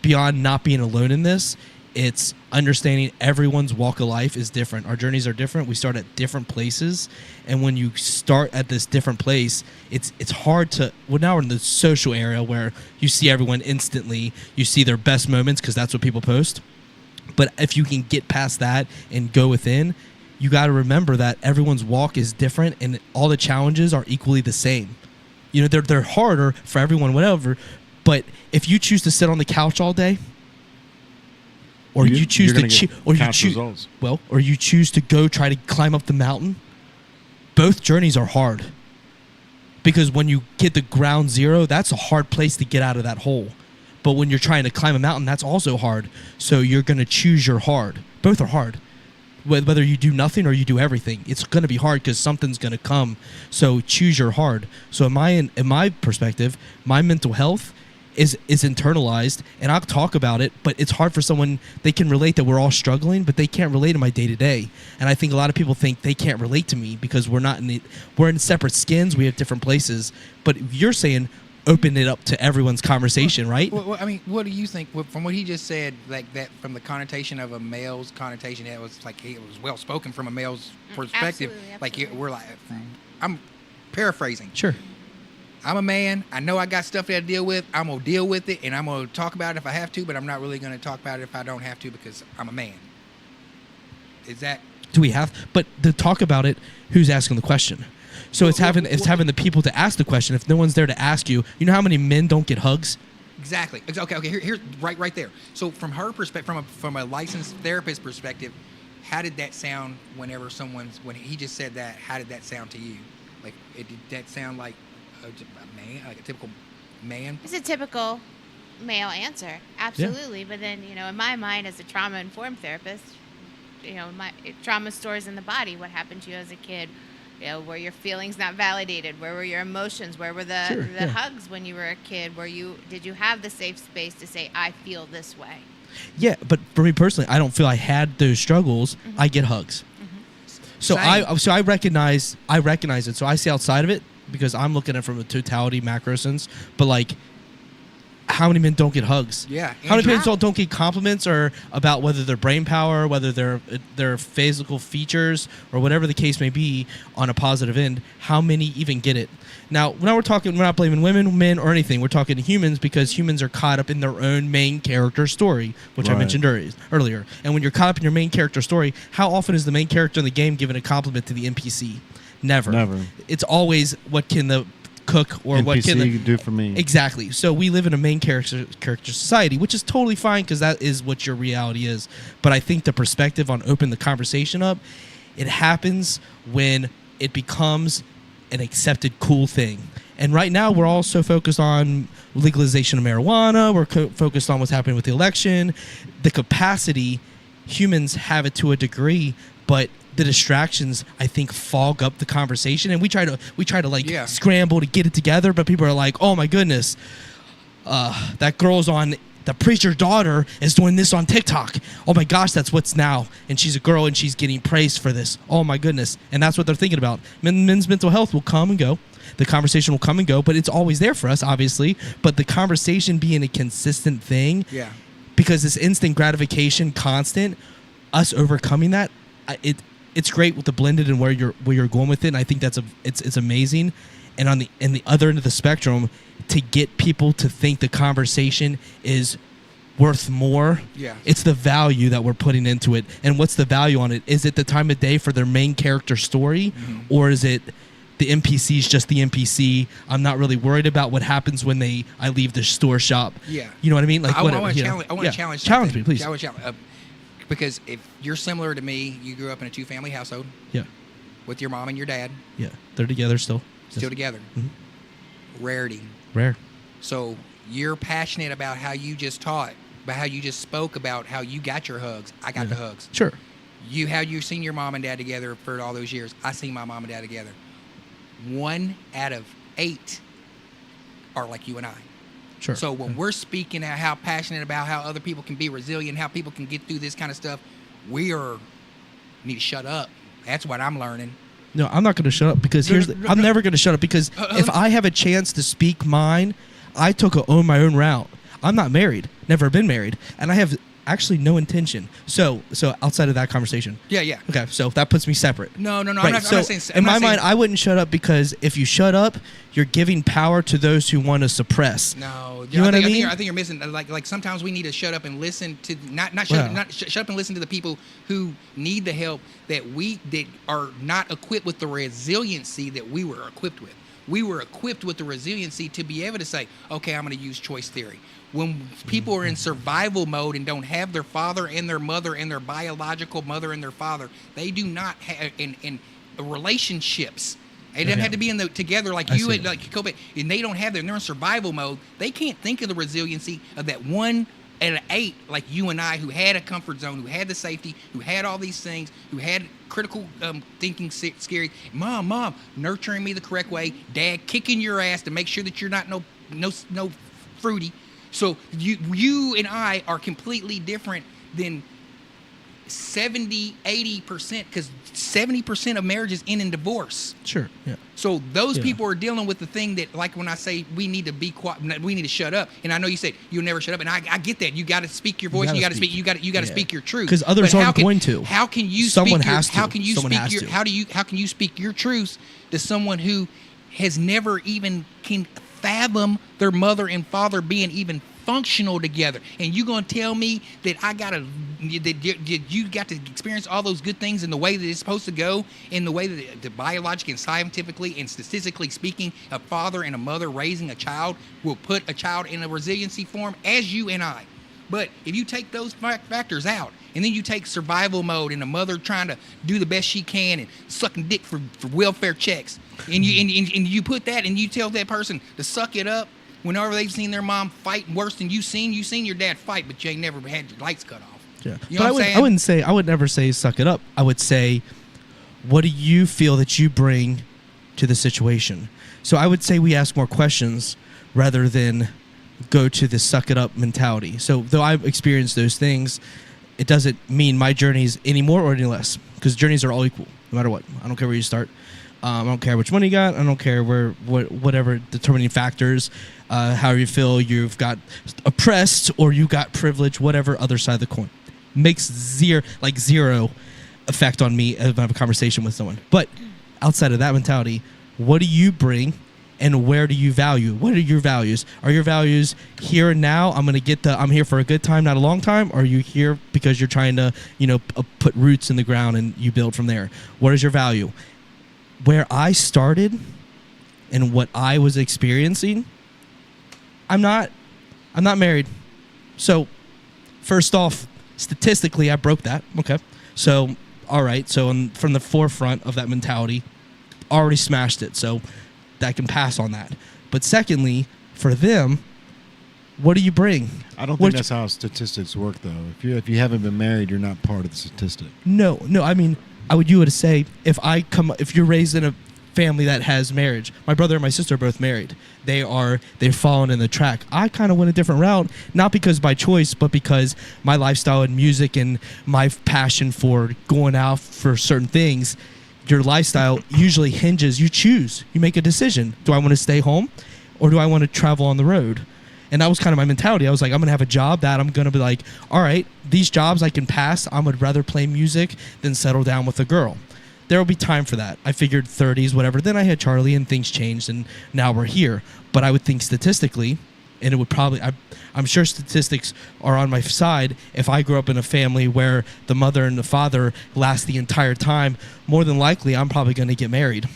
beyond not being alone in this, it's understanding everyone's walk of life is different. Our journeys are different. We start at different places, and when you start at this different place, it's hard to. Well, now we're in the social area where you see everyone instantly. You see their best moments because that's what people post. But if you can get past that and go within, you got to remember that everyone's walk is different, and all the challenges are equally the same. You know, they're harder for everyone, whatever. But if you choose to sit on the couch all day, or you choose to or you choose to go try to climb up the mountain, both journeys are hard. Because when you get to ground zero, that's a hard place to get out of that hole. But when you're trying to climb a mountain, that's also hard. So you're going to choose your hard. Both are hard. Whether you do nothing or you do everything, it's going to be hard because something's going to come. So choose your hard. So in my perspective, my mental health is internalized, and I'll talk about it, but it's hard for someone. They can relate that we're all struggling, but they can't relate to my day-to-day. And I think a lot of people think they can't relate to me because we're in separate skins. We have different places. But you're saying open it up to everyone's conversation, right? Well, I mean, what do you think from what he just said, like that, from the connotation of a male's connotation? It was like it was well spoken from a male's perspective. Absolutely. Like we're like, I'm paraphrasing. Sure. I'm a man. I know I got stuff that I deal with. I'm going to deal with it, and I'm going to talk about it if I have to, but I'm not really going to talk about it if I don't have to because I'm a man. Is that... Do we have... But to talk about it, who's asking the question? So it's having the people to ask the question. If no one's there to ask you, you know how many men don't get hugs? Exactly. Okay. Here's right there. So from her perspective, from a licensed therapist perspective, how did that sound when he just said that? How did that sound to you? Like, did that sound like a man, like a typical man? It's a typical male answer, absolutely. Yeah. But then, in my mind, as a trauma-informed therapist, my trauma stores in the body. What happened to you as a kid? Were your feelings not validated? Where were your emotions? Where were the hugs when you were a kid? Did you have the safe space to say, I feel this way? Yeah, but for me personally, I don't feel I had those struggles. Mm-hmm. I get hugs. Mm-hmm. So I recognize it. So I see outside of it because I'm looking at it from a totality macro sense. But like, how many men don't get hugs? Yeah. How many men don't get compliments or about whether their brain power, whether their physical features, or whatever the case may be on a positive end? How many even get it? Now we're not blaming women, men, or anything. We're talking humans because humans are caught up in their own main character story, which I mentioned earlier. And when you're caught up in your main character story, how often is the main character in the game giving a compliment to the NPC? Never. It's always what can the cook or NPC what can the do for me. Exactly. So we live in a main character society, which is totally fine because that is what your reality is. But I think the perspective on open the conversation up, it happens when it becomes an accepted cool thing. And right now we're also focused on legalization of marijuana. We're focused on what's happening with the election. The capacity, humans have it to a degree, but the distractions, I think, fog up the conversation, and we try to scramble to get it together, but people are like, "Oh my goodness, that girl's on the preacher's daughter is doing this on TikTok. Oh my gosh, that's what's now, and she's a girl and she's getting praised for this. Oh my goodness," and that's what they're thinking about. Men's mental health will come and go. The conversation will come and go, but it's always there for us, obviously. But the conversation being a consistent thing, because this instant gratification, constant, us overcoming that, it's great with the blended and where you're going with it, and I think it's amazing. And on the other end of the spectrum, to get people to think the conversation is worth more, it's the value that we're putting into it. And what's the value on it? Is it the time of day for their main character story, or is it the NPC is just the NPC? I'm not really worried about what happens when I leave the store shop. Yeah, you know what I mean? Like, I want to challenge me, please. Because if you're similar to me, you grew up in a 2-family household. Yeah. With your mom and your dad. Yeah. They're together still. Still together. Mm-hmm. Rare. So you're passionate about how you just taught, about how you just spoke about how you got your hugs. I got the hugs. Sure. How you've seen your mom and dad together for all those years. I seen my mom and dad together. 1 out of 8 are like you and I. Sure. So when we're speaking out how passionate about how other people can be resilient, how people can get through this kind of stuff, need to shut up. That's what I'm learning. No, I'm not going to shut up because I'm never going to shut up because if I have a chance to speak mine, I took my own route. I'm not married, never been married, and I have actually no intention. So outside of that conversation. Yeah. Okay, so that puts me separate. No. Right, I'm not saying. In my mind, I wouldn't shut up because if you shut up, you're giving power to those who want to suppress. No, you know what I mean? I think you're missing. Like sometimes we need to shut up and listen to shut up and listen to the people who need the help that are not equipped with the resiliency that we were equipped with. We were equipped with the resiliency to be able to say, okay, I'm going to use choice theory. When people are in survival mode and don't have their father and their mother and their biological mother and their father, they do not have in relationships. It doesn't have to be together like you and like Kobe, and they don't have them. They're in survival mode. They can't think of the resiliency of that 1 out of 8 like you and I, who had a comfort zone, who had the safety, who had all these things, who had critical thinking, scary. Mom, nurturing me the correct way. Dad kicking your ass to make sure that you're not no fruity. So you and I are completely different than 70-80%, because 70% of marriages end in divorce. Sure. Yeah. So those people are dealing with the thing that, like when I say we need to be quiet, we need to shut up. And I know you said you'll never shut up, and I get that. You got to speak your voice. You got to speak. You got to speak your truth. Because others aren't going to. How can you? Someone speak has your, to. How can you Someone speak has your? to. How can you speak your truths to someone who has never even can fathom their mother and father being even functional together? And you gonna tell me that you got to experience all those good things in the way that it's supposed to go, in the way that the biologically and scientifically and statistically speaking, a father and a mother raising a child will put a child in a resiliency form as you and I. But if you take those factors out, and then you take survival mode and a mother trying to do the best she can and sucking dick for welfare checks, and you put that and you tell that person to suck it up, whenever they've seen their mom fight worse than you've seen your dad fight, but you ain't never had your lights cut off. Yeah. You know what I'm saying? I would never say suck it up. I would say, what do you feel that you bring to the situation? So I would say we ask more questions rather than go to the suck it up mentality. So though I've experienced those things, it doesn't mean my journey's any more or any less, because journeys are all equal, no matter what. I don't care where you start. I don't care which one you got. I don't care whatever determining factors, how you feel you've got oppressed or you got privilege, whatever other side of the coin. Makes zero effect on me if I have a conversation with someone. But outside of that mentality, what do you bring and where do you value? What are your values? Are your values here and now? I'm here for a good time, not a long time? Or are you here because you're trying to, put roots in the ground and you build from there? What is your value? Where I started and what I was experiencing, I'm not married. So first off, statistically, I broke that. Okay. So, all right. So from the forefront of that mentality, already smashed it. So that can pass on that. But secondly, for them, what do you bring? I don't think that's how statistics work, though. If you haven't been married, you're not part of the statistic. No. I mean, you would say if you're raised in a family that has marriage. My brother and my sister are both married. They've fallen in the track. I kind of went a different route, not because by choice, but because my lifestyle and music and my passion for going out for certain things. Your lifestyle usually hinges. You choose. You make a decision. Do I want to stay home, or do I want to travel on the road? And that was kind of my mentality. I was like, I'm going to have a job that I'm going to be like, all right, these jobs I can pass. I would rather play music than settle down with a girl. There will be time for that. I figured 30s, whatever. Then I had Charlie and things changed and now we're here. But I would think statistically, and it would probably, I'm sure statistics are on my side. If I grew up in a family where the mother and the father last the entire time, more than likely I'm probably going to get married.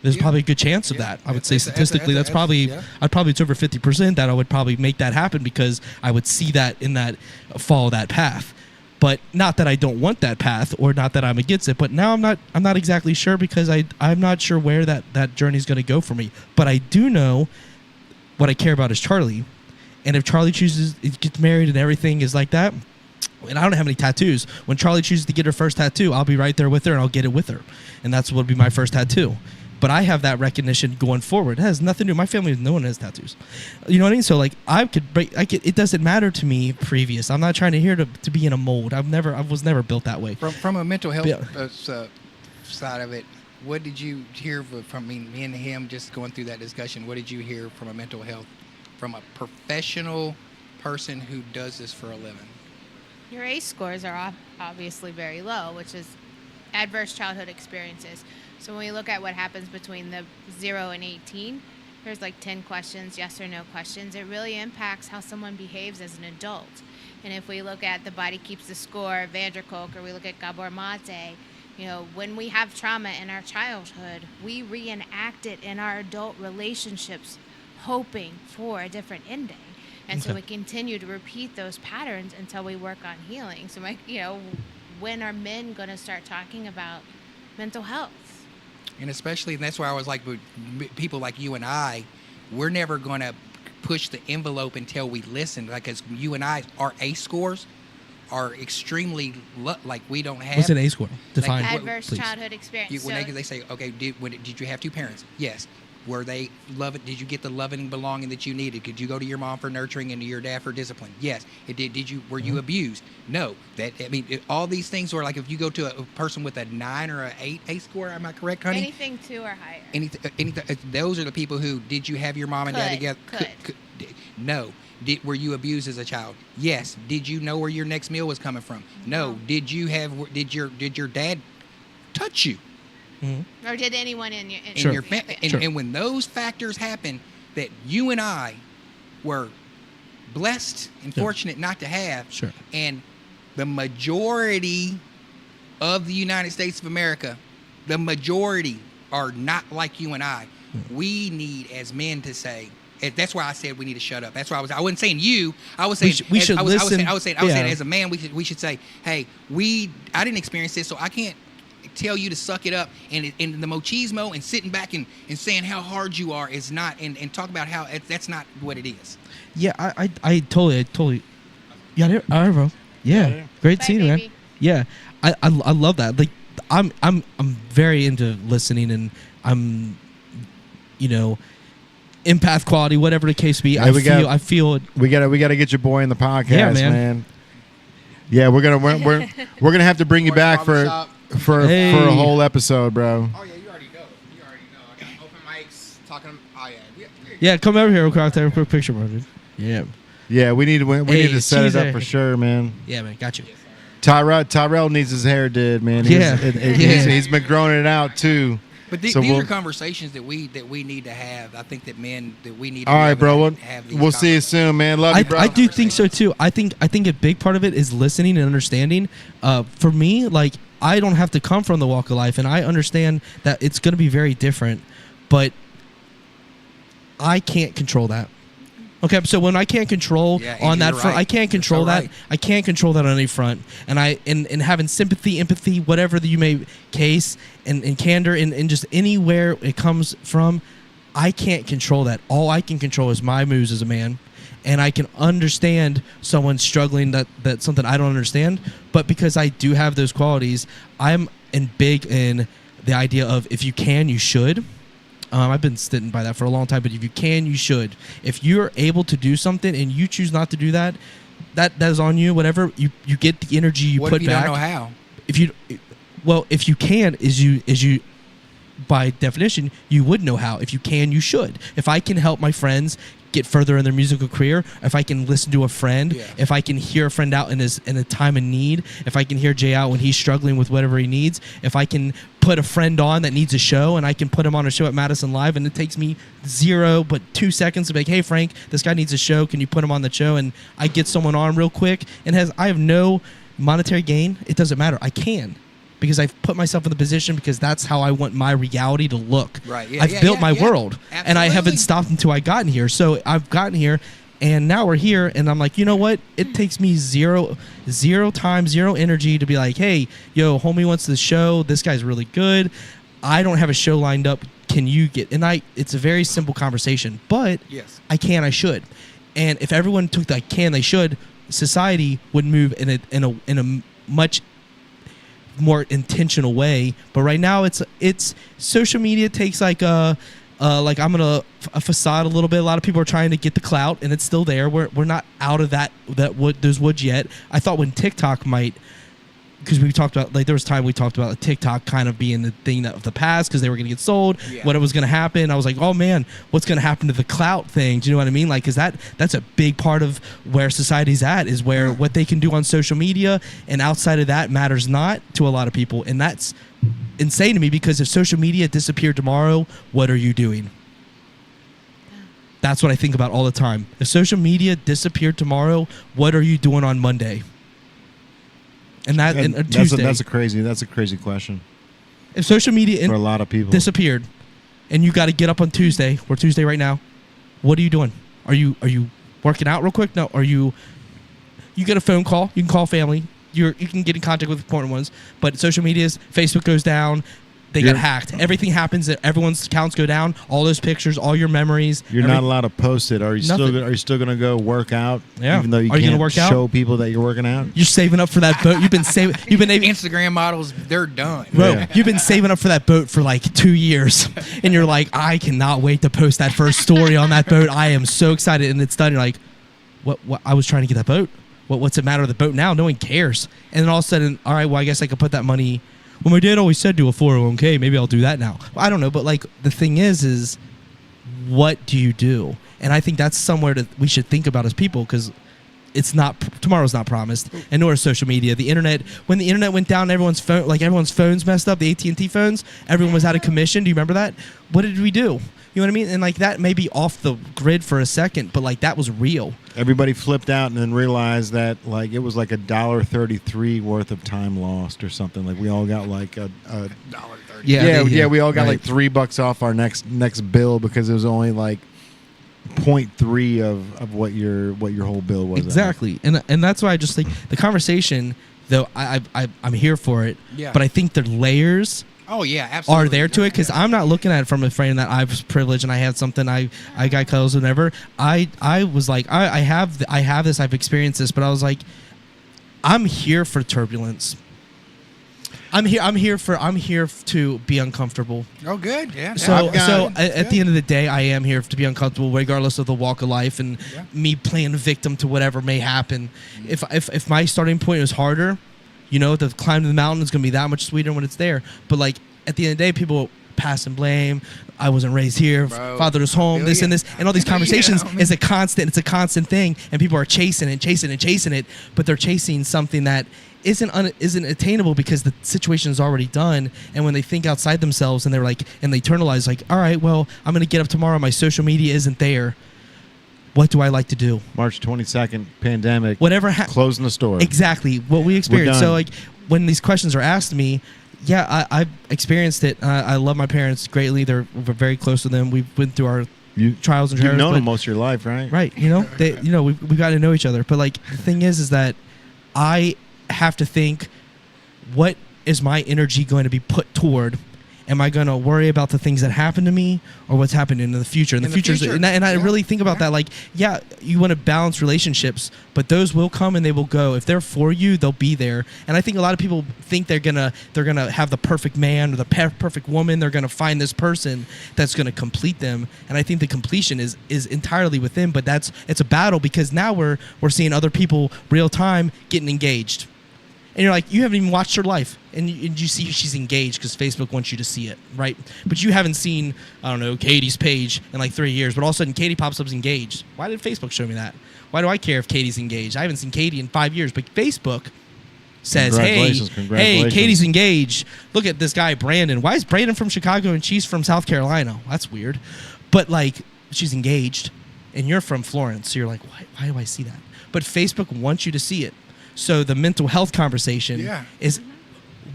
There's probably a good chance of that. I would say statistically, I'd probably it's over 50% that I would probably make that happen because I would see that in that follow that path. But not that I don't want that path or not that I'm against it. But now I'm not exactly sure because I'm not sure where that journey is going to go for me. But I do know what I care about is Charlie. And if Charlie chooses to get married and everything is like that, and I don't have any tattoos. When Charlie chooses to get her first tattoo, I'll be right there with her and I'll get it with her. And that's what would be my first tattoo. but I have that recognition going forward. It has nothing to do. My family, no one has tattoos. You know what I mean? So like I could. It doesn't matter to me previous. I'm not trying to here to be in a mold. I was never built that way. From a mental health side of it, what did you hear from me and him just going through that discussion? What did you hear from a mental health, from a professional person who does this for a living? Your ACE scores are obviously very low, which is adverse childhood experiences. So when we look at what happens between the 0 and 18, there's like 10 questions, yes or no questions. It really impacts how someone behaves as an adult. And if we look at the Body Keeps the Score, Van der Kolk, or we look at Gabor Mate, you know, when we have trauma in our childhood, we reenact it in our adult relationships, hoping for a different ending. And so we continue to repeat those patterns until we work on healing. So, when are men going to start talking about mental health? And especially, and that's why I was like, people like you and I, we're never going to push the envelope until we listen. Like, as you and I, our ACE scores are extremely, like, we don't have. What's an ACE score? Define. Like adverse childhood experience. They say, okay, did you have two parents? Yes. Were they loving? Did you get the loving and belonging that you needed? Could you go to your mom for nurturing and to your dad for discipline? Yes. It did. Did you? Were you abused? No. All these things are like, if you go to a person with a 9 or an 8 ACE score, am I correct, honey? Anything 2 or higher. Anything. Those are the people who. Did you have your mom and dad together? Could. No. Were you abused as a child? Yes. Did you know where your next meal was coming from? No. Did your dad touch you? Mm-hmm. Or did anyone in your family? And when those factors happen that you and I were blessed and fortunate not to have, and the majority of the United States of America, the majority are not like you and I. We need, as men, to say. That's why I said we need to shut up. That's why I wasn't saying you. I was saying we should listen. I was saying as a man, we should say, hey, I didn't experience this, so I can't tell you to suck it up, and the machismo and sitting back and saying how hard you are is not, and talk about how that's not what it is. Yeah, I totally. Yeah, all right, bro. Yeah, great seeing you, man. Yeah, I love that. Like, I'm very into listening, and I'm, empath quality, whatever the case be. I feel it. We gotta get your boy in the podcast, man. Yeah, we're gonna have to bring you back for a whole episode, bro. Oh yeah, you already know. I got open mics talking. Oh yeah. Yeah, come over here. We'll take a quick picture, bro, dude. Yeah. Yeah, we need to set it up for sure, man. Yeah, man, got you. Tyrell needs his hair did, man. He's been growing it out too. But these are conversations that we need to have. I think that we need to all right, bro. Have these we'll see you soon, man. Love you, bro. I do think so too. I think a big part of it is listening and understanding. For me, like, I don't have to come from the walk of life, and I understand that it's going to be very different, but I can't control that. Okay, so when I can't control on that front, I can't control that. I can't control that on any front. And having sympathy, empathy, whatever that you may case, and candor, and just anywhere it comes from, I can't control that. All I can control is my moves as a man. And I can understand someone struggling that's something I don't understand. But because I do have those qualities, I'm big in the idea of, if you can, you should. I've been sitting by that for a long time, but if you can, you should. If you're able to do something and you choose not to do that, that is on you. Whatever, you get the energy you put back. What if you don't know how? If you can, is you by definition, you would know how. If you can, you should. If I can help my friends get further in their musical career, if I can listen to a friend, if I can hear a friend out in a time of need, if I can hear Jay out when he's struggling with whatever he needs, if I can put a friend on that needs a show and I can put him on a show at Madison Live, and it takes me 0 but 2 seconds to be like, hey Frank, this guy needs a show, can you put him on the show? And I get someone on real quick, and I have no monetary gain, it doesn't matter. I can. Because I've put myself in the position, because that's how I want my reality to look. Right. I've built my world. Absolutely. And I haven't stopped until I gotten here. So I've gotten here, and now we're here, and I'm like, you know what? It takes me zero time, zero energy to be like, hey, yo, homie wants the show. This guy's really good. I don't have a show lined up. Can you get? And it's a very simple conversation, but I can, I should. And if everyone took that can, they should, society would move in a much more intentional way. But right now, it's social media takes like a facade a little bit. A lot of people are trying to get the clout, and it's still there. We're not out of those woods yet. I thought when TikTok might, because we talked about, like, there was time we talked about TikTok kind of being the thing of the past because they were going to get sold, what it was going to happen. I was like, oh man, what's going to happen to the clout thing? Do you know what I mean? Like, because that's a big part of where society's at, is where what they can do on social media, and outside of that matters not to a lot of people. And that's insane to me, because if social media disappeared tomorrow, what are you doing? That's what I think about all the time. If social media disappeared tomorrow, what are you doing on Monday? And Tuesday. That's a crazy question. If social media for a lot of people disappeared, and you got to get up on Tuesday, we're Tuesday right now, what are you doing? Are you working out real quick? No. You get a phone call, you can call family, you can get in contact with important ones, but social media's, Facebook goes down, they get hacked. Everything happens, everyone's accounts go down, all those pictures, all your memories. You're not allowed to post it. Are you still going to go work out? Yeah. Even though you can't work show people that you're working out? You're saving up for that boat. You've been Instagram models, they're done. Bro, you've been saving up for that boat for like 2 years. And you're like, I cannot wait to post that first story on that boat. I am so excited. And it's done. You're like, what? I was trying to get that boat. What's the matter with the boat now? No one cares. And then all of a sudden, all right, well, I guess I could put that money. Well, my dad always said do a 401k. Maybe I'll do that now. I don't know. But like, the thing is what do you do? And I think that's somewhere that we should think about as people, because tomorrow's not promised, and nor is social media. The internet, when the internet went down, everyone's phones messed up. The AT&T phones, everyone was out of commission. Do you remember that? What did we do? You know what I mean? And like, that may be off the grid for a second, but like, that was real. Everybody flipped out and then realized that like it was like $1.33 worth of time lost or something. Like, we all got like a $1.30. Yeah, we all got like $3 off our next bill, because it was only like 0.3 of what your whole bill was. Exactly. And that's why I just think the conversation, though, I'm here for it. Yeah. But I think the layers absolutely are there to it, because I'm not looking at it from a frame that I was privileged and I had something, I got cuddles, whatever. I was like, I have this, I've experienced this, but I was like, I'm here for turbulence. I'm here to be uncomfortable. Oh, good. Yeah. So at the end of the day, I am here to be uncomfortable, regardless of the walk of life and me playing victim to whatever may happen. If my starting point was harder, you know, the climb to the mountain is going to be that much sweeter when it's there. But like, at the end of the day, people pass and blame. I wasn't raised here. Bro, father's home. This and this, and all these conversations is a constant. It's a constant thing, and people are chasing it. But they're chasing something that isn't attainable, because the situation is already done. And when they think outside themselves, and they're like, and they internalize, like, all right, well, I'm going to get up tomorrow. My social media isn't there. What do I like to do? March 22nd, pandemic. Closing the store. Exactly what we experienced. So like, when these questions are asked to me, I've experienced it. I love my parents greatly. We're very close to them. We've went through our trials and tribulations. You've known them most of your life, right? Right. You know, we got to know each other. But like, the thing is that I have to think, what is my energy going to be put toward? Am I going to worry about the things that happen to me, or what's happening in the future? And I really think about that. Like, you want to balance relationships, but those will come and they will go. If they're for you, they'll be there. And I think a lot of people think they're gonna have the perfect man or the perfect woman. They're gonna find this person that's gonna complete them. And I think the completion is entirely within. But it's a battle, because now we're seeing other people real time getting engaged. And you're like, you haven't even watched her life, and you see she's engaged because Facebook wants you to see it, right? But you haven't seen, I don't know, Katie's page in like 3 years, but all of a sudden Katie pops up as engaged. Why did Facebook show me that? Why do I care if Katie's engaged? I haven't seen Katie in 5 years, but Facebook says, hey, Katie's engaged. Look at this guy, Brandon. Why is Brandon from Chicago and she's from South Carolina? That's weird. But like, she's engaged, and you're from Florence, so you're like, why do I see that? But Facebook wants you to see it. So the mental health conversation is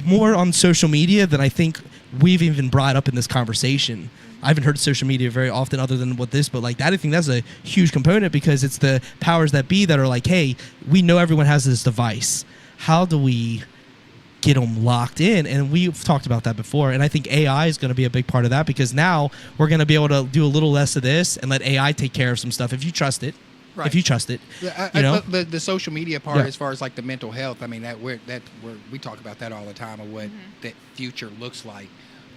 more on social media than I think we've even brought up in this conversation. I haven't heard social media very often other than what this, but like that, I think that's a huge component, because it's the powers that be that are like, hey, we know everyone has this device. How do we get them locked in? And we've talked about that before. And I think AI is going to be a big part of that, because now we're going to be able to do a little less of this and let AI take care of some stuff if you trust it. Right. if you trust it. The social media part, Yeah. as far as like the mental health, I mean we talk about that all the time of what that future looks like.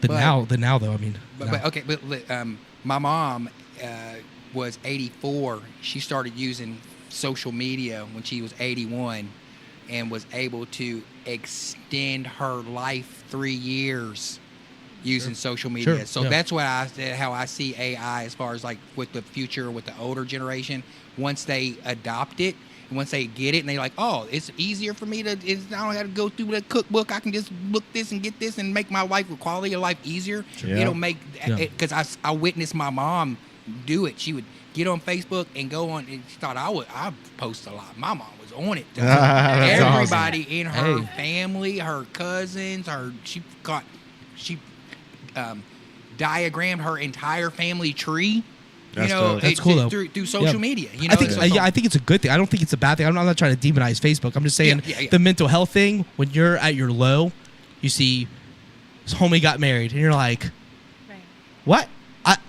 The now though, I mean. My mom was 84. She started using social media when she was 81, and was able to extend her life 3 years using social media. Sure. So Yeah. that's what how I see AI as far as like with the future, with the older generation. Once they adopt it, and once they get it, and they like, oh, it's easier for me I don't have to go through the cookbook. I can just look this and get this and make my life, quality of life easier. Yeah. It'll make because I witnessed my mom do it. She would get on Facebook and go on. And she thought I'd post a lot. My mom was on it. That's Everybody awesome. in her family, her cousins, she diagrammed her entire family tree. That's dope. That's cool, though. Through social Yeah. media. I think it's a good thing. I don't think it's a bad thing. I'm not trying to demonize Facebook. I'm just saying the mental health thing. When you're at your low, you see, this homie got married, and you're like, Right. what?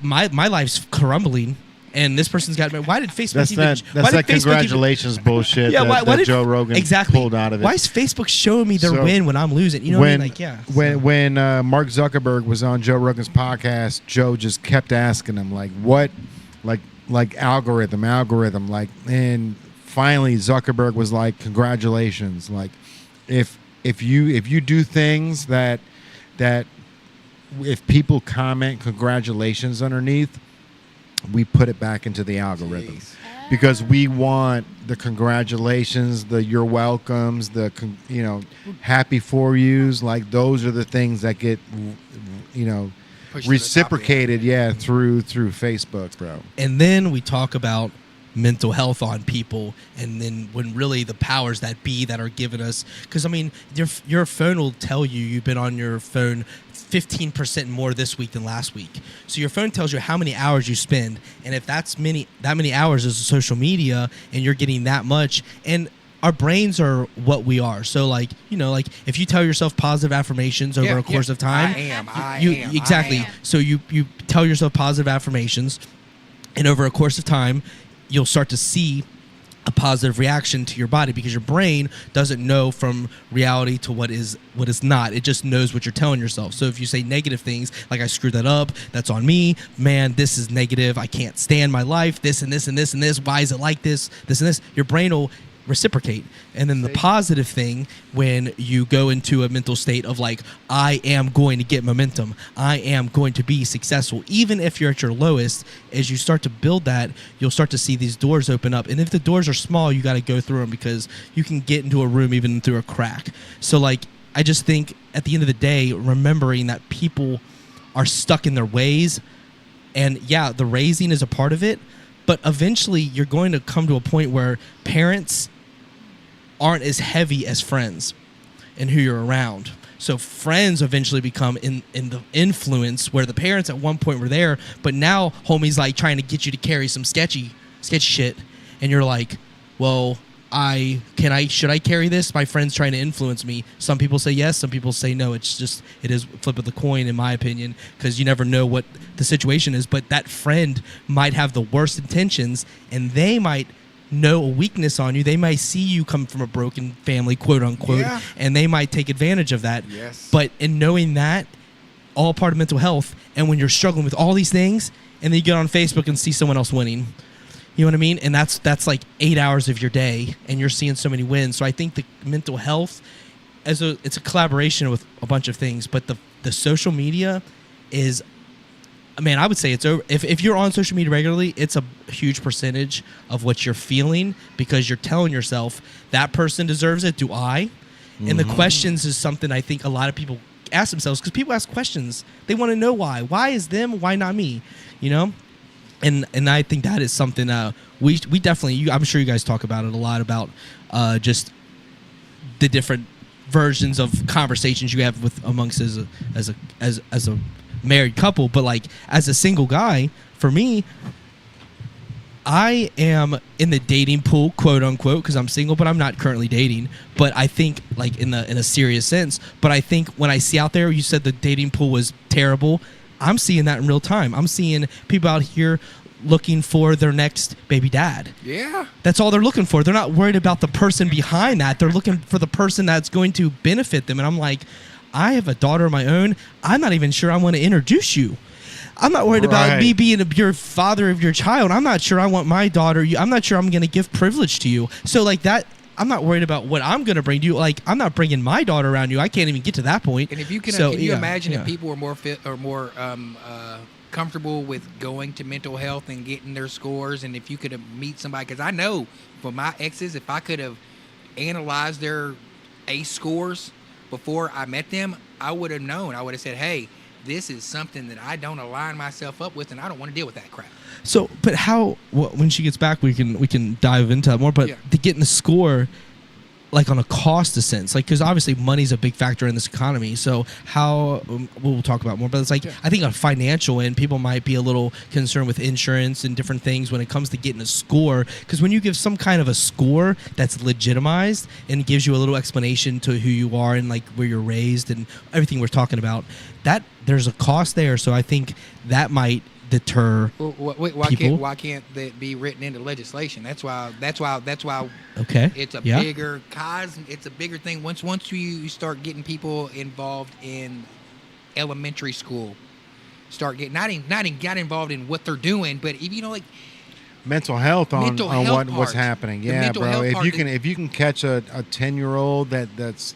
My life's crumbling, and this person's got married. Why did Facebook That's why that did Facebook congratulations bullshit Yeah, that, why did Joe Rogan pulled out of it. Why is Facebook showing me their So, win when I'm losing? You know what I mean? Like, yeah. When Mark Zuckerberg was on Joe Rogan's podcast, Joe just kept asking him like, what, like algorithm, like, and finally Zuckerberg was like, congratulations, like, if you do things that if people comment congratulations underneath, we put it back into the algorithm. Jeez. Because we want the congratulations, the you're welcomes, the happy for yous. Like those are the things that get Pushed to the top of the reciprocated, through Facebook, bro. And then we talk about mental health on people, and then when really the powers that be that are given us, because I mean your phone will tell you've been on your phone 15% more this week than last week. So your phone tells you how many hours you spend, and if that many hours is social media, and you're getting that much, and our brains are what we are. So like if you tell yourself positive affirmations over a course of time, I am. So you tell yourself positive affirmations, and over a course of time, you'll start to see a positive reaction to your body, because your brain doesn't know from reality to what is not. It just knows what you're telling yourself. So if you say negative things like, I screwed that up, that's on me, man, this is negative, I can't stand my life, this and this and this and this, why is it like this and this, your brain will reciprocate. And then the positive thing, when you go into a mental state of like, I am going to get momentum, I am going to be successful, even if you're at your lowest, as you start to build that, you'll start to see these doors open up. And if the doors are small, you got to go through them, because you can get into a room even through a crack. So like, I just think at the end of the day, remembering that people are stuck in their ways, and yeah, the raising is a part of it, but eventually you're going to come to a point where parents aren't as heavy as friends and who you're around. So friends eventually become in the influence, where the parents at one point were there, but now homie's like trying to get you to carry some sketchy shit, and you're like, well, should I carry this? My friend's trying to influence me. Some people say yes, some people say no. It is flip of the coin, in my opinion, because you never know what the situation is. But that friend might have the worst intentions, and they might know a weakness on you. They might see you come from a broken family, quote unquote, and they might take advantage of that. Yes. But in knowing that, all part of mental health, and when you're struggling with all these things, and then you get on Facebook and see someone else winning, you know what I mean? And that's like 8 hours of your day, and you're seeing so many wins. So I think the mental health, it's a collaboration with a bunch of things, but the social media is, man, I would say it's over. If you're on social media regularly, it's a huge percentage of what you're feeling, because you're telling yourself that person deserves it. Do I? And the questions is something I think a lot of people ask themselves, because people ask questions. They want to know why. Why is them? Why not me? You know? And I think that is something we definitely, I'm sure you guys talk about it a lot, about just the different versions of conversations you have with amongst as a married couple. But like, as a single guy, for me, I am in the dating pool, quote unquote, because I'm single, but I'm not currently dating. But I think, like, in a serious sense. But I think when I see out there, you said the dating pool was terrible, I'm seeing that in real time. I'm seeing people out here looking for their next baby dad. Yeah. That's all they're looking for. They're not worried about the person behind that. They're looking for the person that's going to benefit them. And I'm like, I have a daughter of my own. I'm not even sure I want to introduce you. I'm not worried about me being your father of your child. I'm not sure I want my daughter. I'm not sure I'm going to give privilege to you. So like that, I'm not worried about what I'm going to bring to you. Like, I'm not bringing my daughter around you. I can't even get to that point. And if you can, imagine if people were more fit or more comfortable with going to mental health and getting their scores, and if you could meet somebody, because I know for my exes, if I could have analyzed their ACE scores before I met them, I would have known. I would have said, hey, this is something that I don't align myself up with, and I don't want to deal with that crap. So, but how? Well, when she gets back, we can dive into that more. But to get in the score, like on a cost sense, like because obviously money's a big factor in this economy. So how we'll talk about more. But it's like I think on financial end, people might be a little concerned with insurance and different things when it comes to getting a score. Because when you give some kind of a score that's legitimized and gives you a little explanation to who you are and like where you're raised and everything we're talking about, that there's a cost there. So I think that might deter people. Why can't that be written into legislation? That's why. Okay. It's a bigger cause. It's a bigger thing. Once you start getting people involved in elementary school, start getting not got involved in what they're doing, but if you know like mental health on what's happening. Yeah, bro. If you can catch a 10-year-old that's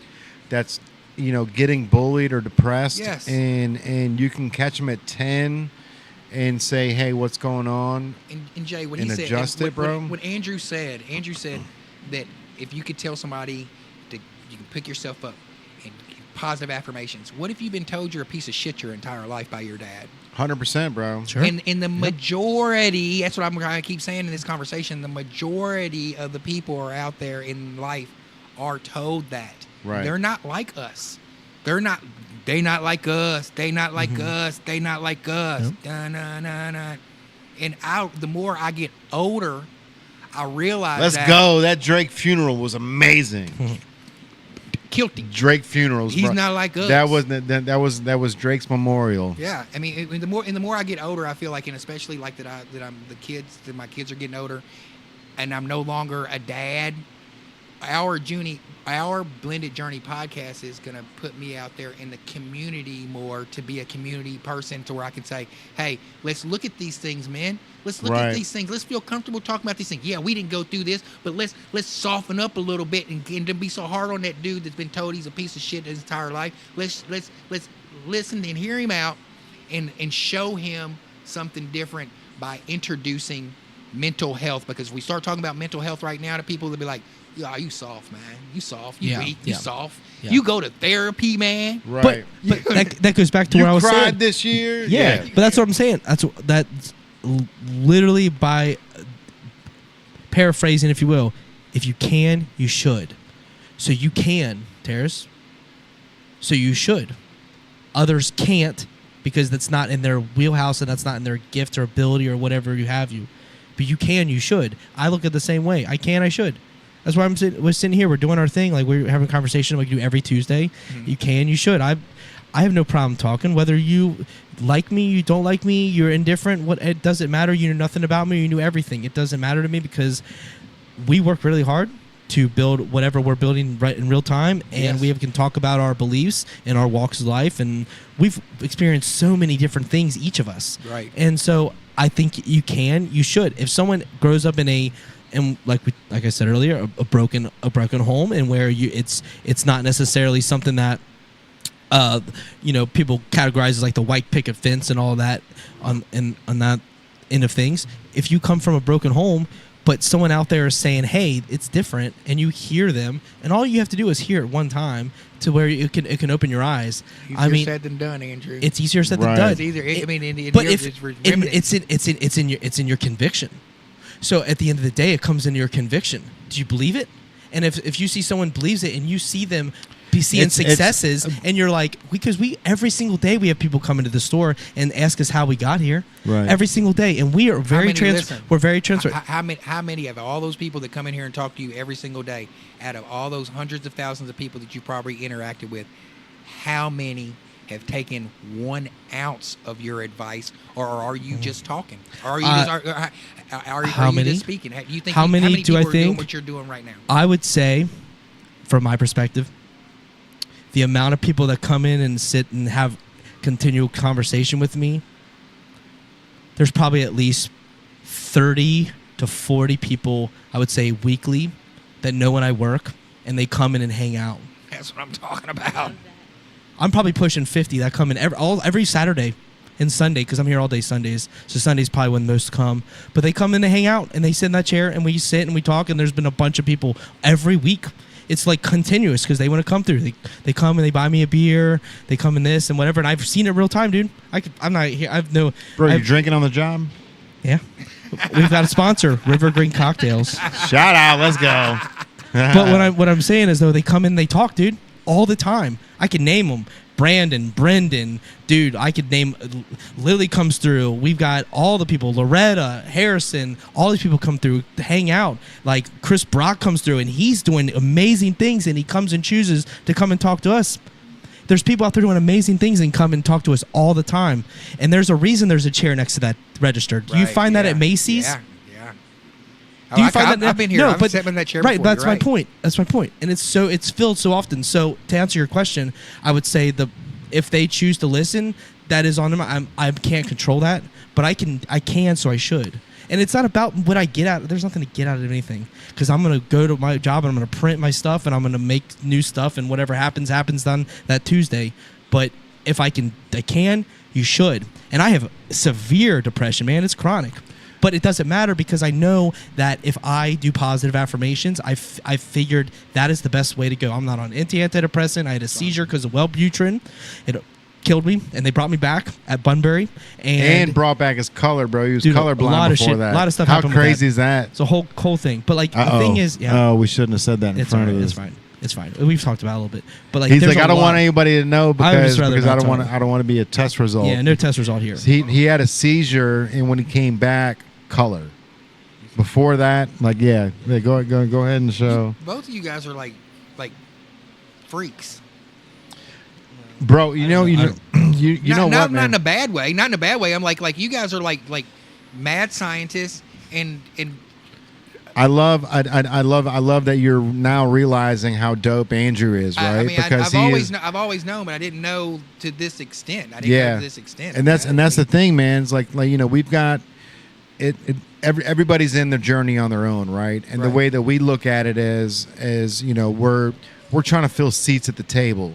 you know getting bullied or depressed, and you can catch them at 10. And say, hey, what's going on? And Jay, what he said, adjust it, bro. What Andrew said that if you could tell somebody that you can pick yourself up and positive affirmations. What if you've been told you're a piece of shit your entire life by your dad? 100%, bro. Sure. And the majority, that's what I'm going to keep saying in this conversation, the majority of the people are out there in life are told that. Right. They're not like us. They not like us. They not like us. They not like us. Yep. And the more I get older, I realize Let's go. That Drake funeral was amazing. Guilty. Drake funerals. He's bro. not like us. That was Drake's memorial. Yeah, I mean, the more I get older, I feel like, and especially like that my kids are getting older, and I'm no longer a dad. Our Blended Journey podcast is going to put me out there in the community more to be a community person to where I can say, hey, let's look at these things, man. Let's look at these things. Let's feel comfortable talking about these things. Yeah, we didn't go through this, but let's soften up a little bit and don't be so hard on that dude that's been told he's a piece of shit his entire life. Let's listen and hear him out and show him something different by introducing mental health, because we start talking about mental health right now to people, they'll be like, "Oh, you soft, man. You soft. You weak. You soft. Yeah. You go to therapy, man." Right. But that goes back to where I was saying. You cried this year? Yeah. But that's what I'm saying. That's literally by paraphrasing, if you will. If you can, you should. So you can, Terrace. So you should. Others can't because that's not in their wheelhouse and that's not in their gift or ability or whatever you have you. But you can, you should. I look at it the same way. I can, I should. That's why we're sitting here. We're doing our thing. Like we're having a conversation like we do every Tuesday. Mm-hmm. You can, you should. I have no problem talking. Whether you like me, you don't like me, you're indifferent. It doesn't matter. You know nothing about me. You knew everything. It doesn't matter to me because we work really hard to build whatever we're building right in real time, and we can talk about our beliefs and our walks of life, and we've experienced so many different things, each of us. Right. And so I think you can, you should. If someone grows up in like I said earlier, a broken home, and where it's not necessarily something that people categorize as like the white picket fence and all that on that end of things. If you come from a broken home, but someone out there is saying, "Hey, it's different," and you hear them, and all you have to do is hear it one time to where it can open your eyes. Easier said than done, Andrew. It's easier said than done. It's easier. It's in your conviction. So at the end of the day, it comes into your conviction. Do you believe it? And if you see someone believes it, and you see them seeing successes, and you're like, because every single day we have people come into the store and ask us how we got here. Right. Every single day, and we are very we're very transparent. How many of all those people that come in here and talk to you every single day, out of all those hundreds of thousands of people that you probably interacted with, how many have taken 1 ounce of your advice, or are you just talking? Or are you how many? just speaking? Do you think How many do people I are doing think? what you're doing right now? I would say, from my perspective, the amount of people that come in and sit and have continual conversation with me, there's probably at least 30 to 40 people, I would say, weekly that know when I work, and they come in and hang out. That's what I'm talking about. I'm probably pushing 50 that come in every Saturday and Sunday, because I'm here all day Sundays. So Sunday's probably when most come. But they come in to hang out, and they sit in that chair, and we sit and we talk, and there's been a bunch of people every week. It's like continuous because they want to come through. They come and they buy me a beer. They come in this and whatever, and I've seen it real time, dude. I'm not here. Bro, you drinking on the job? Yeah. We've got a sponsor, River Green Cocktails. Shout out, let's go. But what I'm saying is, though, they come in, they talk, dude, all the time. I can name them. Brandon, Brendan, dude, I could name. Lily comes through. We've got all the people. Loretta, Harrison, all these people come through to hang out. Like Chris Brock comes through, and he's doing amazing things, and he comes and chooses to come and talk to us. There's people out there doing amazing things and come and talk to us all the time. And there's a reason there's a chair next to that register. Do you find that at Macy's? Yeah. Do you find that? I've been here. No, I've but sat in that chair right. before. That's You're my right. point. That's my point. And it's filled so often. So to answer your question, I would say if they choose to listen, that is on them. I can't control that, but I can, so I should. And it's not about what I get out. There's nothing to get out of anything, because I'm gonna go to my job and I'm gonna print my stuff and I'm gonna make new stuff, and whatever happens on that Tuesday. But if I can, you should. And I have severe depression, man. It's chronic. But it doesn't matter, because I know that if I do positive affirmations, I figured that is the best way to go. I'm not on antidepressant. I had a seizure because of Wellbutrin. It killed me, and they brought me back at Bunbury. And brought back his color, bro. He was dude, colorblind a lot of before shit, that. A lot of stuff How happened with crazy that. is that? It's a whole thing. But like the thing is, Oh, we shouldn't have said that in it's front all right. of It's us. fine. It's fine. We've talked about it a little bit. But like, He's there's like, a I don't lot. want anybody to know I would because just rather I not don't want talk. I don't want to be a test result. Yeah, no test result here. He had a seizure, and when he came back, color. Before that, like, go ahead and show. Both of you guys are like freaks. Bro, you know what, Not man? in a bad way. Not in a bad way. I'm like you guys are like mad scientists, and I love that you're now realizing how dope Andrew is, right? I mean, because I've always known, but I didn't know to this extent. I didn't know to this extent. And that's the thing, man. It's like we've got it. Everybody's in their journey on their own, right? And the way that we look at it is we're trying to fill seats at the table,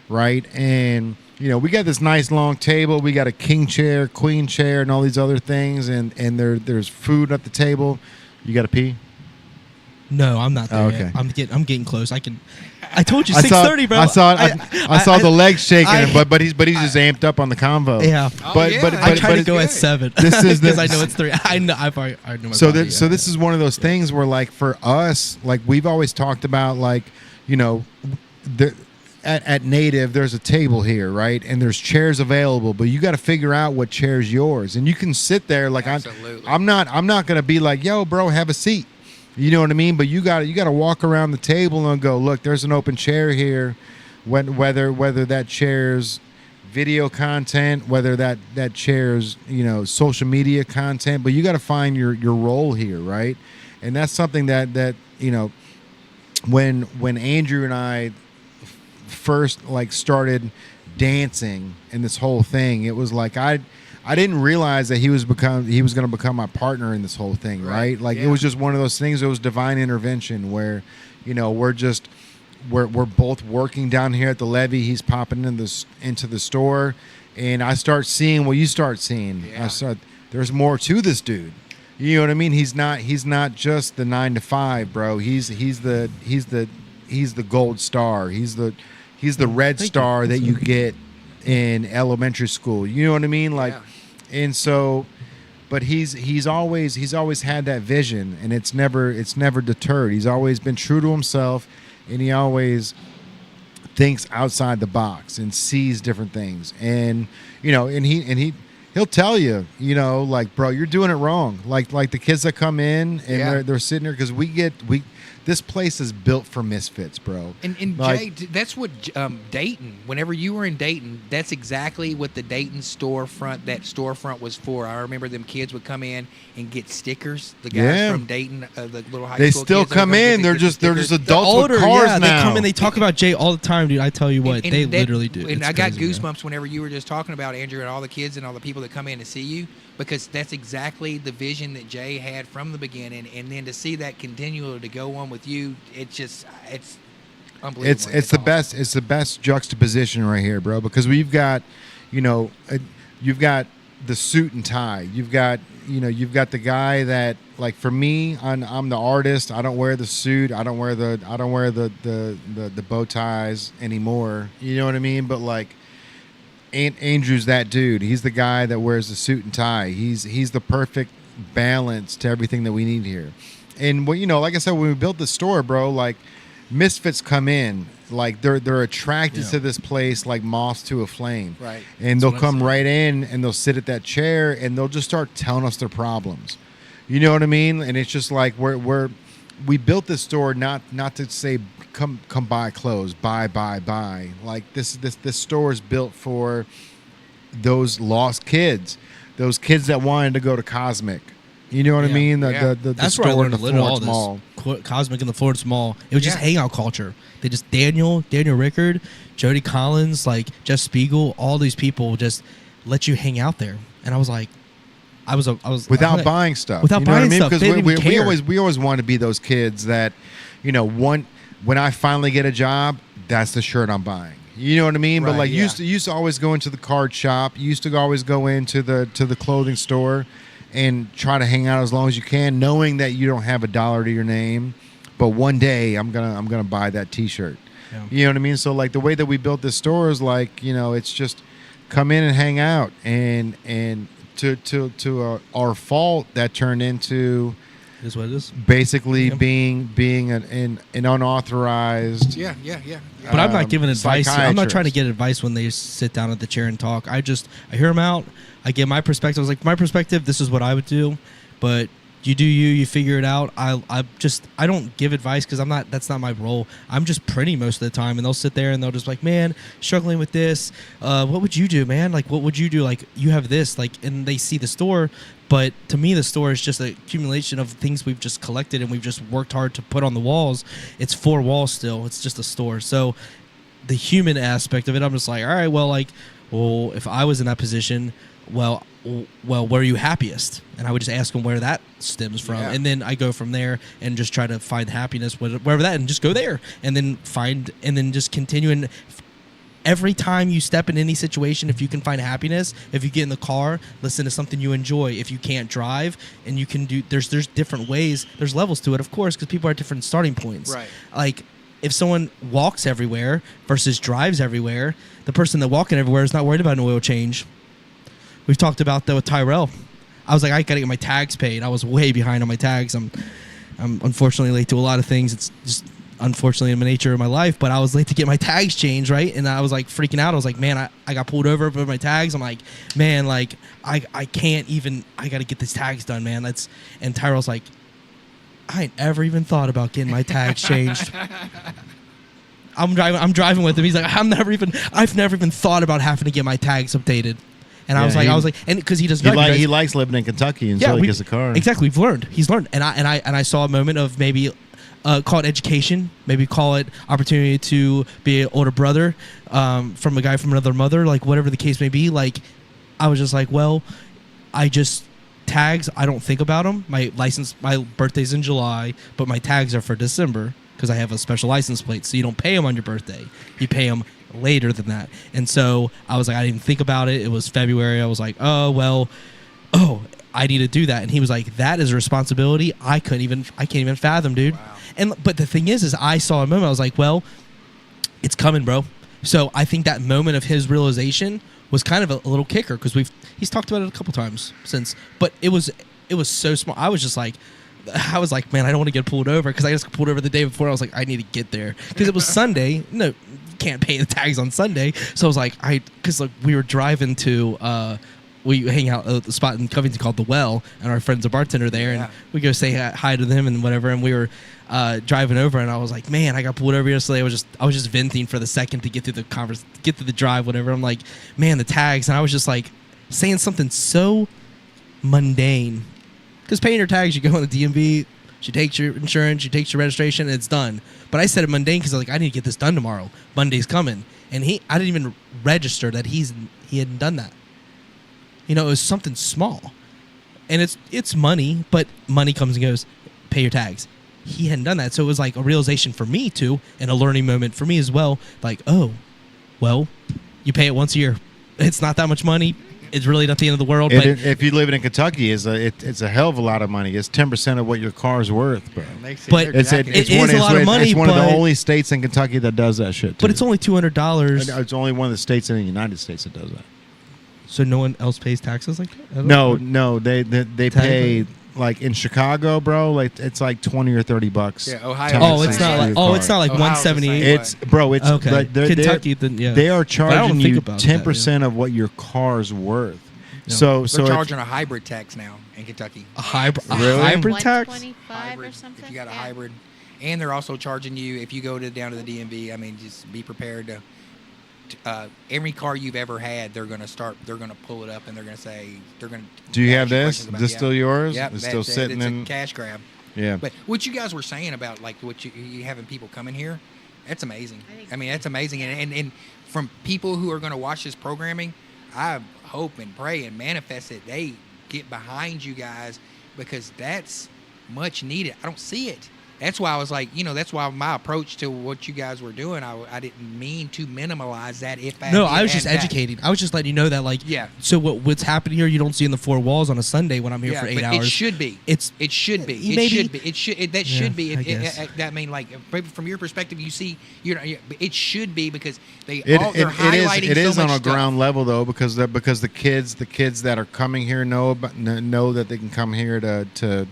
right? And we got this nice long table. We got a king chair, queen chair, and all these other things, and there's food at the table. You got to pee? No, I'm not there. Okay. Yet. I'm getting close. I told you 6:30, bro. I saw the legs shaking, but he's just amped up on the convo. Yeah. But I try to go good. at 7. This is because I know it's 3. I know. I know my So body, so this is one of those things where, like, for us, like, we've always talked about, like, at Native, there's a table here, right? And there's chairs available, but you got to figure out what chair's yours. And you can sit there, like, Absolutely. I'm not going to be like, yo, bro, have a seat. You know what I mean? But you got to walk around the table and go, look, there's an open chair here. Whether that chair's video content, whether that chair's social media content, but you got to find your role here, right? And that's something that when Andrew and I first started dancing in this whole thing, it was like I didn't realize that he was going to become my partner in this whole thing, right? Like, it was just one of those things. It was divine intervention where, we're both working down here at the levee. He's popping into the store, and I start seeing what you start seeing. Yeah. There's more to this dude. You know what I mean? He's not just the 9 to 5, bro. He's the gold star. He's the red star that you get in elementary school. You know what I mean? Like, and so, but he's always had that vision, and it's never deterred. He's always been true to himself, and he always thinks outside the box and sees different things. And he'll tell you, like, bro, you're doing it wrong. Like the kids that come in and they're sitting there, because this place is built for misfits, bro. And Like- Jay, that's what Dayton. Whenever you were in Dayton, that's exactly what the Dayton storefront was for. I remember them kids would come in and get stickers. The guys Yeah. from Dayton, the little high They school still kids, they would come in. get They're the just stickers. adults older, with cars yeah, now. they come in. They talk about Jay all the time, dude. I tell you what, And they that- literally do. And It's I got crazy, man. goosebumps whenever you were just talking about Andrew and all the kids and all the people that come in to see you, because that's exactly the vision that Jay had from the beginning, and then to see that continue to go on with you, it's unbelievable. It's the best. It's the best juxtaposition right here, bro. Because we've got, you've got the suit and tie. You've got the guy that, like, for me, I'm the artist. I don't wear the suit. I don't wear the bow ties anymore. You know what I mean? But like, Andrew's that dude. He's the guy that wears the suit and tie. He's the perfect balance to everything that we need here. And like I said, when we built the store, bro, like, misfits come in, like they're attracted to this place like moths to a flame, Right. And That's they'll what I come said. right in and they'll sit at that chair and they'll just start telling us their problems. You know what I mean? And it's just like we built this store not to say come buy clothes, buy. Like this store is built for those lost kids, those kids that wanted to go to Cosmic. You know what I Yeah, mean? yeah. The That's where I store in learned the to live all Florence Mall. this. Cosmic in the Florence Mall. It was just Yeah. hangout culture. They just Daniel Rickard, Jody Collins, like Jeff Spiegel, all these people just let you hang out there. And I was like, I was Without buying stuff. Without You know what I buying mean? stuff. Because They didn't even care. we always want to be those kids that, when I finally get a job, that's the shirt I'm buying. You know what I mean? But Right, like yeah. used to always go into the card shop. You used to always go into the clothing store and try to hang out as long as you can, knowing that you don't have $1 to your name. But one day I'm gonna buy that T-shirt. Yeah. You know what I mean? So like the way that we built this store is like, it's just come in and hang out, and to our fault that turned into It is what it is. basically Yeah. being an unauthorized. Yeah. But I'm not giving advice. I'm not trying to psychiatrist. get advice when they sit down at the chair and talk. I hear them out. I give my perspective. I was like, my perspective, this is what I would do. But you do you figure it out. I don't give advice because that's not my role. I'm just printing most of the time, and they'll sit there and they'll just like, man, struggling with this. What would you do, man? Like, what would you do? Like, you have this, like, and they see the store. But to me, the store is just an accumulation of things we've just collected and we've just worked hard to put on the walls. It's 4 walls still. It's just a store. So the human aspect of it, I'm just like, all right, well, if I was in that position, well, where are you happiest? And I would just ask them where that stems from. Yeah. And then I go from there and just try to find happiness wherever that, and just go there and then just continue. And every time you step in any situation, if you can find happiness, if you get in the car, listen to something you enjoy. If you can't drive and you can do, there's different ways, there's levels to it, of course, because people are at different starting points. Right. Like, if someone walks everywhere versus drives everywhere, the person that walking everywhere is not worried about an oil change. We've talked about that with Tyrell. I was like, I got to get my tags paid. I was way behind on my tags. I'm unfortunately late to a lot of things. It's just unfortunately in the nature of my life, but I was late to get my tags changed, right? And I was like freaking out. I was like, man, I got pulled over for my tags. I'm like, man, like I can't even, I got to get these tags done, man. And Tyrell's like, I ain't ever even thought about getting my tags changed. I'm driving with him. He's like, I've never even thought about having to get my tags updated. And I was like, and because he doesn't drive, He likes living in Kentucky until he gets a car. Exactly, we've learned. He's learned, and I saw a moment of maybe call it education, maybe call it opportunity to be an older brother from a guy from another mother, like whatever the case may be. Like, I was just like, well, tags, I don't think about them. My birthday's in July, but my tags are for December because I have a special license plate. So you don't pay them on your birthday. You pay them later than that. And so I was like, I didn't even think about it. It was February. I was like, I need to do that. And he was like, that is a responsibility I can't even fathom, dude. Wow. But the thing is I saw a moment. I was like, well, it's coming, bro. So I think that moment of his realization was kind of a little kicker because he's talked about it a couple times since. But it was so small. I was like, man, I don't want to get pulled over because I just got pulled over the day before. I was like, I need to get there because it was Sunday. No, you can't pay the tags on Sunday. So I was like, because we were driving to we hang out at the spot in Covington called The Well, and our friend's a bartender there, Yeah. and we go say hi to them and whatever. And we were driving over, and I was like, man, I got pulled over yesterday. I was just venting for the second to get through the drive, whatever. I'm like, man, the tags, and I was just like saying something so mundane, because paying your tags, you go on the DMV, she takes your insurance, she takes your registration, and it's done. But I said it mundane because I was like, I need to get this done tomorrow. Monday's coming, and I didn't even register that he hadn't done that. You know, it was something small, and it's money, but money comes and goes. Pay your tags. He hadn't done that, so it was like a realization for me too, and a learning moment for me as well. Like, oh, well, you pay it once a year. It's not that much money. It's really not the end of the world. But If you live in Kentucky, it's a hell of a lot of money. It's 10% of what your car's worth, bro. But It's It is a lot of money, It's one of the but- only states in Kentucky that does that shit. Too. but it's only $200, It's only one of the states in the United States that does that. so no one else pays taxes like that? I don't No, know. they pay like in Chicago, bro. Like it's like $20 or $30. Yeah, Ohio. tax Oh, it's for not your like car. it's not like Ohio's the 178. same. It's bro. It's Okay. like Kentucky, then, yeah. They are But I don't charging think you about that, 10% of what your car's worth. Yeah. So They're if- charging a hybrid tax now in Kentucky. a hybrid Really? hybrid tax. 125 or something. If you got a Yeah. hybrid, and they're also charging you if you go down to the DMV. I mean, just be prepared to. Every car you've ever had, they're gonna pull it up, and they're gonna say they're gonna. do you have ask you this? questions Is about- this yeah. still yours? Yep, It's still that's it. sitting It's in. a cash grab. Yeah. But what you guys were saying about like what you having people coming here, that's amazing. I mean, that's amazing, and from people who are going to watch this programming, I hope and pray and manifest that they get behind you guys, because that's much needed. I don't see it. That's why I was like, that's why my approach to what you guys were doing, I didn't mean to minimize that. No, I was just educating. I was just letting you know that, like, Yeah. So what's happening here, you don't see in the four walls on a Sunday when I'm here for 8 but hours. it should be. It should be. Maybe- It should be. It should. That should be. I guess. I mean, like from your perspective, you see, it should be, because they're It highlighting is so on much a stuff. ground level though, because the kids that are coming here know that they can come here to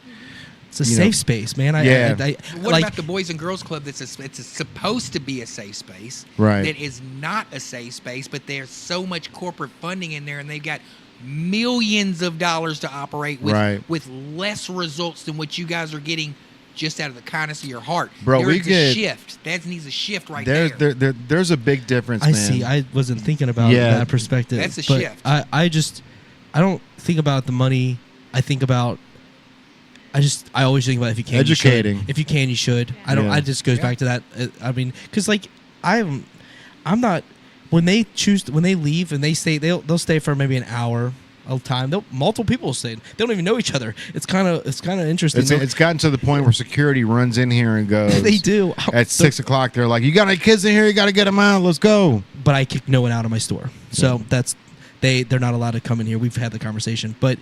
It's a you know, safe space, man. Yeah. What like, about the Boys and Girls Club? It's supposed to be a safe space. Right. That is not a safe space, but there's so much corporate funding in there, and they've got millions of dollars to operate with, Right. with less results than what you guys are getting just out of the kindness of your heart. Bro, we There's a get- shift. That needs a shift right there. there's a big difference, I man. see. I wasn't thinking about Yeah. that perspective. That's a but shift. I don't think about the money. I think about. I always think about if you can, Educating. You should. If you can, you should. I don't. Yeah. I just goes Yeah. back to that. I mean, because like I'm not. When they leave and they stay, they'll stay for maybe an hour of time. Multiple people will stay. They don't even know each other. It's kind of interesting. It's gotten to the point where security runs in here and goes. They do. At 6 o'clock, they're like, "You got any kids in here? You got to get them out. Let's go." But I kick no one out of my store. So that's they're not allowed to come in here. We've had the conversation, but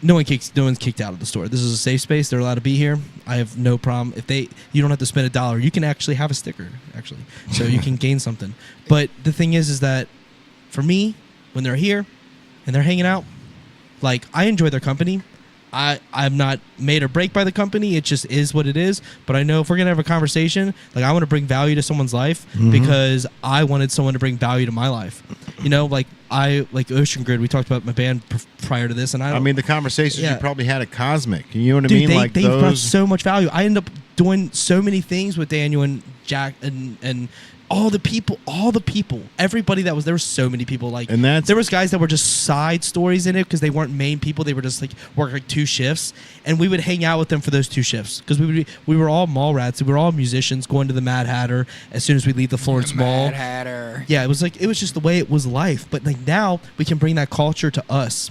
no one's kicked out of the store. This is a safe space. They're allowed to be here. I have no problem you don't have to spend $1. You can actually have a sticker, actually, so you can gain something. But the thing is that for me, when they're here and they're hanging out, like, I enjoy their company. I'm not made or break by the company. It just is what it is. But I know if we're gonna have a conversation, like, I want to bring value to someone's life because I wanted someone to bring value to my life. Like Ocean Grid. We talked about my band prior to this, and I mean, the conversations Yeah. you probably had at Cosmic. You know what I dude, mean? they brought so much value. I ended up doing so many things with Daniel and Jack and all the people, everybody there were so many people. Like, And that's- there was guys that were just side stories in it because they weren't main people. They were just like work like 2 shifts, and we would hang out with them for those 2 shifts because we were all mall rats. We were all musicians going to the Mad Hatter as soon as we leave the Florence Mall. Mad Hatter. Yeah, it was just the way it was life. But like now we can bring that culture to us,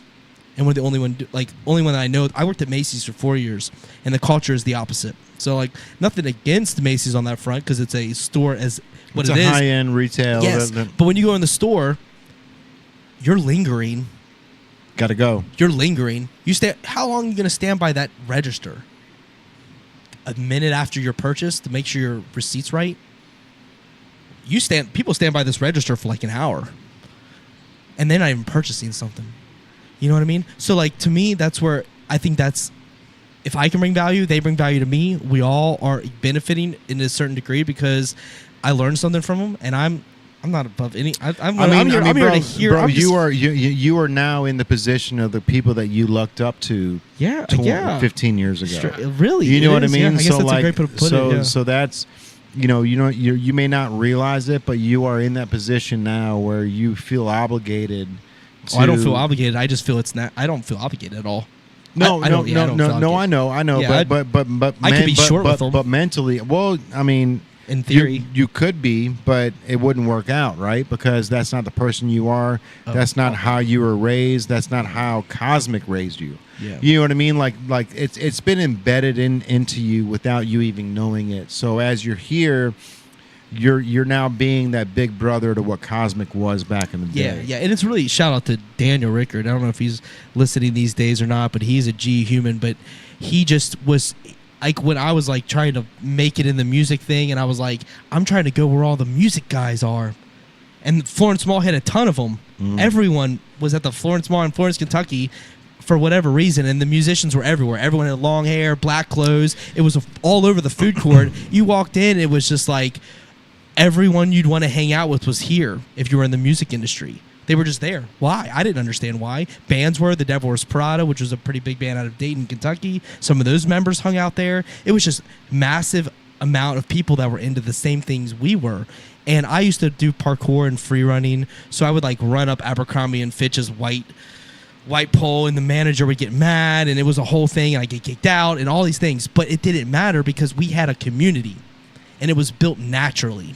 and we're the only one that I know. I worked at Macy's for 4 years, and the culture is the opposite. So like nothing against Macy's on that front because it's a store as what it's it a is. high-end retail. Yes, but when you go in the store, you're lingering. Got to go. You're lingering. How long are you going to stand by that register? A minute after your purchase to make sure your receipt's right? People stand by this register for like an hour. And they're not even purchasing something. You know what I mean? So like, to me, that's where I think if I can bring value, they bring value to me. We all are benefiting in a certain degree because I learned something from them, and I'm I'm not above any. I'm I mean, here bro, to hear. bro, I'm just- you are now in the position of the people that you looked up to. Yeah, 15 years ago. Really, You know it what I is, mean? yeah. I guess so that's like, a great way to put so it. Yeah. so that's, you may not realize it, but you are in that position now where you feel obligated. I don't feel obligated. I just feel it's not. I don't feel obligated at all. No, I don't feel I know, Yeah, but I could be short with them. but mentally, well, I mean, In theory, you could be, but it wouldn't work out, right? Because that's not the person you are. That's not how you were raised. That's not how Cosmic raised you. Yeah. You know what I mean? Like it's been embedded into you without you even knowing it. So as you're here, you're now being that big brother to what Cosmic was back in the day. Yeah, and it's really shout out to Daniel Rickard. I don't know if he's listening these days or not, but he's a G human. But he just was like, when I was like trying to make it in the music thing, and I was like, I'm trying to go where all the music guys are, and Florence Mall had a ton of them. Everyone was at the Florence Mall in Florence, Kentucky, for whatever reason, and the musicians were everywhere. Everyone had long hair, black clothes. It was all over the food court. You walked in, it was just like everyone you'd want to hang out with was here if you were in the music industry. They were just there. Why? I didn't understand why. Bands were. The Devil Wears Prada, which was a pretty big band out of Dayton, Kentucky. Some of those members hung out there. It was just massive amount of people that were into the same things we were. And I used to do parkour and free running, so I would like run up Abercrombie and Fitch's white pole, and the manager would get mad, and it was a whole thing, and I get kicked out, and all these things. But it didn't matter because we had a community, and it was built naturally.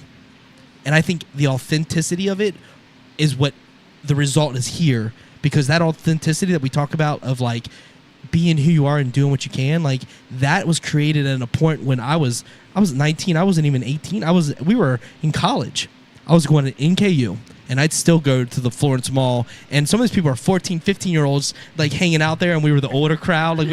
And I think the authenticity of it is what the result is here, because that authenticity that we talk about of like being who you are and doing what you can, like that was created at a point when I was 19. I wasn't even 18. We were in college. I was going to NKU, and I'd still go to the Florence Mall, and some of these people are 14, 15-year-olds like hanging out there, and we were the older crowd. Like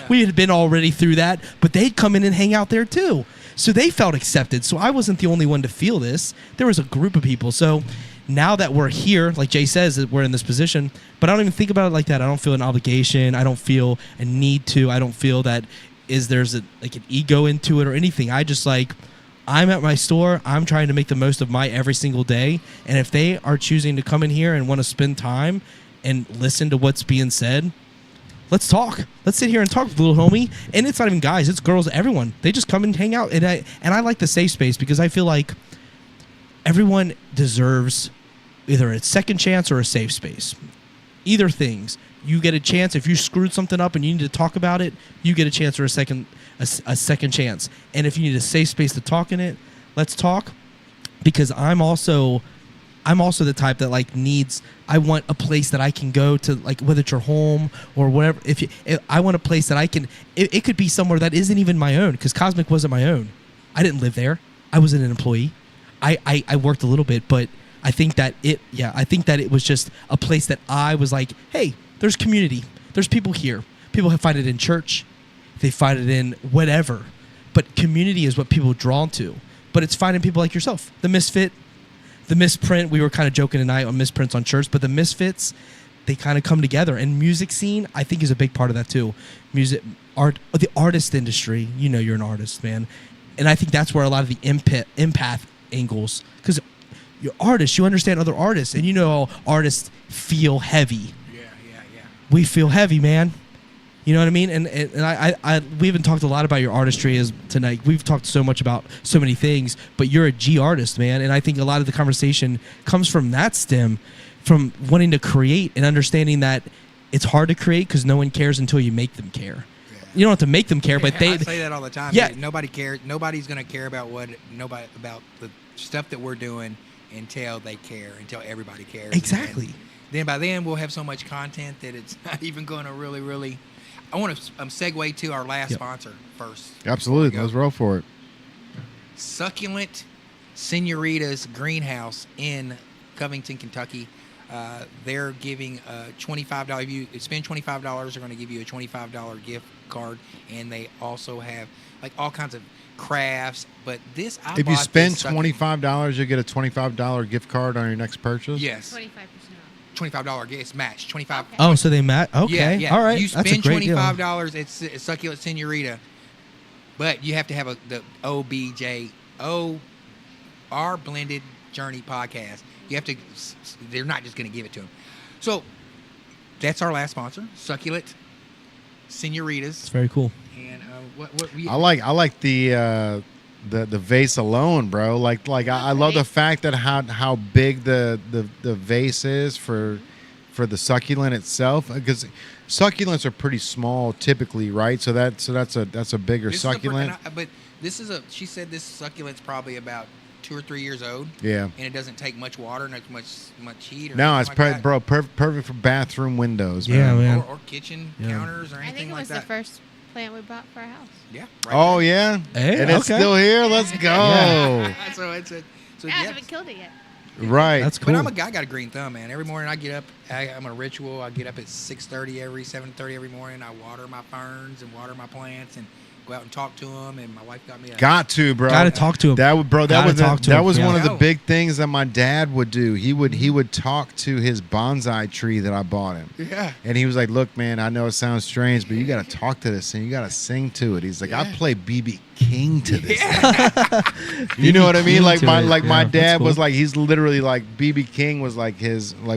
we had been already through that, but they'd come in and hang out there too. So they felt accepted. So I wasn't the only one to feel this. There was a group of people. So now that we're here, like Jay says, that we're in this position, but I don't even think about it like that. I don't feel an obligation. I don't feel a need to. I don't feel that there's an ego into it or anything. I just like, I'm at my store. I'm trying to make the most of my every single day. And if they are choosing to come in here and want to spend time and listen to what's being said, let's talk. Let's sit here and talk, little homie. And it's not even guys, it's girls, everyone. They just come and hang out. And I like the safe space because I feel like everyone deserves either a second chance or a safe space. Either things. You get a chance. If you screwed something up and you need to talk about it, you get a chance or a second chance. And if you need a safe space to talk in it, let's talk. Because I'm also the type that like needs. I want a place that I can go to, like whether it's your home or whatever. If I want a place that I can. It could be somewhere that isn't even my own, because Cosmic wasn't my own. I didn't live there. I wasn't an employee. I worked a little bit, but I think that it was just a place that I was like, hey, there's community. There's people here. People find it in church. They find it in whatever. But community is what people are drawn to. But it's finding people like yourself. The misfit, the misprint. We were kind of joking tonight on misprints on church, but the misfits, they kind of come together. And music scene, I think, is a big part of that too. Music, art, the artist industry. You know you're an artist, man. And I think that's where a lot of the empath angles, because you're artists, you understand other artists, and you know artists feel heavy. Yeah. We feel heavy, man. You know what I mean? And we haven't talked a lot about your artistry as tonight. We've talked so much about so many things, but you're a G artist, man. And I think a lot of the conversation comes from that stem, from wanting to create and understanding that it's hard to create because no one cares until you make them care. Yeah. You don't have to make them care, but I say that all the time. Yeah. Dude. Nobody cares. Nobody's going to care about about the stuff that we're doing until they care, until everybody cares. Exactly. And then by then we'll have so much content that it's not even going to really. I want to segue to our last sponsor first. Absolutely. Let's roll for it. Succulent Senorita's Greenhouse in Covington, Kentucky. They're giving $25. If you spend $25, they're going to give you a $25 gift card, and they also have like all kinds of crafts. But if you spend $25, you get a $25 gift card on your next purchase. Yes. 25%. $25 it's matched. 25. Okay. Oh, so they match. Okay. Yeah. All right. You That's a spend great deal. $25. It's Succulent Senorita, but you have to have the OBJ OR blended journey podcast. You have to. They're not just going to give it to them. So that's our last sponsor, Succulent Senoritas. It's very cool. And what we I like the vase alone, bro. I love the fact that how big the vase is for the succulent itself, because succulents are pretty small typically, right? So that's a bigger succulent. But this is she said this succulent's probably about 2 or 3 years old. Yeah. And it doesn't take much water, not much heat. Or No, it's like perfect for bathroom windows, Yeah, man. man. Or kitchen counters or anything like that. I think it was the first plant we bought for our house. Yeah. Oh there. yeah, Hey, and it's okay. still here. Let's go. So it's a. So Yeah, I yes. haven't killed it yet. Right. That's cool. But I got a green thumb, man. Every morning I get up, I'm on a ritual. I get up at 7:30 every morning. I water my ferns and water my plants and go out and talk to them. And my wife got me. Got to, bro. Gotta talk to him. That was Gotta one of the Yeah. big things that my dad would do. He would talk to his bonsai tree that I bought him. Yeah. And he was like, "Look, man, I know it sounds strange, but you got to talk to this thing. You got to sing to it." He's like, "I Yeah. play BB King to this." You know what I mean? King Like to my it. like my Yeah, that's dad was cool. like, he's literally like BB King was like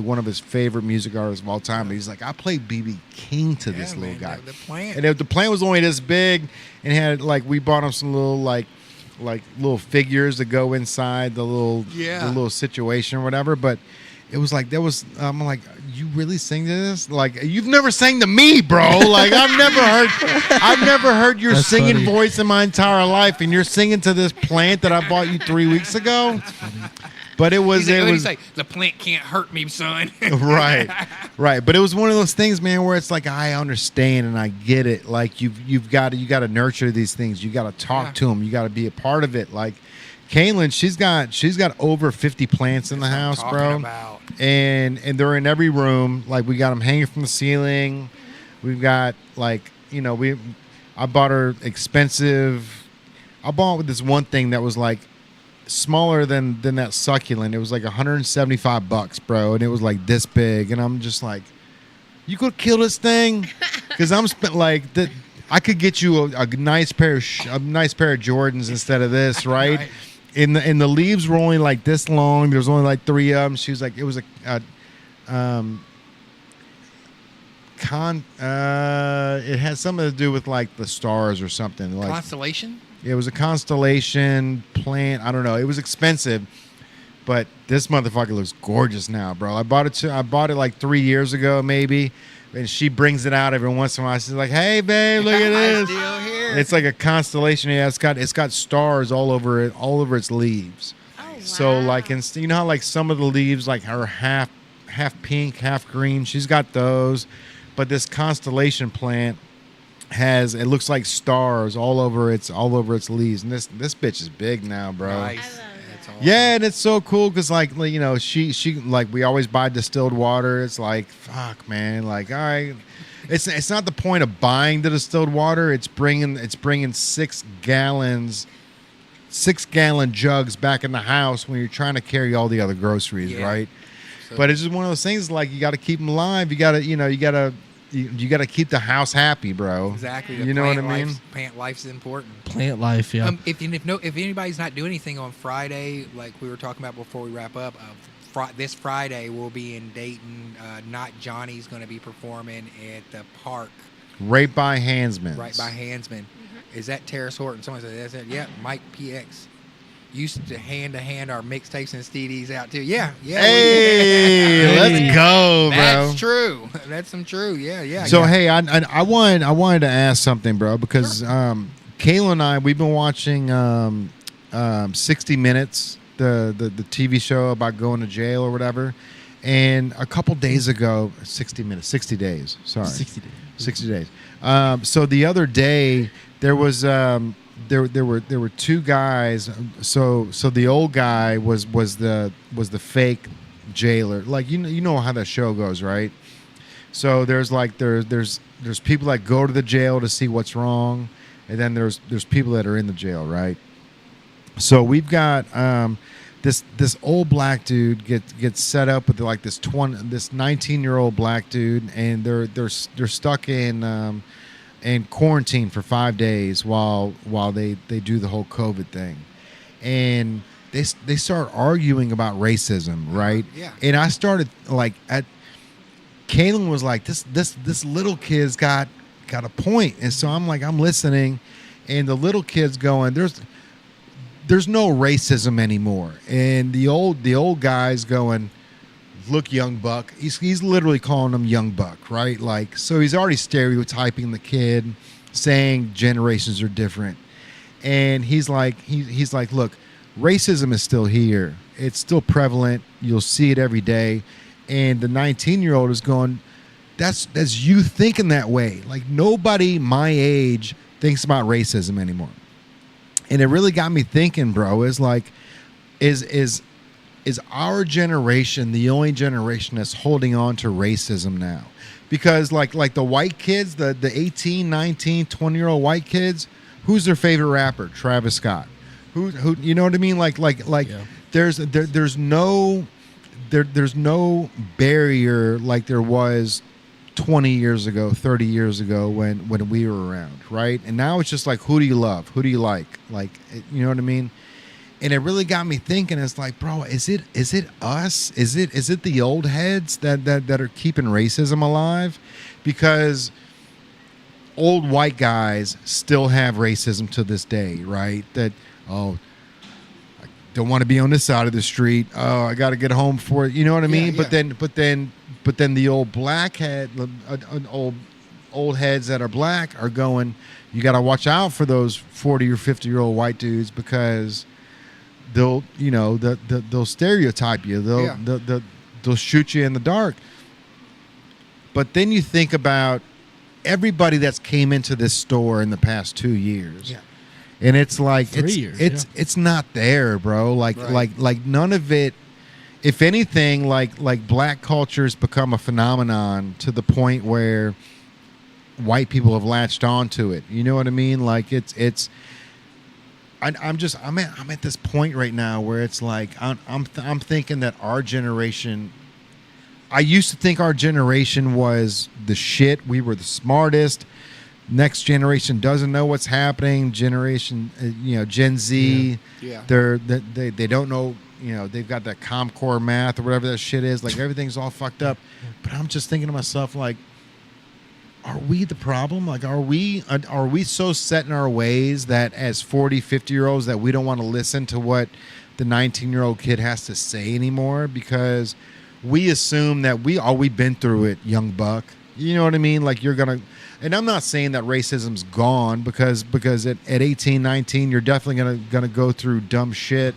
one of his favorite music artists of all time. But he's like, "I play BB King to this Yeah, little man, guy." The plant. And if the plant was only this big, and had we bought him some little like little figures to go inside the little situation or whatever. But it was like I'm like, you really sing to this? Like, you've never sang to me, bro. Like I've never heard your That's singing funny. voice in my entire life, and you're singing to this plant that I bought you 3 weeks ago. But He's like, the plant can't hurt me, son. right. But it was one of those things, man, where it's like, I understand and I get it. Like you got to nurture these things. You got to talk to them. You got to be a part of it. Like Kaylin, she's got over 50 plants in the house, Talking bro. about. And they're in every room. Like we got them hanging from the ceiling. We've got I bought her expensive. I bought this one thing that was like smaller than that succulent. It was like $175, bro, and it was like this big. And I'm just like, you could kill this thing, because I'm spent like that. I could get you a nice pair of Jordans instead of this, right? Right. And the leaves were only like this long. There's only like 3 of them. She was like, it was it had something to do with like the stars or something. Like Constellation? it was a constellation plant. I don't know. It was expensive, but this motherfucker looks gorgeous now, bro. I bought it like 3 years ago, maybe. And she brings it out every once in a while. She's like, "Hey, babe, look at this." Still here. It's like a constellation. Yeah, it's got stars all over it, all over its leaves. Oh, wow. So like, you know how like some of the leaves like are half pink, half green. She's got those, but this constellation plant it looks like stars all over its leaves. And this bitch is big now, bro. Nice. I love that. That's awesome. Yeah, and it's so cool because like she like, we always buy distilled water. It's like, fuck, man. Like, all right, it's not the point of buying the distilled water. It's bringing 6-gallon jugs back in the house when you're trying to carry all the other groceries, Yeah. right? So- But it's just one of those things. Like, you got to keep them alive. You got to keep the house happy, bro. Exactly. You know what I mean? Plant life's important. Plant life, yeah. If anybody's not doing anything on Friday, like we were talking about before we wrap up, this Friday we'll be in Dayton. Not Johnny's going to be performing at the park Right by Hansman's. right by Hansman. Is that Terrace Horton? Someone said that's it. Yeah, Mike PX used to hand our mixtapes and CDs out too. Yeah. Hey, let's go, bro. That's true. That's some true. Yeah. So hey, I wanted to ask something, bro, because Kayla and I, we've been watching 60 Minutes, the TV show about going to jail or whatever, and a couple days ago, 60 days. Sorry, 60 days. 60 days. So the other day there was there were two guys. So the old guy was the fake jailer. Like, you know how that show goes, right? So there's people that go to the jail to see what's wrong, and then there's people that are in the jail, right? So we've got this old black dude gets set up with like this 19-year-old black dude, and they're stuck in quarantine for 5 days while they do the whole COVID thing. And they start arguing about racism, right? Yeah. And I started like Kaylin was like, this little kid's got a point, and so I'm listening, and the little kid's going, there's no racism anymore, and the old guy's going, look, young buck. He's literally calling him young buck, right? Like, so he's already stereotyping the kid, saying generations are different, and he's like, look, racism is still here. It's still prevalent. You'll see it every day. And the 19-year-old is going, that's you thinking that way. Like, nobody my age thinks about racism anymore. And it really got me thinking, bro, is like, is our generation the only generation that's holding on to racism now? Because like the white kids, the 18, 19, 20-year-old white kids, who's their favorite rapper? Travis Scott. Who you know what I mean? Like yeah. There's no barrier like there was 20 years ago, 30 years ago when we were around, right? And now it's just like, who do you love? Who do you like? Like, you know what I mean? And it really got me thinking. It's like, bro, is it us? Is it the old heads that are keeping racism alive? Because old white guys still have racism to this day, right? That, oh, I don't want to be on this side of the street. Oh, I got to get home for it. You know what I mean? Yeah. But then the old black head, old heads that are black are going, you got to watch out for those 40 or 50-year-old white dudes, because they'll stereotype you. They'll shoot you in the dark. But then you think about everybody that's came into this store in the past 2 years. Yeah. And it's like 3 years. It's not there, bro. Like none of it. If anything, like black culture's become a phenomenon to the point where white people have latched onto it. You know what I mean? Like it's. I'm at this point right now where it's like I'm thinking that our generation. I used to think our generation was the shit. We were the smartest. Next generation doesn't know what's happening. Generation, Gen Z. Yeah. They don't know. They've got that ComCore math or whatever that shit is. Like, everything's all fucked up. But I'm just thinking to myself, like, are we the problem? Like, are we so set in our ways that as 40, 50-year-olds that we don't want to listen to what the 19-year-old kid has to say anymore? Because we assume that we've been through it, young buck. You know what I mean? Like, you're going to... And I'm not saying that racism's gone, because at 18, 19, you're definitely gonna go through dumb shit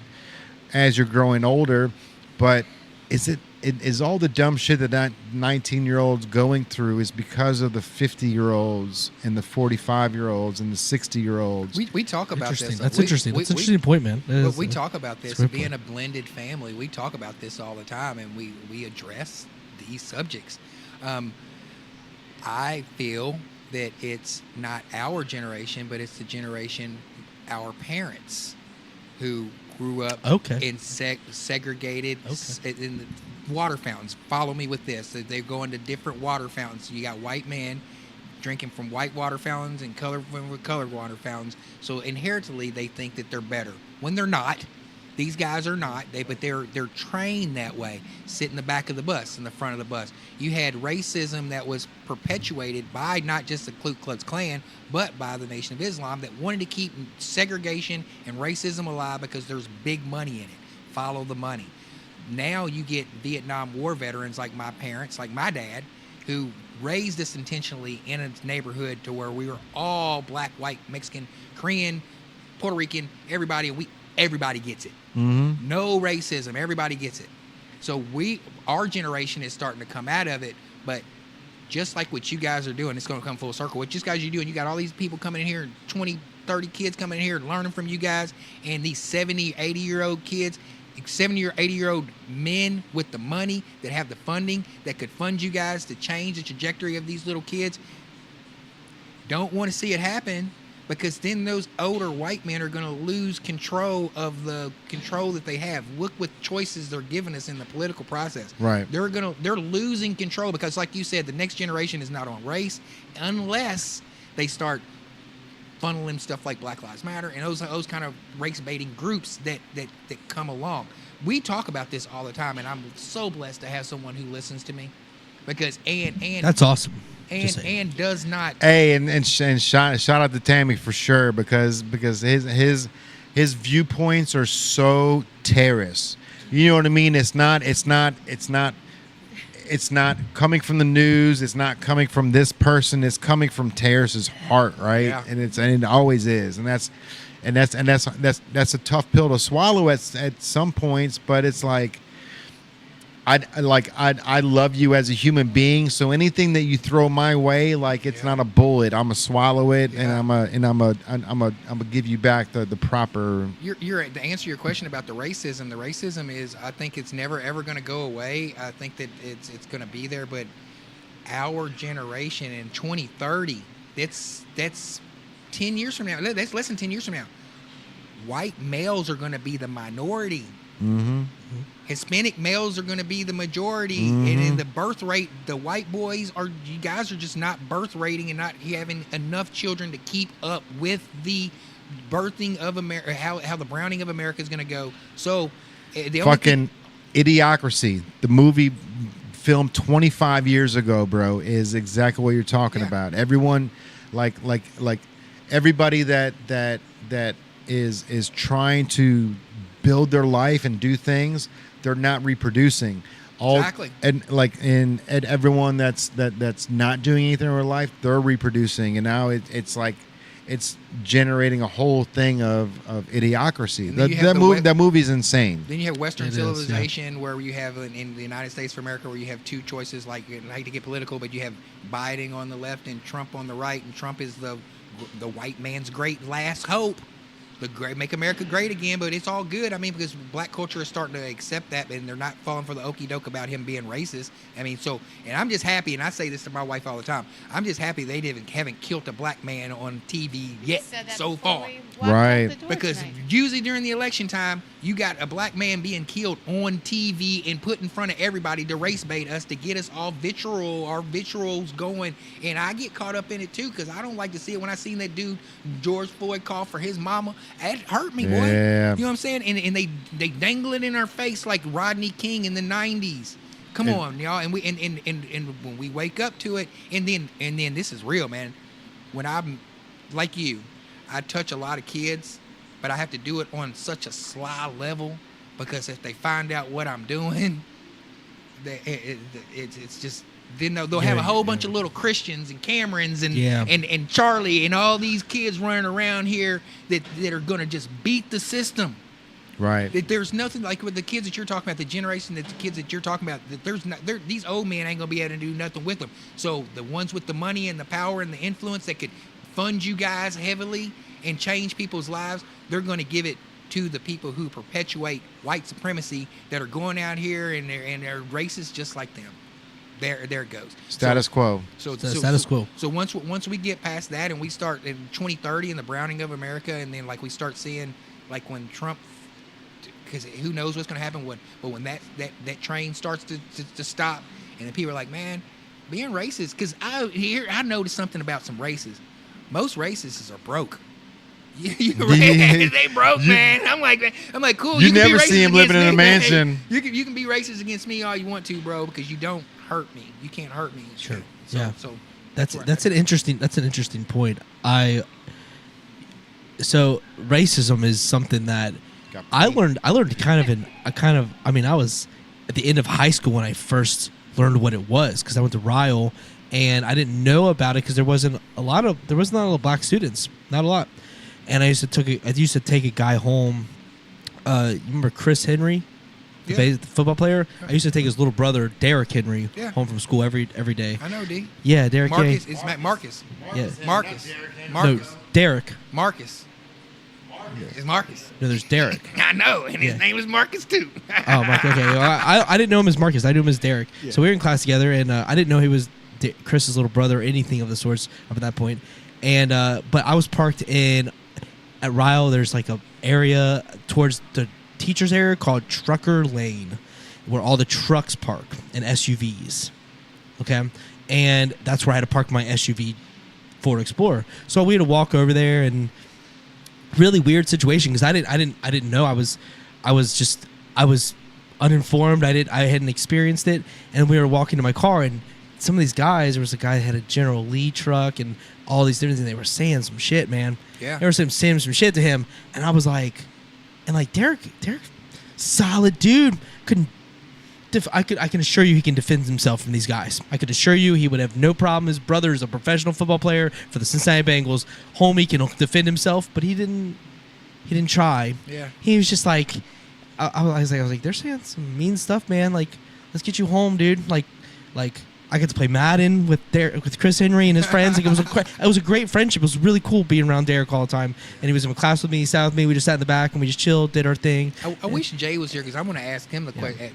as you're growing older. But is all the dumb shit that 19-year-olds going through is because of the 50-year-olds and the 45-year-olds and the 60-year-olds? We talk about this. That's interesting. That's an interesting point, man. But we talk about this being a blended family. We talk about this all the time, and we address these subjects. I feel that it's not our generation, but it's the generation, our parents, who grew up in segregated in the water fountains. Follow me with this. They're going to different water fountains. You got white men drinking from white water fountains and colored water fountains. So inherently, they think that they're better when they're not. These guys are not, but they're trained that way. Sit in the back of the bus, in the front of the bus. You had racism that was perpetuated by not just the Ku Klux Klan, but by the Nation of Islam, that wanted to keep segregation and racism alive because there's big money in it. Follow the money. Now you get Vietnam War veterans like my parents, like my dad, who raised us intentionally in a neighborhood to where we were all black, white, Mexican, Korean, Puerto Rican, everybody, and everybody gets it. Mm-hmm. No racism. Everybody gets it. So our generation is starting to come out of it, but just like what you guys are doing, it's going to come full circle. What you guys are doing, you got all these people coming in here, 20, 30 kids coming in here learning from you guys, and these 70, 80-year-old kids, 70 or 80-year-old men with the money that have the funding that could fund you guys to change the trajectory of these little kids, don't want to see it happen. Because then those older white men are going to lose control of the control that they have. Look what choices they're giving us in the political process. Right. They're losing control because, like you said, the next generation is not on race unless they start funneling stuff like Black Lives Matter and those kind of race baiting groups that come along. We talk about this all the time, and I'm so blessed to have someone who listens to me, because and That's awesome. and does not. Hey, and shout out to Tammy for sure, because his viewpoints are so terrorist. You know what I mean? It's not coming from the news. It's not coming from this person. It's coming from Terrace's heart, right? Yeah. And it always is. And that's a tough pill to swallow at some points. But it's like, I love you as a human being. So anything that you throw my way, like, it's not a bullet. I'm gonna swallow it, and I'm gonna give you back the proper. You're to answer your question about the racism. The racism is, I think it's never ever going to go away. I think that it's going to be there, but our generation in 2030, that's 10 years from now. That's less than 10 years from now. White males are going to be the minority. Mm-hmm. Hispanic males are going to be the majority, Mm-hmm. and in the birth rate, the white boys you guys are just not birth rating and not having enough children to keep up with the birthing of America, how the browning of America is going to go. So, the Fucking Idiocracy, the movie filmed 25 years ago, bro, is exactly what you're talking about. Everyone, like everybody that is trying to build their life and do things, they're not reproducing. Exactly. And everyone that's not doing anything in their life, they're reproducing, and now it's like it's generating a whole thing of idiocracy. That movie's insane. Then you have Western It is, civilization, where you have in the United States of America, where you have two choices. Like, I hate to get political, but you have Biden on the left and Trump on the right, and Trump is the white man's great last hope. Make America great again, but it's all good. I mean, because black culture is starting to accept that, and they're not falling for the okie doke about him being racist. I mean, and I'm just happy, and I say this to my wife all the time. I'm just happy they haven't killed a black man on TV yet so far. Right. Because usually during the election time, you got a black man being killed on TV and put in front of everybody to race bait us, to get us all our vitriol's going. And I get caught up in it too, because I don't like to see it. When I seen that dude George Floyd call for his mama, it hurt me, boy. Yeah. You know what I'm saying? And they dangle it in our face like Rodney King in the 90s. Come on, y'all. And when we wake up to it, and then this is real, man. When I'm like you, I touch a lot of kids, but I have to do it on such a sly level, because if they find out what I'm doing, it's just, then they'll have a whole bunch of little Christians and Camerons and Charlie and all these kids running around here that are going to just beat the system. Right. There's nothing like with the kids that you're talking about, the generation that the kids that you're talking about, that these old men ain't gonna be able to do nothing with them. So the ones with the money and the power and the influence that could fund you guys heavily and change people's lives, they're going to give it to the people who perpetuate white supremacy, that are going out here and they're racist just like them. There it goes. Status quo. Status quo. So once we get past that, and we start in 2030 and the browning of America, and then like we start seeing, like when Trump, because who knows what's going to happen when that train starts to stop, and then people are like, man, being racist, because I noticed something about some racists. Most racists are broke. They broke, man. I'm like, cool. You can never be see him racist living in a against me. mansion. You can be racist against me all you want to, bro, because you don't hurt me. You can't hurt me. Sure. So that's an interesting point. So racism is something that I learned I was at the end of high school when I first learned what it was, because I went to Ryle and I didn't know about it because there wasn't a lot of black students, not a lot. And I used to take a guy home. You remember Chris Henry, the football player? I used to take his little brother Derrick Henry home from school every day. I know, D. Yeah, Derrick. Marcus. It's Marcus. Yeah, Marcus. No, Derrick. Marcus. It's Marcus. No, there's Derrick. I know, and his name is Marcus too. Oh, Marcus. Okay, well, I didn't know him as Marcus. I knew him as Derrick. Yeah. So we were in class together, and I didn't know he was Chris's little brother or anything of the sorts up at that point. And but I was parked at Ryle. There's like a area towards the teachers area called Trucker Lane, where all the trucks park and SUVs. Okay, and that's where I had to park my SUV Ford Explorer. So we had to walk over there, and really weird situation because I didn't know. I was uninformed. I hadn't experienced it, and we were walking to my car, and some of these guys, there was a guy that had a General Lee truck and all these different things. They were saying some shit, man. Yeah. They were saying some shit to him, and I was like, Derek, solid dude. I can assure you he can defend himself from these guys. I could assure you he would have no problem. His brother is a professional football player for the Cincinnati Bengals. Homie can defend himself, but he didn't try. Yeah. He was just like, I was like, they're saying some mean stuff, man. Like, let's get you home, dude. Like I got to play Madden with Chris Henry and his friends. Like, it was a great friendship. It was really cool being around Derek all the time. And he was in class with me. He sat with me. We just sat in the back and we just chilled, did our thing. I wish Jay was here because I want to ask him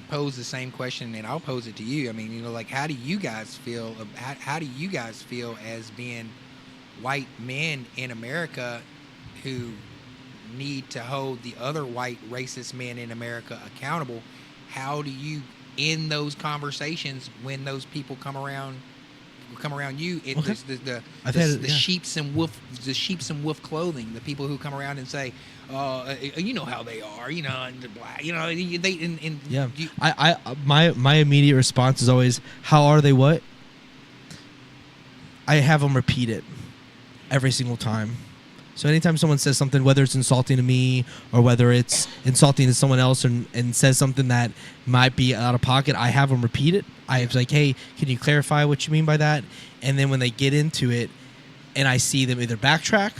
pose the same question, and I'll pose it to you. I mean, like, how do you guys feel? How do you guys feel as being white men in America who need to hold the other white racist men in America accountable? How do you, in those conversations, when those people come around you, the sheeps and wolf clothing, the people who come around and say, you know how they are, you know, and black, you know, my immediate response is always, how are they what? I have them repeat it every single time. So anytime someone says something, whether it's insulting to me or whether it's insulting to someone else and says something that might be out of pocket, I have them repeat it. I was like, hey, can you clarify what you mean by that? And then when they get into it and I see them either backtrack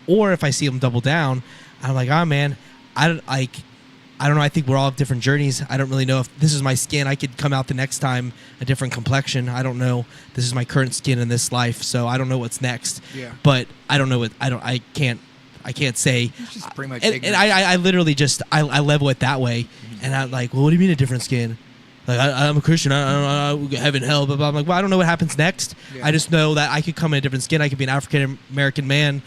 or if I see them double down, I'm like, oh, man, I don't know. I think we're all have different journeys. I don't really know if this is my skin. I could come out the next time a different complexion. I don't know. This is my current skin in this life, so I don't know what's next. Yeah. But I don't know what I can't say. It's just pretty much and I literally just I level it that way, and I'm like, well, what do you mean a different skin? Like, I'm a Christian. I don't know heaven, hell, blah, blah. I'm like, well, I don't know what happens next. Yeah. I just know that I could come in a different skin. I could be an African American man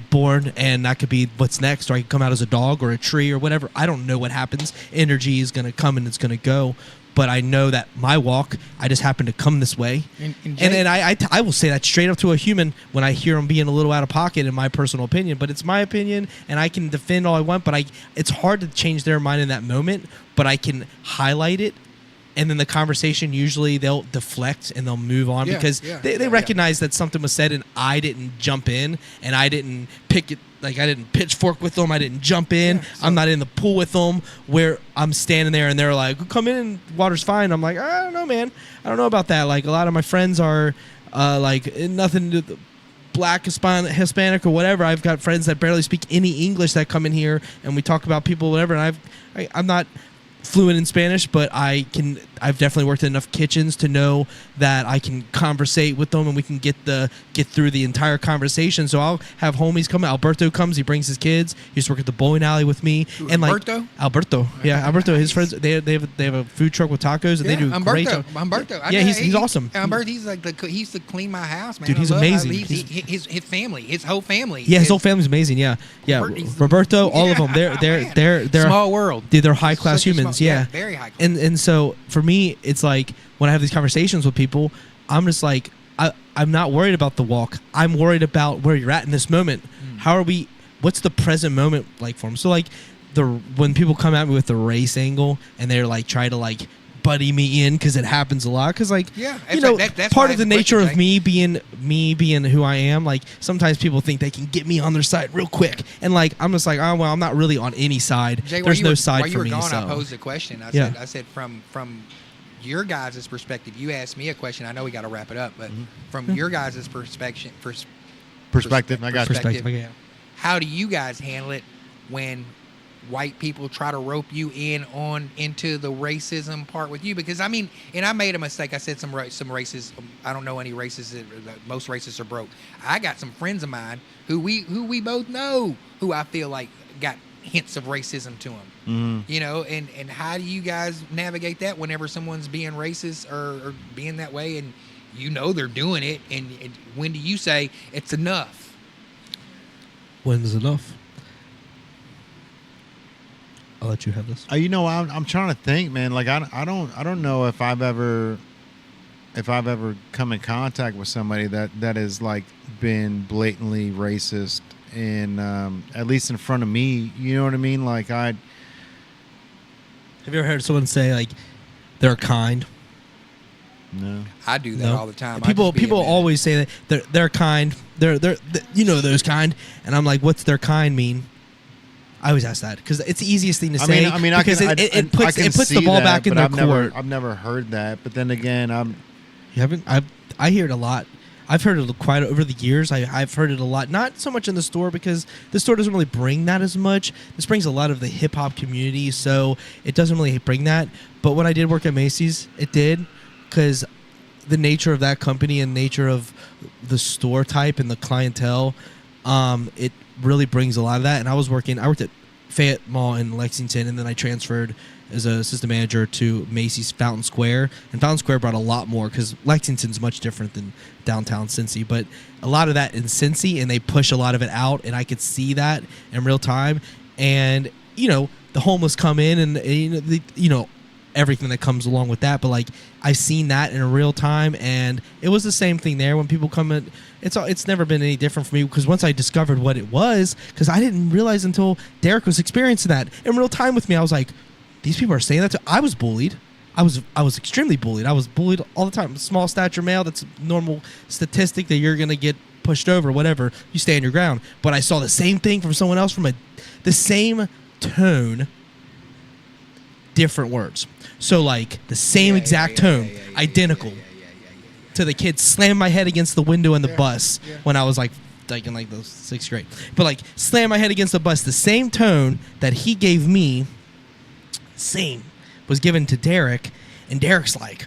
born, and that could be what's next. Or I could come out as a dog or a tree or whatever. I don't know what happens. Energy is going to come and it's going to go. But I know that my walk, I just happen to come this way. And I will say that straight up to a human when I hear them being a little out of pocket, in my personal opinion. But it's my opinion, and I can defend all I want. But it's hard to change their mind in that moment. But I can highlight it. And then the conversation, usually they'll deflect and they'll move on because they recognize that something was said and I didn't jump in and I didn't pick it. Like, I didn't pitchfork with them. I didn't jump in. Yeah, so I'm not in the pool with them where I'm standing there and they're like, come in, water's fine. I'm like, I don't know, man. I don't know about that. Like, a lot of my friends are like nothing to black, Hispanic, or whatever. I've got friends that barely speak any English that come in here and we talk about people, whatever. And I'm not fluent in Spanish, but I've definitely worked in enough kitchens to know that I can conversate with them and we can get through the entire conversation. So I'll have homies come. Alberto comes, he brings his kids. He used to work at the bowling alley with me. And Alberto? Alberto. Yeah, Alberto, his friends, they have a food truck with tacos and they do great job. Humberto. Yeah, he's awesome. Humberto, he's like he used to clean my house, man. Dude, he's amazing. His family, his whole family. Yeah, his whole family's amazing. Yeah. Roberto, all of them. They're small world. They're high class humans. Yeah, very high class. And so for me, it's like when I have these conversations with people, I'm just like, I'm not worried about the walk. I'm worried about where you're at in this moment. What's the present moment like for them? So like when people come at me with the race angle and they're like try to like buddy me in because it happens a lot because like that's part of the nature of me being who I am. Like sometimes people think they can get me on their side real quick, and like I'm just like, oh well, I'm not really on any side. Jay, there's no side for me. While you were gone, so. I posed a question. I said from your guys' perspective, you asked me a question. I know we got to wrap it up, but from your guys' perspective, how do you guys handle it when white people try to rope you into the racism part with you? Because I mean, and I made a mistake. I said some races. I don't know any races. Most racists are broke. I got some friends of mine who we both know who I feel like got hints of racism to them. You know, and how do you guys navigate that whenever someone's being racist or being that way, and you know they're doing it, and when do you say it's enough? When's enough? I'll let you have this. I'm trying to think, man. Like I don't know if I've ever if I've ever come in contact with somebody that has like been blatantly racist in at least in front of me. You know what I mean? Like Have you ever heard someone say like they're kind? No. I do that No. all the time. People always say that they're kind. They're you know those kind, and I'm like, what's their kind mean? I always ask that because it's the easiest thing to say. Because it puts the ball back in their court. I've never heard that, but then again, You haven't? I hear it a lot. I've heard it quite over the years. I've heard it a lot. Not so much in the store because the store doesn't really bring that as much. This brings a lot of the hip hop community, so it doesn't really bring that. But when I did work at Macy's, it did because the nature of that company and nature of the store type and the clientele, it really brings a lot of that. And I worked at Fayette Mall in Lexington, and then I transferred as an assistant manager to Macy's Fountain Square. And Fountain Square brought a lot more because Lexington's much different than downtown Cincy, but a lot of that in Cincy, and they push a lot of it out, and I could see that in real time. And you know, the homeless come in, and you know everything that comes along with that. But like I seen that in real time, and it was the same thing there when people come in. It's never been any different for me because once I discovered what it was, because I didn't realize until Derek was experiencing that in real time with me, I was like, these people are saying that. I was bullied. I was extremely bullied. I was bullied all the time. Small stature male, that's a normal statistic that you're gonna get pushed over, whatever. You stand your ground. But I saw the same thing from someone else from the same tone, different words. So like the same exact tone, identical. To the kid, slam my head against the window in the bus when I was like in like the 6th grade. But like slam my head against the bus, the same tone that he gave me, same, was given to Derek, and Derek's like,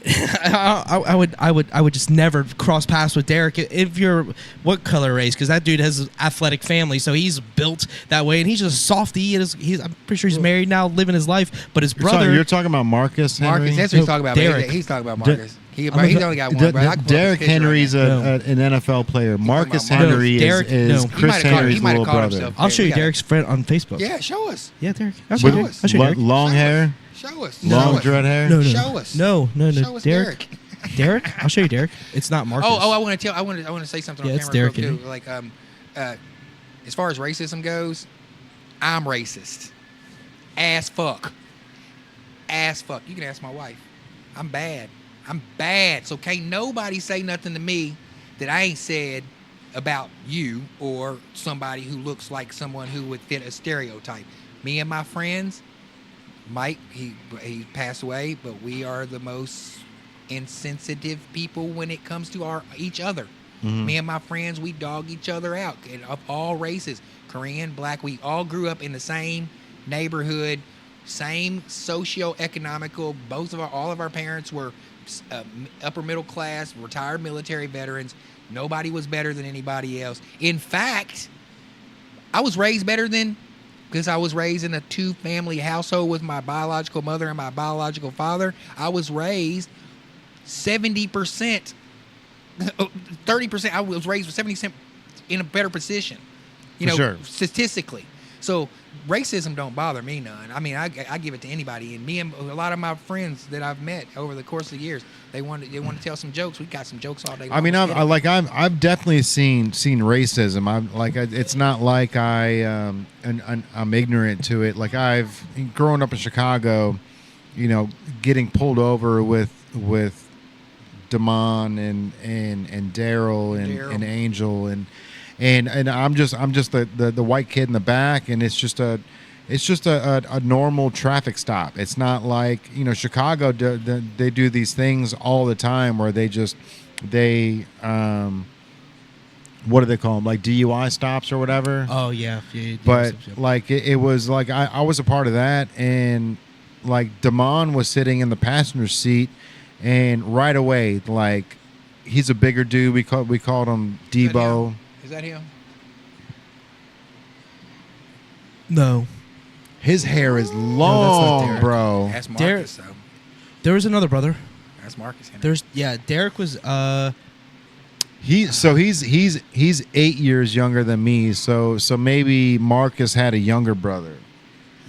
I would just never cross paths with Derek if you're what color race, because that dude has an athletic family, so he's built that way, and he's just a softy. I'm pretty sure he's married now, living his life. But his brother, you're talking about Marcus Henry? Marcus, that's what he's talking about. Derek. He's talking about Marcus. He's only got one. But Derek Henry's an NFL player. Marcus Henry is Chris Henry's little brother. I'll show you Derek's friend on Facebook. Yeah, show us. Yeah, Derek. I'll show you. Long hair. Show us. Long dread hair. No. Show us. No. Show us Derek. Derek. I'll show you Derek. It's not Marcus. I want to say something on it's camera Derek real too. Like as far as racism goes, I'm racist. Ass fuck. You can ask my wife. I'm bad. So can't nobody say nothing to me that I ain't said about you or somebody who looks like someone who would fit a stereotype. Me and my friends, Mike, he passed away, but we are the most insensitive people when it comes to each other. Mm-hmm. Me and my friends, we dog each other out of all races, Korean, black. We all grew up in the same neighborhood, same socio-economical. All of our parents were upper middle class, retired military veterans. Nobody was better than anybody else. In fact, I was raised better than, because I was raised in a 2-family household with my biological mother and my biological father. I was raised 70%, 30%. I was raised with 70% in a better position, statistically. So racism don't bother me none. I mean, I give it to anybody. And me and a lot of my friends that I've met over the course of the years, they want to tell some jokes. We got some jokes all day long. I mean, I've definitely seen racism. It's not like I'm ignorant to it. Like I've growing up in Chicago, getting pulled over with Damon and Daryl and Angel and I'm just the white kid in the back, and it's just a normal traffic stop. It's not like Chicago. They do these things all the time where they what do they call them, like DUI stops or whatever. Oh yeah. But like it was like I was a part of that, and like Damon was sitting in the passenger seat, and right away, like, he's a bigger dude. We called him Debo. Is that him? No. His hair is long, bro. That's Marcus, though. There was another brother. That's Marcus. Derek was He's 8 years younger than me, so maybe Marcus had a younger brother.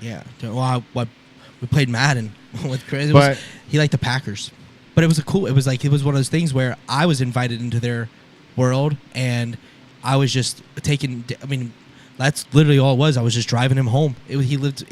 Yeah. Well, we played Madden with Chris. But he liked the Packers. But it was it was one of those things where I was invited into their world, and I was just taking. I mean, that's literally all it was. I was just driving him home. It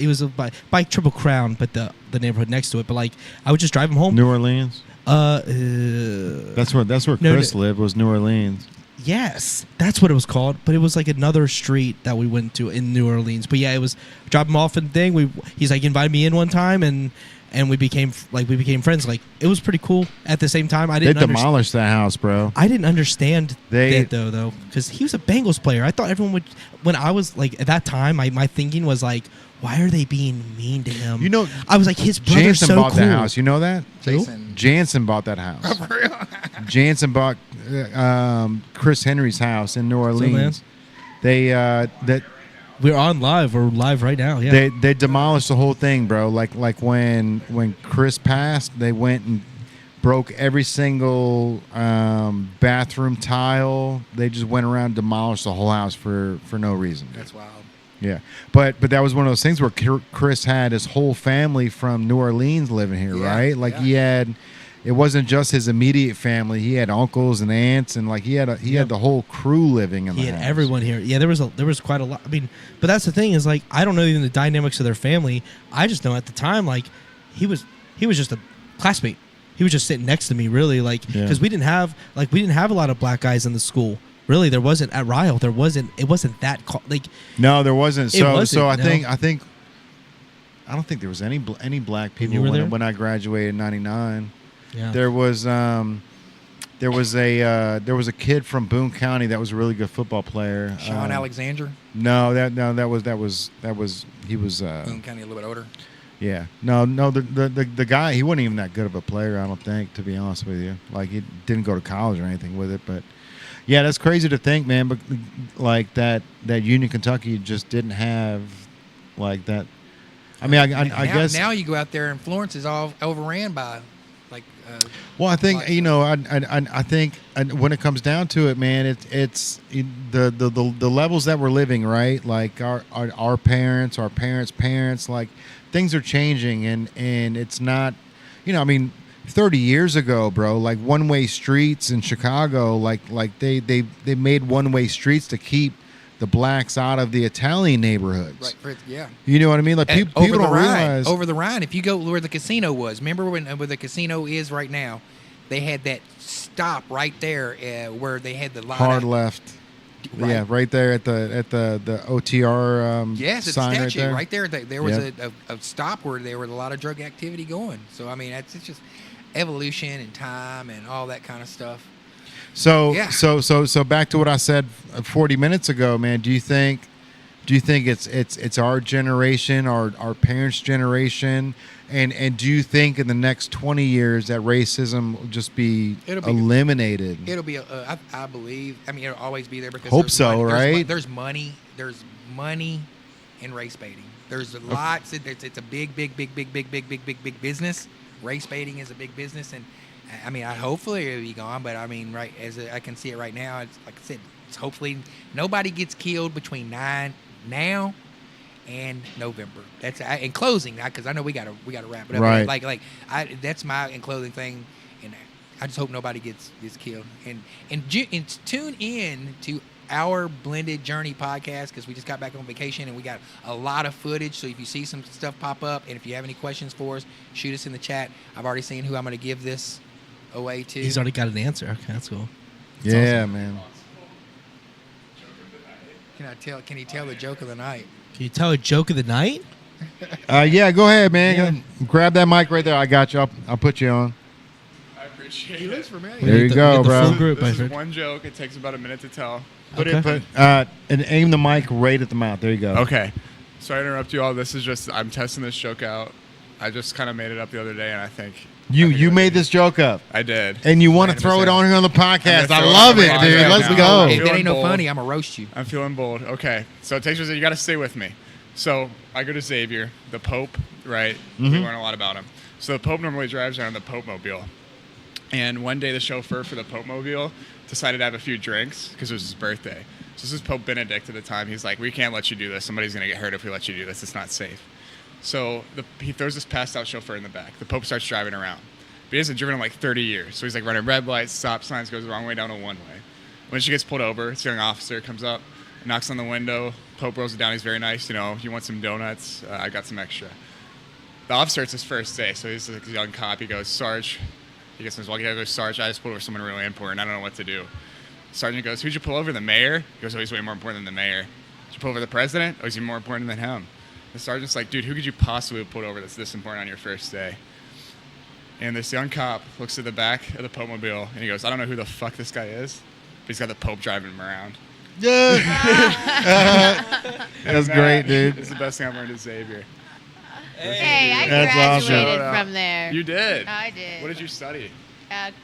was by Triple Crown, but the neighborhood next to it. But like, I would just drive him home. New Orleans. That's where Chris lived. Was New Orleans. Yes, that's what it was called. But it was like another street that we went to in New Orleans. But yeah, it was drop him off and thing. He's like invited me in one time, and we became friends. Like, it was pretty cool. At the same time, They demolished that house, bro. I didn't understand that though, because he was a Bengals player. I thought everyone would. When I was like at that time, my thinking was like, why are they being mean to him? You know, I was like, his brother's Jansen so bought cool. that house. You know that? Jason. Jansen bought that house. Oh, for real? Jansen bought Chris Henry's house in New Orleans. We're on live. We're live right now. Yeah. They demolished the whole thing, bro. Like when Chris passed, they went and broke every single bathroom tile. They just went around and demolished the whole house for no reason. That's wild. Yeah, but that was one of those things where Chris had his whole family from New Orleans living here, right? Like he had. It wasn't just his immediate family. He had uncles and aunts, and like he had the whole crew living in the house. He had everyone here. Yeah, there was quite a lot. I mean, but that's the thing is, like, I don't know even the dynamics of their family. I just know at the time, like, he was just a classmate. He was just sitting next to me, really, like, because we didn't have a lot of black guys in the school. Really, there wasn't at Ryle. It wasn't that like. No, there wasn't. So I think I don't think there was any black people when I graduated in '99. Yeah. There was a kid from Boone County that was a really good football player. Sean Alexander? No, that was he was Boone County, a little bit older. Yeah. No, the guy, he wasn't even that good of a player, I don't think, to be honest with you. Like, he didn't go to college or anything with it, but yeah, that's crazy to think, man, but like that Union, Kentucky just didn't have like that. I mean, I guess now you go out there and Florence is all overran by well, I think I think when it comes down to it, man, it's the levels that we're living, right? Like our parents, our parents' parents, like things are changing, and it's not, I mean, 30 years ago, bro, like one-way streets in Chicago, like they made one-way streets to keep the blacks out of the Italian neighborhoods. Right. Yeah. You know what I mean? Like people don't realize over the Rhine. If you go where the casino was, remember where the casino is right now? They had that stop right there where they had the line hard left. Right. Yeah, right there at the OTR yes, it's sign a statue right there. There was a stop where there was a lot of drug activity going. So I mean, it's just evolution and time and all that kind of stuff. So back to what I said 40 minutes ago, man. Do you think it's our generation, our parents' generation, and do you think in the next 20 years that racism will just be eliminated? It'll be. I believe. I mean, it'll always be there because hope so, right? There's money in race baiting. There's lots. It's a big business. Race baiting is a big business, and I mean, hopefully it'll be gone, but I mean, right as I can see it right now, it's like I said, it's hopefully nobody gets killed between now and November. That's in closing, because I know we gotta wrap it up. Right. Like that's my in closing thing, and I just hope nobody gets killed. And tune in to our Blended Journey podcast because we just got back on vacation and we got a lot of footage. So if you see some stuff pop up and if you have any questions for us, shoot us in the chat. I've already seen who I'm going to give this away to. He's already got an answer. Okay, that's cool. That's awesome. Man. Can he tell the joke of the night? Can you tell a joke of the night? Yeah, go ahead, man. Yeah. Grab that mic right there. I got you. I'll put you on. I appreciate it. He looks familiar. There you go, bro. This is one joke. It takes about a minute to tell. And aim the mic right at the mouth. There you go. Okay. Sorry to interrupt you all. This is just, I'm testing this joke out. I just kind of made it up the other day, and I think you made this joke up. I did. And you want to throw it on here on the podcast. I love it, dude. Let's go. If that ain't no funny, I'm going to roast you. I'm feeling bold. Okay. So it takes you got to stay with me. So I go to Xavier, the Pope, right? Mm-hmm. We learn a lot about him. So the Pope normally drives around the Pope Mobile. And one day the chauffeur for the Pope Mobile decided to have a few drinks because it was his birthday. So this is Pope Benedict at the time. He's like, we can't let you do this. Somebody's going to get hurt if we let you do this. It's not safe. So he throws this passed out chauffeur in the back. The Pope starts driving around. But he hasn't driven in like 30 years. So he's like running red lights, stop signs, goes the wrong way down a one-way. When she gets pulled over, this young officer comes up, knocks on the window. Pope rolls it down. He's very nice. You want some donuts? I got some extra. The officer, it's his first day, so he's like a young cop. He goes, Sarge. He gets in his walkie. He goes, Sarge, I just pulled over someone really important. I don't know what to do. Sergeant goes, who'd you pull over? The mayor? He goes, oh, he's way more important than the mayor. Did you pull over the president? Oh, he's even more important than him. The sergeant's like, dude, who could you possibly have pulled over that's this important on your first day? And this young cop looks at the back of the Pope mobile, and he goes, I don't know who the fuck this guy is, but he's got the Pope driving him around. Yeah. That's great, dude. It's the best thing I've learned at Xavier. Hey, I That's graduated awesome. from there. You did? I did. What did you study?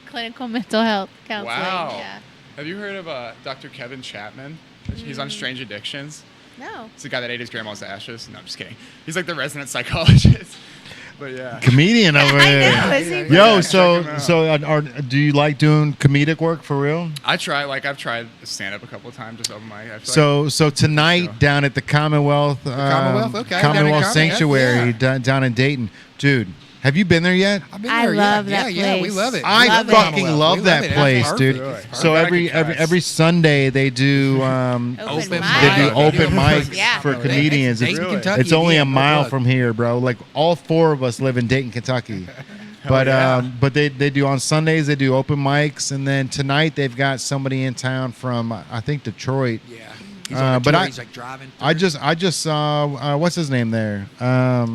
Clinical mental health counseling. Wow. Yeah. Have you heard of Dr. Kevin Chapman? He's on Strange Addictions. No. It's the guy that ate his grandma's ashes. No, I'm just kidding. He's like the resident psychologist. But yeah. Comedian over I here. know. Is he Yo, Check him out. do you like doing comedic work for real? I've tried stand up a couple of times just open mic. So tonight down at the Commonwealth, Commonwealth, okay. Commonwealth Down in Sanctuary yeah. down in Dayton, dude. Have you been there yet? I've been I there, love yeah. that Yeah, we place. love it. I Love it. fucking Commonwealth. love We that it. place, That's dude. perfect. So I'm every glad I could every Sunday they do Open they mic. do mic. open They do mics Yeah. for comedians. Dayton, It's, Kentucky, it's only again, a mile no plug. from here, bro. Like all four of us live in Dayton, Kentucky. But yeah. but they do on Sundays they do open mics, and then tonight they've got somebody in town from I think Detroit. Yeah. He's on a but tour. I- He's like driving. I just saw what's his name there? Yeah,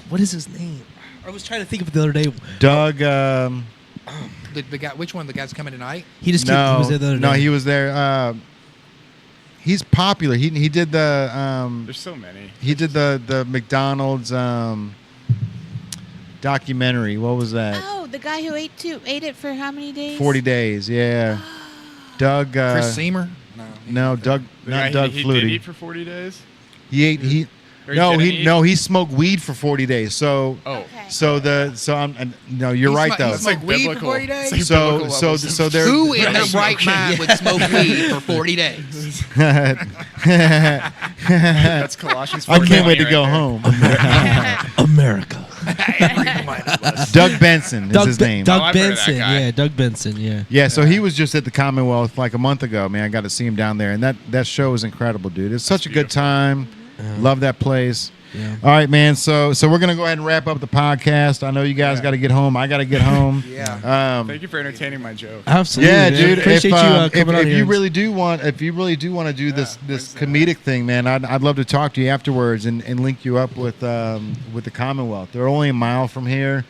what is his name? I was trying to think of it the other day. Doug. the guy. Which one of the guys coming tonight? He just came, he was there the other day. No, he was there. He's popular. He did the There's so many. he did the McDonald's documentary. What was that? Oh, the guy who ate it for how many days? 40 days. Yeah. Doug. Chris Seamer? No, Doug. The Not guy Doug he did Flutie. eat for 40 days? He ate. He. Or he No, didn't he eat? no he smoked weed for 40 days. So Oh. Okay. so I'm no, you're He right smo- though. he That's like Smoke weed for biblical. 40 days? It's like So biblical so levels. so there. Who in their right mind would smoke weed for 40 days? That's Colossians 4. I can't wait to go home. America. Doug Benson is his name. Doug Oh, I've heard of that Benson. guy. Yeah, Doug Benson. Yeah. Yeah, so he was just at the Commonwealth like a month ago. Man, I got to see him down there, and that show was incredible, dude. It's such a good beautiful. time. Love that place. Yeah. All right, man. So we're gonna go ahead and wrap up the podcast. I know you guys Yeah. got to get home. I got to get home. Yeah. Thank you for entertaining my joke. Absolutely. Yeah, man. dude. Appreciate If, you if coming on you here. really do want to do this comedic thing, man, I'd love to talk to you afterwards and link you up with the Commonwealth. They're only a mile from here.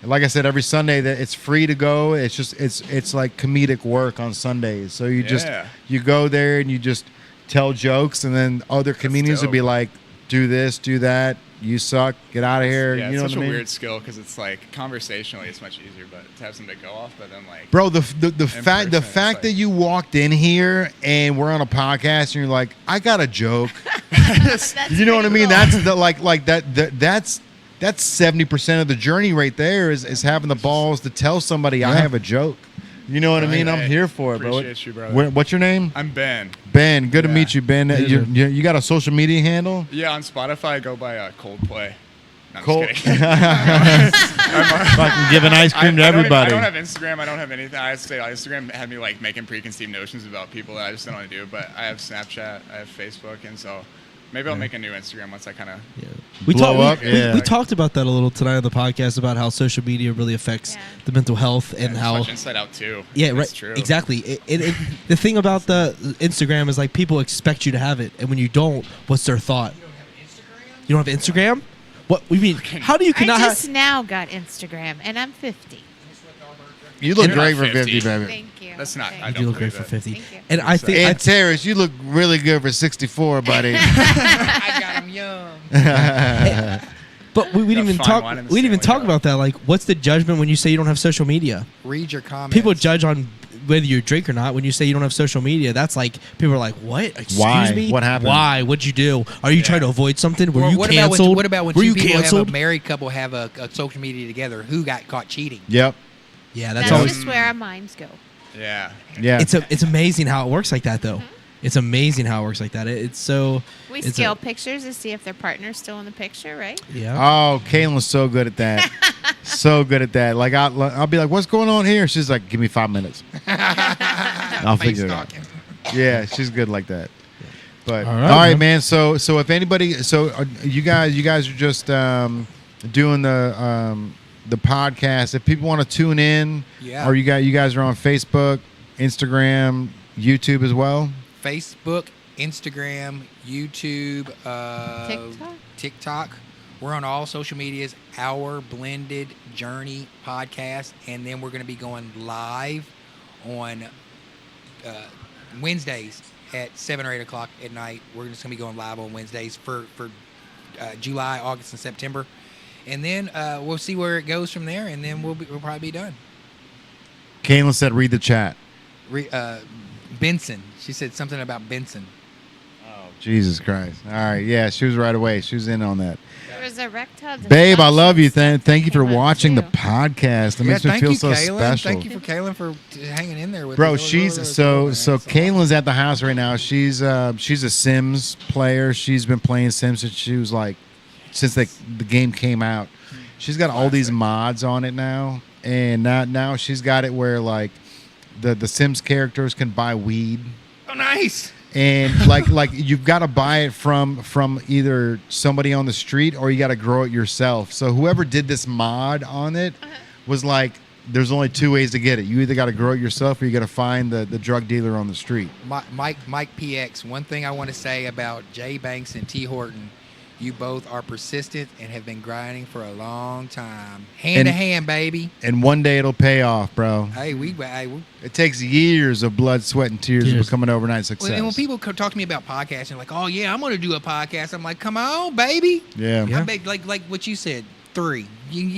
And like I said, every Sunday that it's free to go. It's just it's like comedic work on Sundays. So you just Yeah. you go there and you just tell jokes, and then other comedians will be dope. like, do this, do that. You suck. Get out of here. Yeah, you know it's what such I a mean? weird skill because it's like conversationally it's much easier, but to have something to go off, but then like Bro, the fact person, it's like- that you walked in here and we're on a podcast and you're like, I got a joke. That's You know what I pretty mean? cool. That's the like that's 70% of the journey right there is having the balls to tell somebody I have a joke. You know what I mean? I'm Hey, here for it, bro. appreciate you, brother. What's your name? I'm Ben. Ben. Good to Yeah. meet you, Ben. You got a social media handle? Yeah, on Spotify I go by Coldplay. No, I'm Cold. just kidding. Fucking giving ice cream to I everybody. don't have Instagram. I don't have anything. I say Instagram had me like making preconceived notions about people that I just don't want to do. But I have Snapchat, I have Facebook, and so maybe I'll make a new Instagram once I kind of. Yeah. We, Blow talk, up? we, Yeah. we talked about that a little tonight on the podcast about how social media really affects Yeah. the mental health and how. much Inside Out too. Yeah, right. That's true. Exactly. The thing about the Instagram is like people expect you to have it, and when you don't, what's their thought? You don't have Instagram? What we mean? How do you I cannot have? just now got Instagram, and I'm 50. You look You're great not for 50, 50. baby. Thank you. That's not- Thank I You don't do look great believe for it. 50. Thank you. And I think. And Terrace, you look really good for 64, buddy. I got him young. But we didn't Got even fine talk. wine in the We didn't even Stanley talk about that. Like, what's the judgment when you say you don't have social media? Read your comments. People judge on whether you drink or not. When you say you don't have social media, that's like people are like, "What? Excuse Why? me? What happened? Why? What'd you do? Are you trying to avoid something? Were Or you what canceled? What about when Were two you people canceled? have a married couple have a social media together? Who got caught cheating? Yep. Yeah, That's that's always. just where our minds go. Yeah. Yeah. It's amazing how it works like that, though. It's amazing how it works like that. It's so. We it's scale a- pictures to see if their partner's still in the picture, right? Yeah. Oh, Caitlin's so good at that. so good at that. Like I'll be like, "What's going on here?" She's like, "Give me 5 minutes. I'll Face figure it out." talking. Yeah, she's good like that. But All all right, right, man. So if anybody, you guys are just doing the podcast. If people want to tune in, Yeah. or you guys are on Facebook, Instagram, YouTube as well. Facebook, Instagram, YouTube, TikTok. We're on all social medias. Our Blended Journey podcast, and then we're going to be going live on Wednesdays at 7 or 8 o'clock at night. We're just going to be going live on Wednesdays for July, August, and September, and then we'll see where it goes from there, and then we'll probably be done. Kaylin said, "Read the chat." Benson. She said something about Benson. Oh, Jesus Christ! All right, yeah, she was right away. She was in on that. There was erectile Babe, I love you. dysfunction Thank you for came up, watching the too. podcast. It makes me thank feel you, so Kaylin. special. Thank you for Kaylin for hanging in there with Bro, us. she's Really so cool, man. Kaylin's at the house right now. She's a Sims player. She's been playing Sims since the game came out. She's got all these mods on it now, and now she's got it where like the Sims characters can buy weed. Oh, nice. And like you've got to buy it from either somebody on the street or you got to grow it yourself. So whoever did this mod on it was like, there's only two ways to get it. You either got to grow it yourself or you got to find the drug dealer on the street. Mike PX, one thing I want to say about Jay Banks and T. Horton, you both are persistent and have been grinding for a long time. Hand to hand, baby. And one day it'll pay off, bro. Hey, It takes years of blood, sweat, and tears to become an overnight success. and when people talk to me about podcasting, like, oh yeah, I'm going to do a podcast. I'm like, come on, baby. Yeah. Yeah. Like what you said, 3.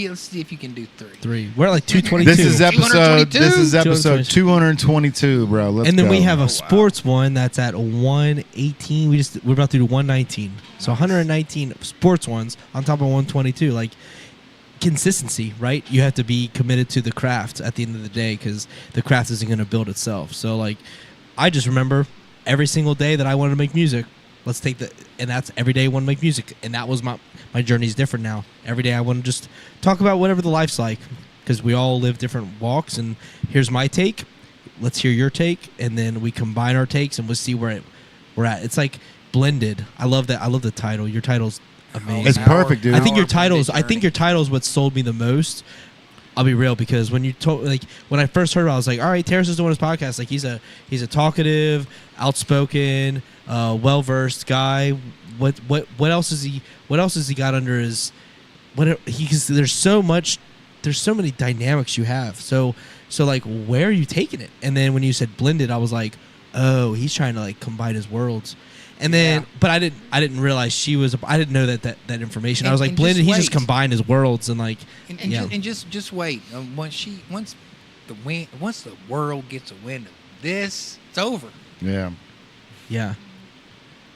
Let's see if you can do 3. 3. We're at like 222. This is episode 222? 222, bro. Let's and then go. we have a sports one that's at 118. We're about to do 119. So 119 sports ones on top of 122. Like consistency, right? You have to be committed to the craft at the end of the day because the craft isn't going to build itself. So like, I just remember every single day that I wanted to make music. And that's every day I want to make music. And that was my journey's different now. Every day I want to just talk about whatever the life's like because we all live different walks. And here's my take. Let's hear your take. And then we combine our takes and we'll see where we're at. It's like blended. I love that. I love the title. Your title's amazing. It's perfect, dude. I think your Blended title's what sold me the most. I'll be real because when you when I first heard it, I was like, all right, Terrace is doing his podcast. Like he's a talkative, outspoken, well versed guy. What else is he got under his there's so many dynamics you have. So like where are you taking it? And then when you said blended, I was like, oh, he's trying to like combine his worlds. And then, but I didn't realize I didn't know that information. I was like, blended. He just combined his worlds and like, just wait. Once the world gets a wind of this, it's over. Yeah. Yeah.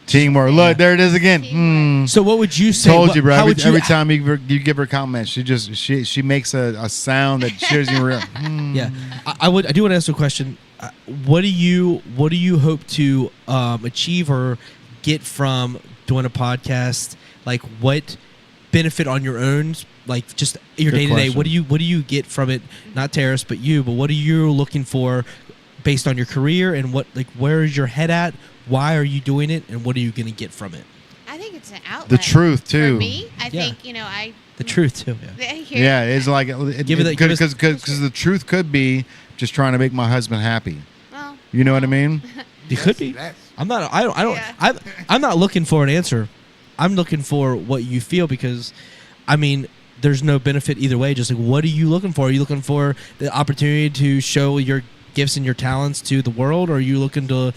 Teamwork. Look, there it is again. So what would you say? Told you, bro. How would Every time you give her comments, she makes a sound that she doesn't even realize. Yeah, I do want to ask a question. What do you hope to achieve or get from doing a podcast? Like, what benefit on your own? Like, just your day to day. What do you get from it? Not Terrace, but you. But what are you looking for based on your career and where is your head at? Why are you doing it, and what are you going to get from it? I think it's an outlet. The truth too. For me, I think the truth too. Yeah, it's like because the truth could be just trying to make my husband happy. Well, you know what I mean? It could be. I'm not. I don't. Yeah. I'm not looking for an answer. I'm looking for what you feel because, I mean, there's no benefit either way. Just like, what are you looking for? Are you looking for the opportunity to show your gifts and your talents to the world, or are you looking to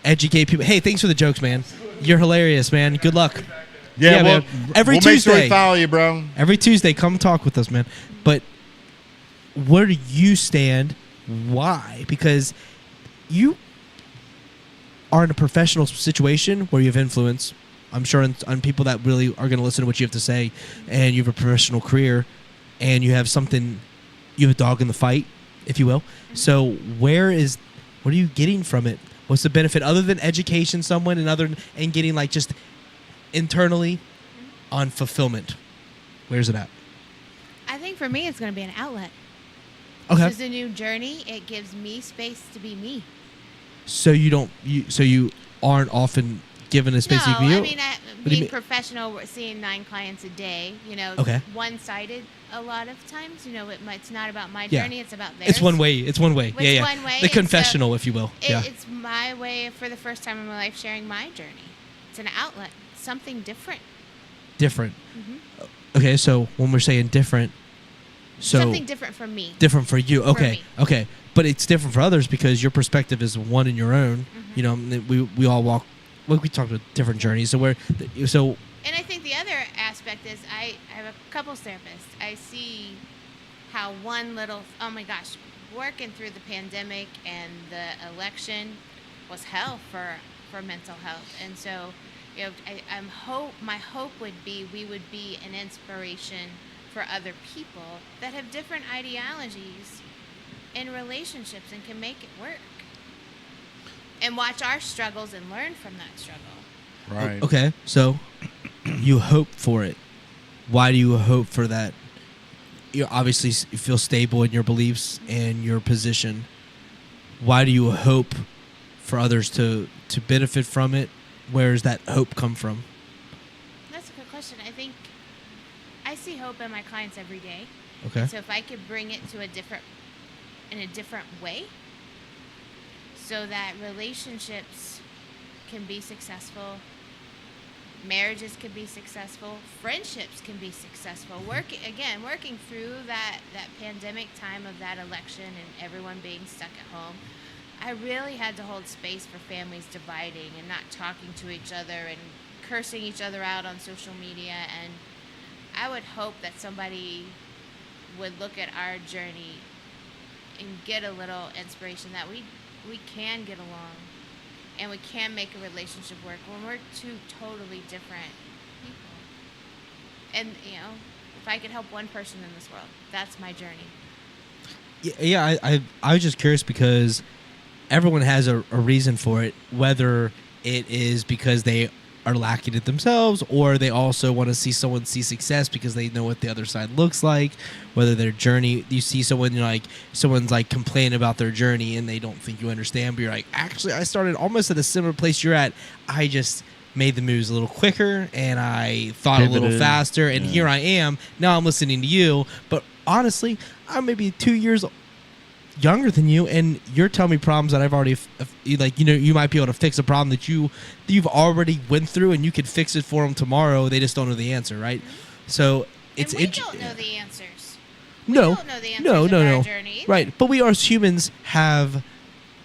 educate people? Hey, thanks for the jokes, man. You're hilarious, man. Good luck. Yeah, man. Every we'll Tuesday, make sure we follow you, bro. Every Tuesday, come talk with us, man. But where do you stand? Why? Because you are in a professional situation where you have influence. I'm sure on people that really are going to listen to what you have to say, and you have a professional career, and you have a dog in the fight, if you will. So what are you getting from it? What's the benefit other than education someone and getting like just internally on fulfillment? Where's it at? I think for me, it's going to be an outlet. Okay. This is a new journey. It gives me space to be me. So you aren't often given a space No, to be you? I mean, do you being mean? professional, we're seeing 9 clients a day, Okay. one-sided a lot of times. It's not about my Yeah. journey, it's about theirs. It's one way. It's one way. It's Yeah. one way, The and so confessional, if you will. Yeah. It's my way, for the first time in my life, sharing my journey. It's an outlet, something different. Different. Mhm. Okay, so when we're saying different, so Something different from me. different for you. Okay. me. Okay. But it's different for others because your perspective is one in your own. We all walk. Well, we talked about different journeys. So And I think the other aspect is I have a couples therapist. I see how oh my gosh, working through the pandemic and the election was hell for mental health. And so, my hope would be we would be an inspiration for other people that have different ideologies in relationships and can make it work. And watch our struggles and learn from that struggle. Right. okay, so you hope for it. Why do you hope for that? You obviously you feel stable in your beliefs and your position. Why do you hope for others to benefit from it? Where does that hope come from? That's a good question. I think I see hope in my clients every day. Okay. So if I could bring it to in a different way, so that relationships can be successful, marriages can be successful, friendships can be successful. Working through that pandemic time of that election and everyone being stuck at home, I really had to hold space for families dividing and not talking to each other and cursing each other out on social media. And I would hope that somebody would look at our journey and get a little inspiration that we can get along and we can make a relationship work when we're two totally different people. And, if I could help one person in this world, that's my journey. Yeah, I was just curious because everyone has a reason for it, whether it is because they are lacking it themselves or they also want to see someone see success because they know what the other side looks like, whether their journey, you see someone's complaining about their journey and they don't think you understand, but you're like, actually, I started almost at a similar place you're at. I just made the moves a little quicker and I thought a little faster and here I am. Now I'm listening to you, but honestly, I'm maybe 2 years younger than you, and you're telling me problems that I've already you might be able to fix a problem that you've already went through, and you could fix it for them tomorrow. They just don't know the answer, right? So it's we don't know the answers. No, we don't know the answers of our journey either. Right? But we as humans have,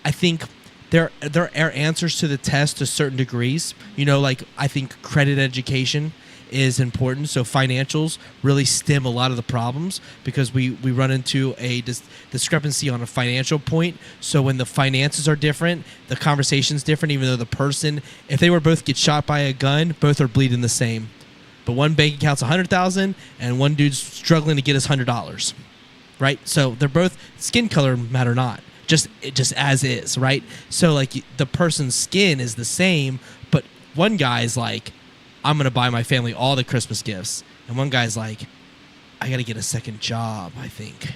I think, there are answers to the test to certain degrees. I think credit education is important. So financials really stem a lot of the problems because we run into a discrepancy on a financial point. So when the finances are different, the conversation's different, even though the person, if they were both get shot by a gun, both are bleeding the same. But one bank account's $100,000 and one dude's struggling to get his $100, right? So they're both, skin color matter not, just as is, right? So the person's skin is the same, but one guy's like, I'm going to buy my family all the Christmas gifts. And one guy's like, I got to get a second job, I think.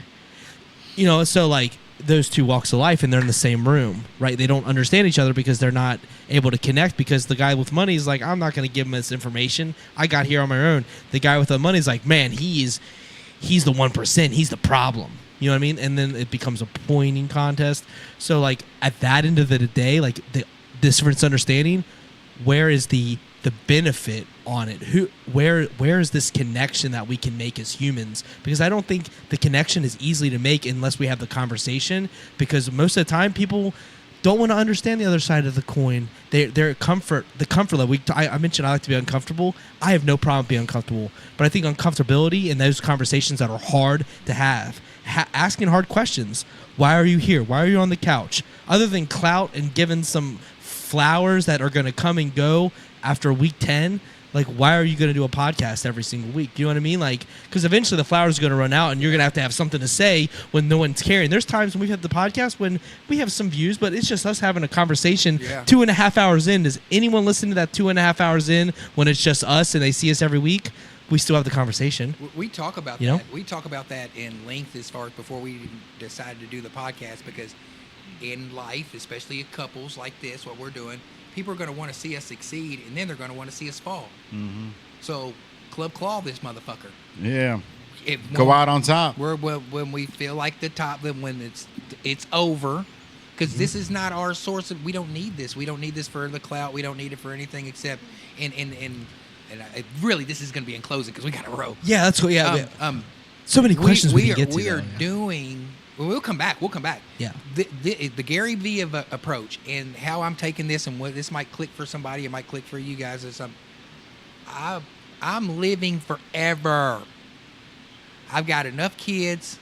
So those two walks of life and they're in the same room, right? They don't understand each other because they're not able to connect because the guy with money is like, I'm not going to give him this information. I got here on my own. The guy with the money is like, man, he's the 1%. He's the problem. You know what I mean? And then it becomes a pointing contest. So at that end of the day, the difference understanding, where is the benefit on it? Where is this connection that we can make as humans? Because I don't think the connection is easy to make unless we have the conversation, because most of the time people don't want to understand the other side of the coin. Their comfort level. I mentioned I like to be uncomfortable. I have no problem being uncomfortable, but I think uncomfortability and those conversations that are hard to have, asking hard questions. Why are you here? Why are you on the couch? Other than clout and giving some flowers that are going to come and go after week 10, why are you going to do a podcast every single week? You know what I mean? Because eventually the flowers are going to run out and you're going to have something to say when no one's caring. There's times when we've had the podcast when we have some views, but it's just us having a conversation 2.5 hours in. Does anyone listen to that 2.5 hours in when it's just us and they see us every week? we still have the conversation. We talk about You know? that. We talk about that in length as far as before we even decided to do the podcast, because in life, especially at couples like this, what we're doing, people are going to want to see us succeed, and then they're going to want to see us fall. Mm-hmm. So club claw this motherfucker. Yeah. Go out on top. When we feel like the top, then when it's over, because this is not our source of. We don't need this. We don't need this for the clout. We don't need it for anything except really, this is going to be in closing because we got to row. Yeah, that's what. Yeah, so many questions we can get to. We are though, yeah. doing. We'll come back. Yeah. The Gary Vee approach and how I'm taking this, and what this might click for somebody, it might click for you guys or something. I'm living forever. I've got enough kids.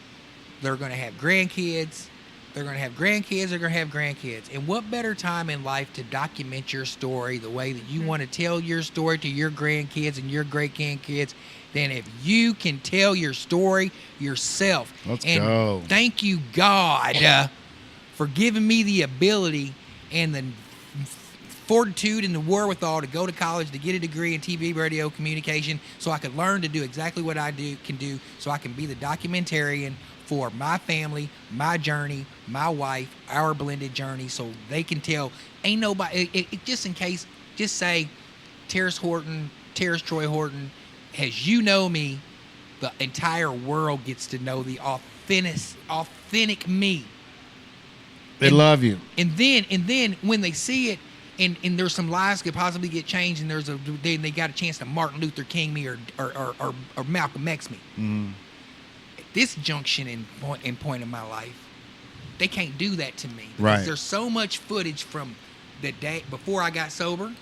They're going to have grandkids. They're going to have grandkids. They're going to have grandkids. And what better time in life to document your story the way that you want to tell your story to your grandkids and your great-grandkids than if you can tell your story yourself. Let's and go. Thank you, God, for giving me the ability and the fortitude and the wherewithal to go to college to get a degree in TV, radio, communication, so I could learn to do exactly what I can do, so I can be the documentarian for my family, my journey, my wife, our blended journey, so they can tell. Ain't nobody, just in case, just say, Terrace Troy Horton, as you know me, the entire world gets to know the authentic me. They love you. And then when they see it, and there's some lives could possibly get changed, and they got a chance to Martin Luther King me or Malcolm X me. Mm. At this junction and point in my life, they can't do that to me. Because Right. there's so much footage from the day before I got sober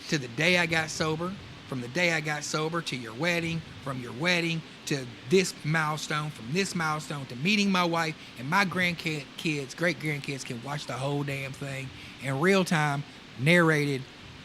to the day I got sober, from the day I got sober to your wedding, from your wedding to this milestone, from this milestone to meeting my wife, and my grandkids, great-grandkids can watch the whole damn thing in real time, narrated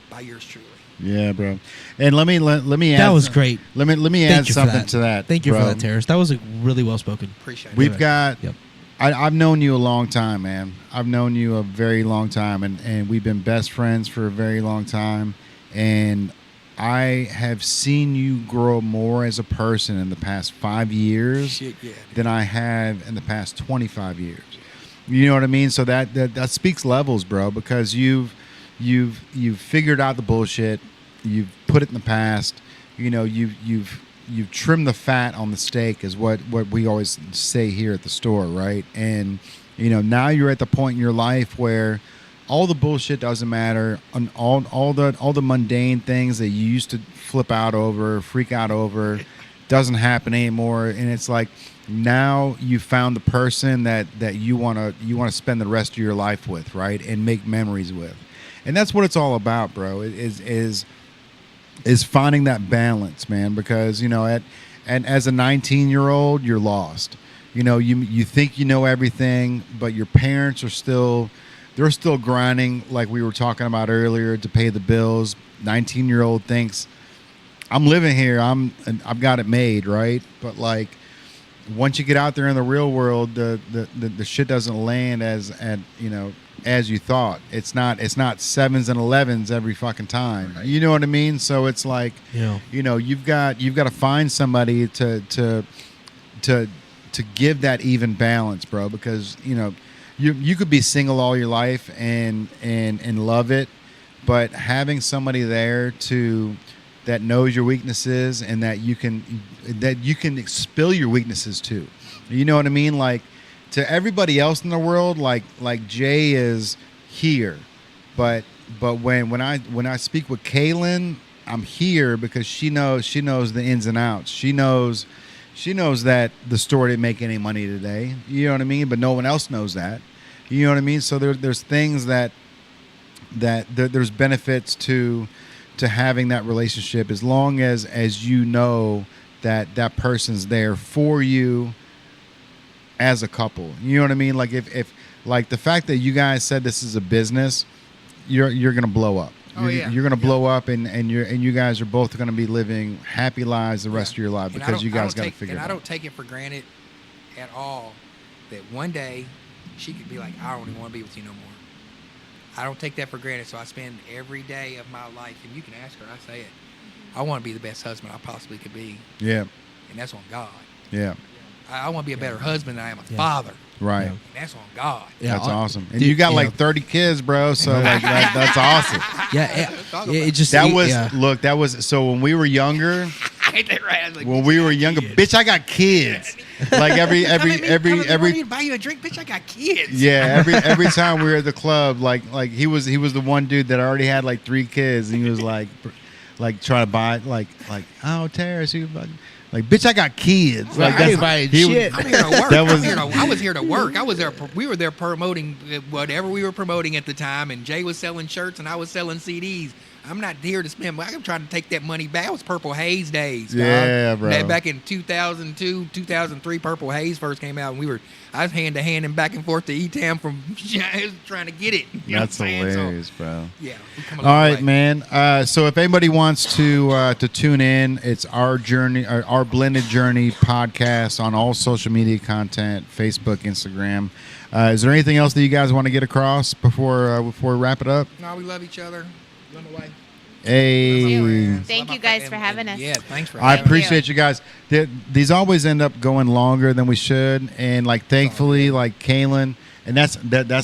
by yours truly. Yeah, bro. And let me add. That was great. Let me Thank add you for something that. to that. Thank you bro. for that, Terrace. That was really well spoken. Appreciate it. We've got. Yep. I've known you a long time, man. I've known you a very long time, and we've been best friends for a very long time. And I have seen you grow more as a person in the past 5 years Shit, yeah. than I have in the past 25 years. You know what I mean? So that speaks levels, bro, because you've figured out the bullshit. You've put it in the past. You know, you've trimmed the fat on the steak, is what we always say here at the store, right? And you know, now you're at the point in your life where all the bullshit doesn't matter, and all the mundane things that you used to flip out over, freak out over, doesn't happen anymore. And it's like now you found the person that you wanna spend the rest of your life with, right? And make memories with. And that's what it's all about, bro. Is finding that balance, man. Because you know, and as a 19-year-old, you're lost. You know, you think you know everything, but your parents are still grinding, like we were talking about earlier, to pay the bills. 19-year-old thinks, I'm living here, I've got it made, right? But like, once you get out there in the real world, the shit doesn't land as you thought. It's not 7s and 11s every fucking time. Right. You know what I mean? So it's like, Yeah. you know, you've got to find somebody to give that even balance, bro. Because you know, you could be single all your life and love it, but having somebody there that knows your weaknesses and that you can spill your weaknesses to. You know what I mean? Like, to everybody else in the world, like Jay is here, but when I speak with Kaylin, I'm here because she knows the ins and outs. She knows that the store didn't make any money today. You know what I mean? But no one else knows that. You know what I mean? So there's things that there's benefits to having that relationship, as long as you know that person's there for you as a couple. You know what I mean? Like if like the fact that you guys said this is a business, you're gonna blow up. You're gonna blow up, and you guys are both gonna be living happy lives the rest of your life, because you guys got to figure it out. And I don't take it for granted at all that one day she could be like, I don't even want to be with you no more. I don't take that for granted. So I spend every day of my life, and you can ask her, I say it, I want to be the best husband I possibly could be, Yeah. and that's on God. Yeah. I want to be a better husband than I am a father, Right. Yeah. and that's on God. Yeah, That's awesome. And dude, you got yeah. like 30 kids, bro. So like that's awesome. It just That was yeah. look. That was so when we were younger. Ain't that right? I was like, When bitch, we I were got younger, kids. bitch, I got kids. Like Come at me, every to buy you a drink, bitch. I got kids. yeah, every time we were at the club, like he was the one dude that already had like 3 kids, and he was like trying to buy like oh Terrace, you like bitch, I got kids. Like I ain't buying he shit. was- I'm here to work. That was- I was here to work. I was there. We were there promoting whatever we were promoting at the time, and Jay was selling shirts and I was selling CDs. I'm not here to spend. I'm trying to take that money back. It was Purple Haze days. dog. Yeah, bro. Back in 2002, 2003, Purple Haze first came out, and I was hand to hand and back and forth to E-Town from trying to get it. You know That's what I'm saying? So, hilarious, bro. yeah. we come a All long right, way. man. So if anybody wants to tune in, it's our journey, our blended journey podcast on all social media content, Facebook, Instagram. Is there anything else that you guys want to get across before we wrap it up? No, we love each other. Love my wife. Hey, Thank you guys for having us. Yeah, thanks for I having us. appreciate you guys. These always end up going longer than we should, and like thankfully, like Kaylin, and that's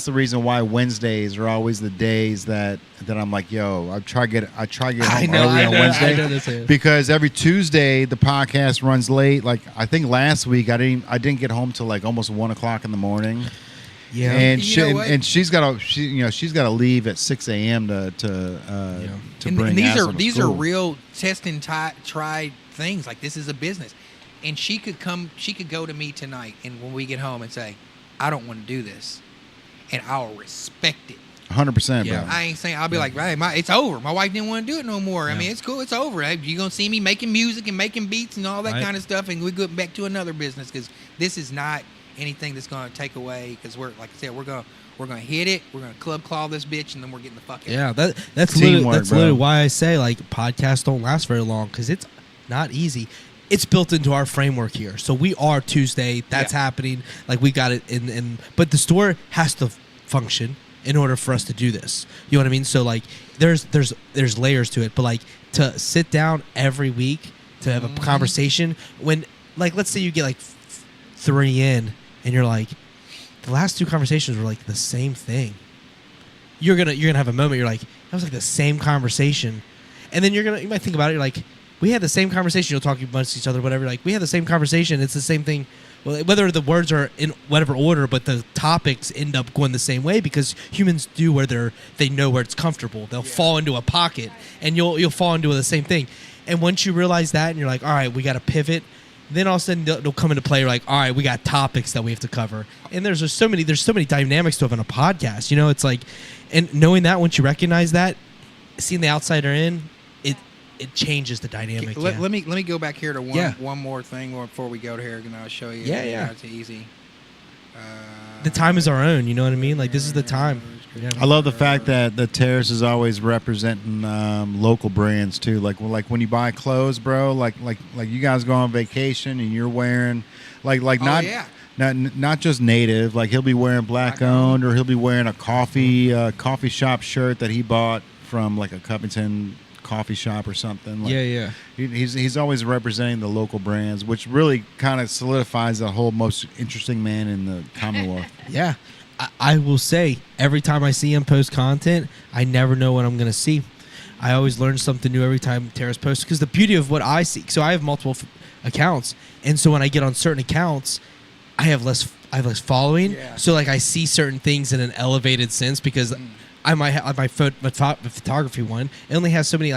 the reason why Wednesdays are always the days that I'm like, yo, I try to get home early on Wednesday. I know this is. Because every Tuesday the podcast runs late. Like I think last week I didn't get home till like almost 1:00 in the morning. Yeah. And You know what? she's got to leave at 6 a.m. to And bring these Aslan are to these are school. real test and try things. Like this is a business, and she could go to me tonight, and when we get home and say, I don't want to do this, and I'll respect it. 100%, Yeah. bro. I ain't saying I'll be like, right, it's over. My wife didn't want to do it no more. I mean, it's cool, it's over. You're gonna see me making music and making beats and all that Right. kind of stuff, and we're going back to another business because this is not anything that's gonna take away. Because we're like I said, we're gonna hit it. We're gonna club claw this bitch, and then we're getting the fuck out. Yeah, that's Teamwork, literally bro. why I say like podcasts don't last very long because it's not easy. It's built into our framework here. So we are Tuesday. That's Yeah. happening. Like we got it in, but the store has to function in order for us to do this. You know what I mean? So like there's layers to it, but like to sit down every week to have a conversation when like let's say you get like 3 in and you're like the last 2 conversations were like the same thing. You're gonna have a moment. You're like, that was like the same conversation, and then you might think about it. You're like, we had the same conversation. You'll talk amongst each other, whatever. Like we had the same conversation. It's the same thing. Well, whether the words are in whatever order, but the topics end up going the same way because humans do where they know where it's comfortable. They'll fall into a pocket, and you'll fall into the same thing. And once you realize that, and you're like, all right, we got to pivot. Then all of a sudden they'll come into play. You're like, all right, we got topics that we have to cover, and there's so many dynamics to it in a podcast. You know, it's like, and knowing that once you recognize that, seeing the outsider in, it changes the dynamic. Let me go back here to Yeah. one more thing before we go to here, and I'll show you. Yeah, You yeah. know, it's easy. The time is our own. You know what I mean? Like this is the time. Yeah. I love the fact that the Terrace is always representing local brands too. Like when you buy clothes, bro. Like you guys go on vacation and you're wearing Oh, not yeah. not just native. Like he'll be wearing black owned, or he'll be wearing a coffee shop shirt that he bought from like a Covington coffee shop or something. Like, yeah. He's always representing the local brands, which really kind of solidifies the whole most interesting man in the Commonwealth. Yeah. I will say, every time I see him post content, I never know what I'm going to see. I always learn something new every time Terrace posts. Because the beauty of what I see, so I have multiple accounts, and so when I get on certain accounts, I have less following. Yeah. So like I see certain things in an elevated sense because I might have my photography one. It only has so many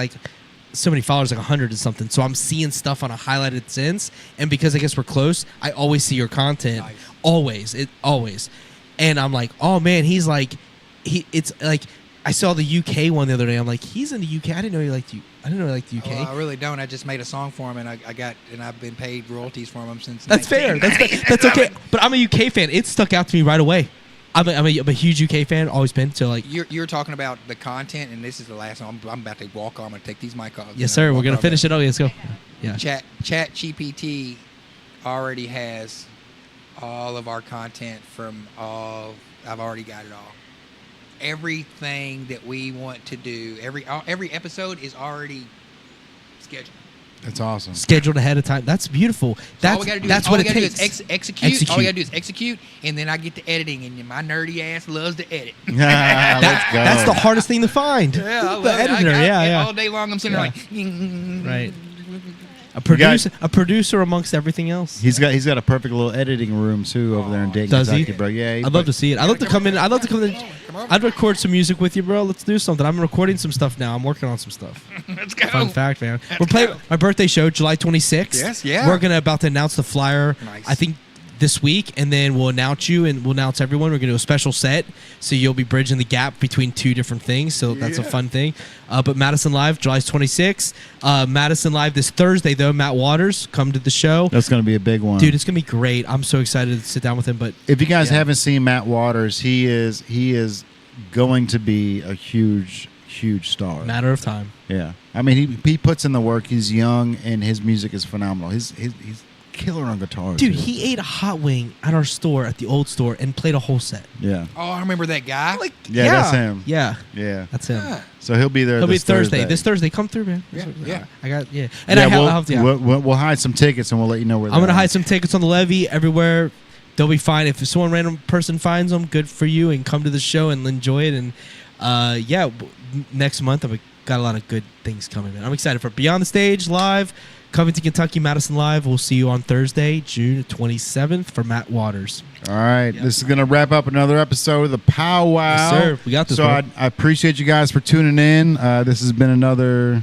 followers, like 100 and something. So I'm seeing stuff on a highlighted sense, and because I guess we're close, I always see your content. Nice. Always. And I'm like, oh man, he's like, it's like I saw the UK one the other day. I'm like, he's in the UK. I didn't know he liked you. I didn't know he liked the UK. Well, I really don't. I just made a song for him, and I've been paid royalties from him since. That's fair. That's okay. But I'm a UK fan. It stuck out to me right away. I'm a huge UK fan. Always been. So like, You're talking about the content, and this is the last one. I'm about to walk on. I'm gonna take these mic off. yes sir. We're gonna finish it. Oh, let's go. Yeah. Chat GPT already has all of our content from all. I've already got it all. Everything that we want to do, every episode is already Schedule. That's awesome. Scheduled ahead of time. That's beautiful. All we gotta do That's is, what all it we gotta takes. do is execute. All we gotta do is execute, and then I get to editing, and my nerdy ass loves to edit. Let's go. That's the hardest thing to find. Yeah, I the love it. editor. Yeah. All day long, I'm sitting there like, Right. A got- producer amongst everything else. He's got a perfect little editing room too over there in Dayton, Does he? Kentucky, bro. Yeah, I'd love to see it. I'd love to come in. I'd love to come in. I'd record some music with you, bro. Let's do something. I'm recording some stuff now. I'm working on some stuff. let's go. Fun fact, man. We're playing my birthday show, July 26th. Yes, yeah. We're about to announce the flyer. Nice. I think this week, and then we'll announce you and we'll announce everyone. We're gonna do a special set, so you'll be bridging the gap between two different things. So that's a fun thing. But Madison Live, July 26th. Madison Live this Thursday though. Matt Waters, come to the show. That's going to be a big one, Dude, it's gonna be great. I'm so excited to sit down with him. But If you guys Yeah. haven't seen Matt Waters, he is going to be a huge star. matter of time. Yeah, I mean he puts in the work. He's young and his music is phenomenal. He's killer on guitar. Dude, too. he ate a hot wing at our store, at the old store, and played a whole set. Yeah, Oh, I remember that guy. yeah, that's him. Yeah, Yeah, that's him. Yeah. so he'll be there. He'll be this Thursday. This Thursday, come through, man. Yeah. I got And I'll have to. we'll hide some tickets and we'll let you know where. I'm gonna they're hide at. some tickets on the levee everywhere. They'll be fine. If some random person finds them, good for you, and come to the show and enjoy it. And next month I've got a lot of good things coming, man. I'm excited for Beyond the Stage Live, Covington, Kentucky, Madison Live. We'll see you on Thursday, June 27th for Matt Waters. All right, this is going to wrap up another episode of the PowWow. Yes, sir. We got this, So bro. I appreciate you guys for tuning in. This has been another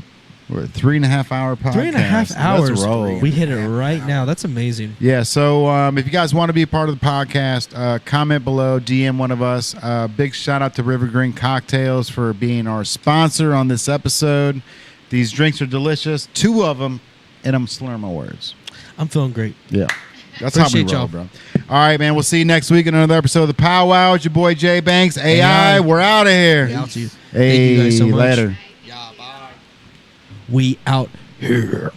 3.5 hour podcast. 3.5 hours. Let's roll. We hit it right now. That's amazing. Yeah, so if you guys want to be a part of the podcast, comment below, DM one of us. Big shout out to River Green Cocktails for being our sponsor on this episode. These drinks are delicious. 2 of them, and I'm slurring my words. I'm feeling great. Yeah. That's how we Appreciate roll, y'all. bro. All right, man. We'll see you next week in another episode of the PowWow. It's your boy Jay Banks. AI, we're out of here. We out to you. Hey, Thank you guys so much. later. We out here.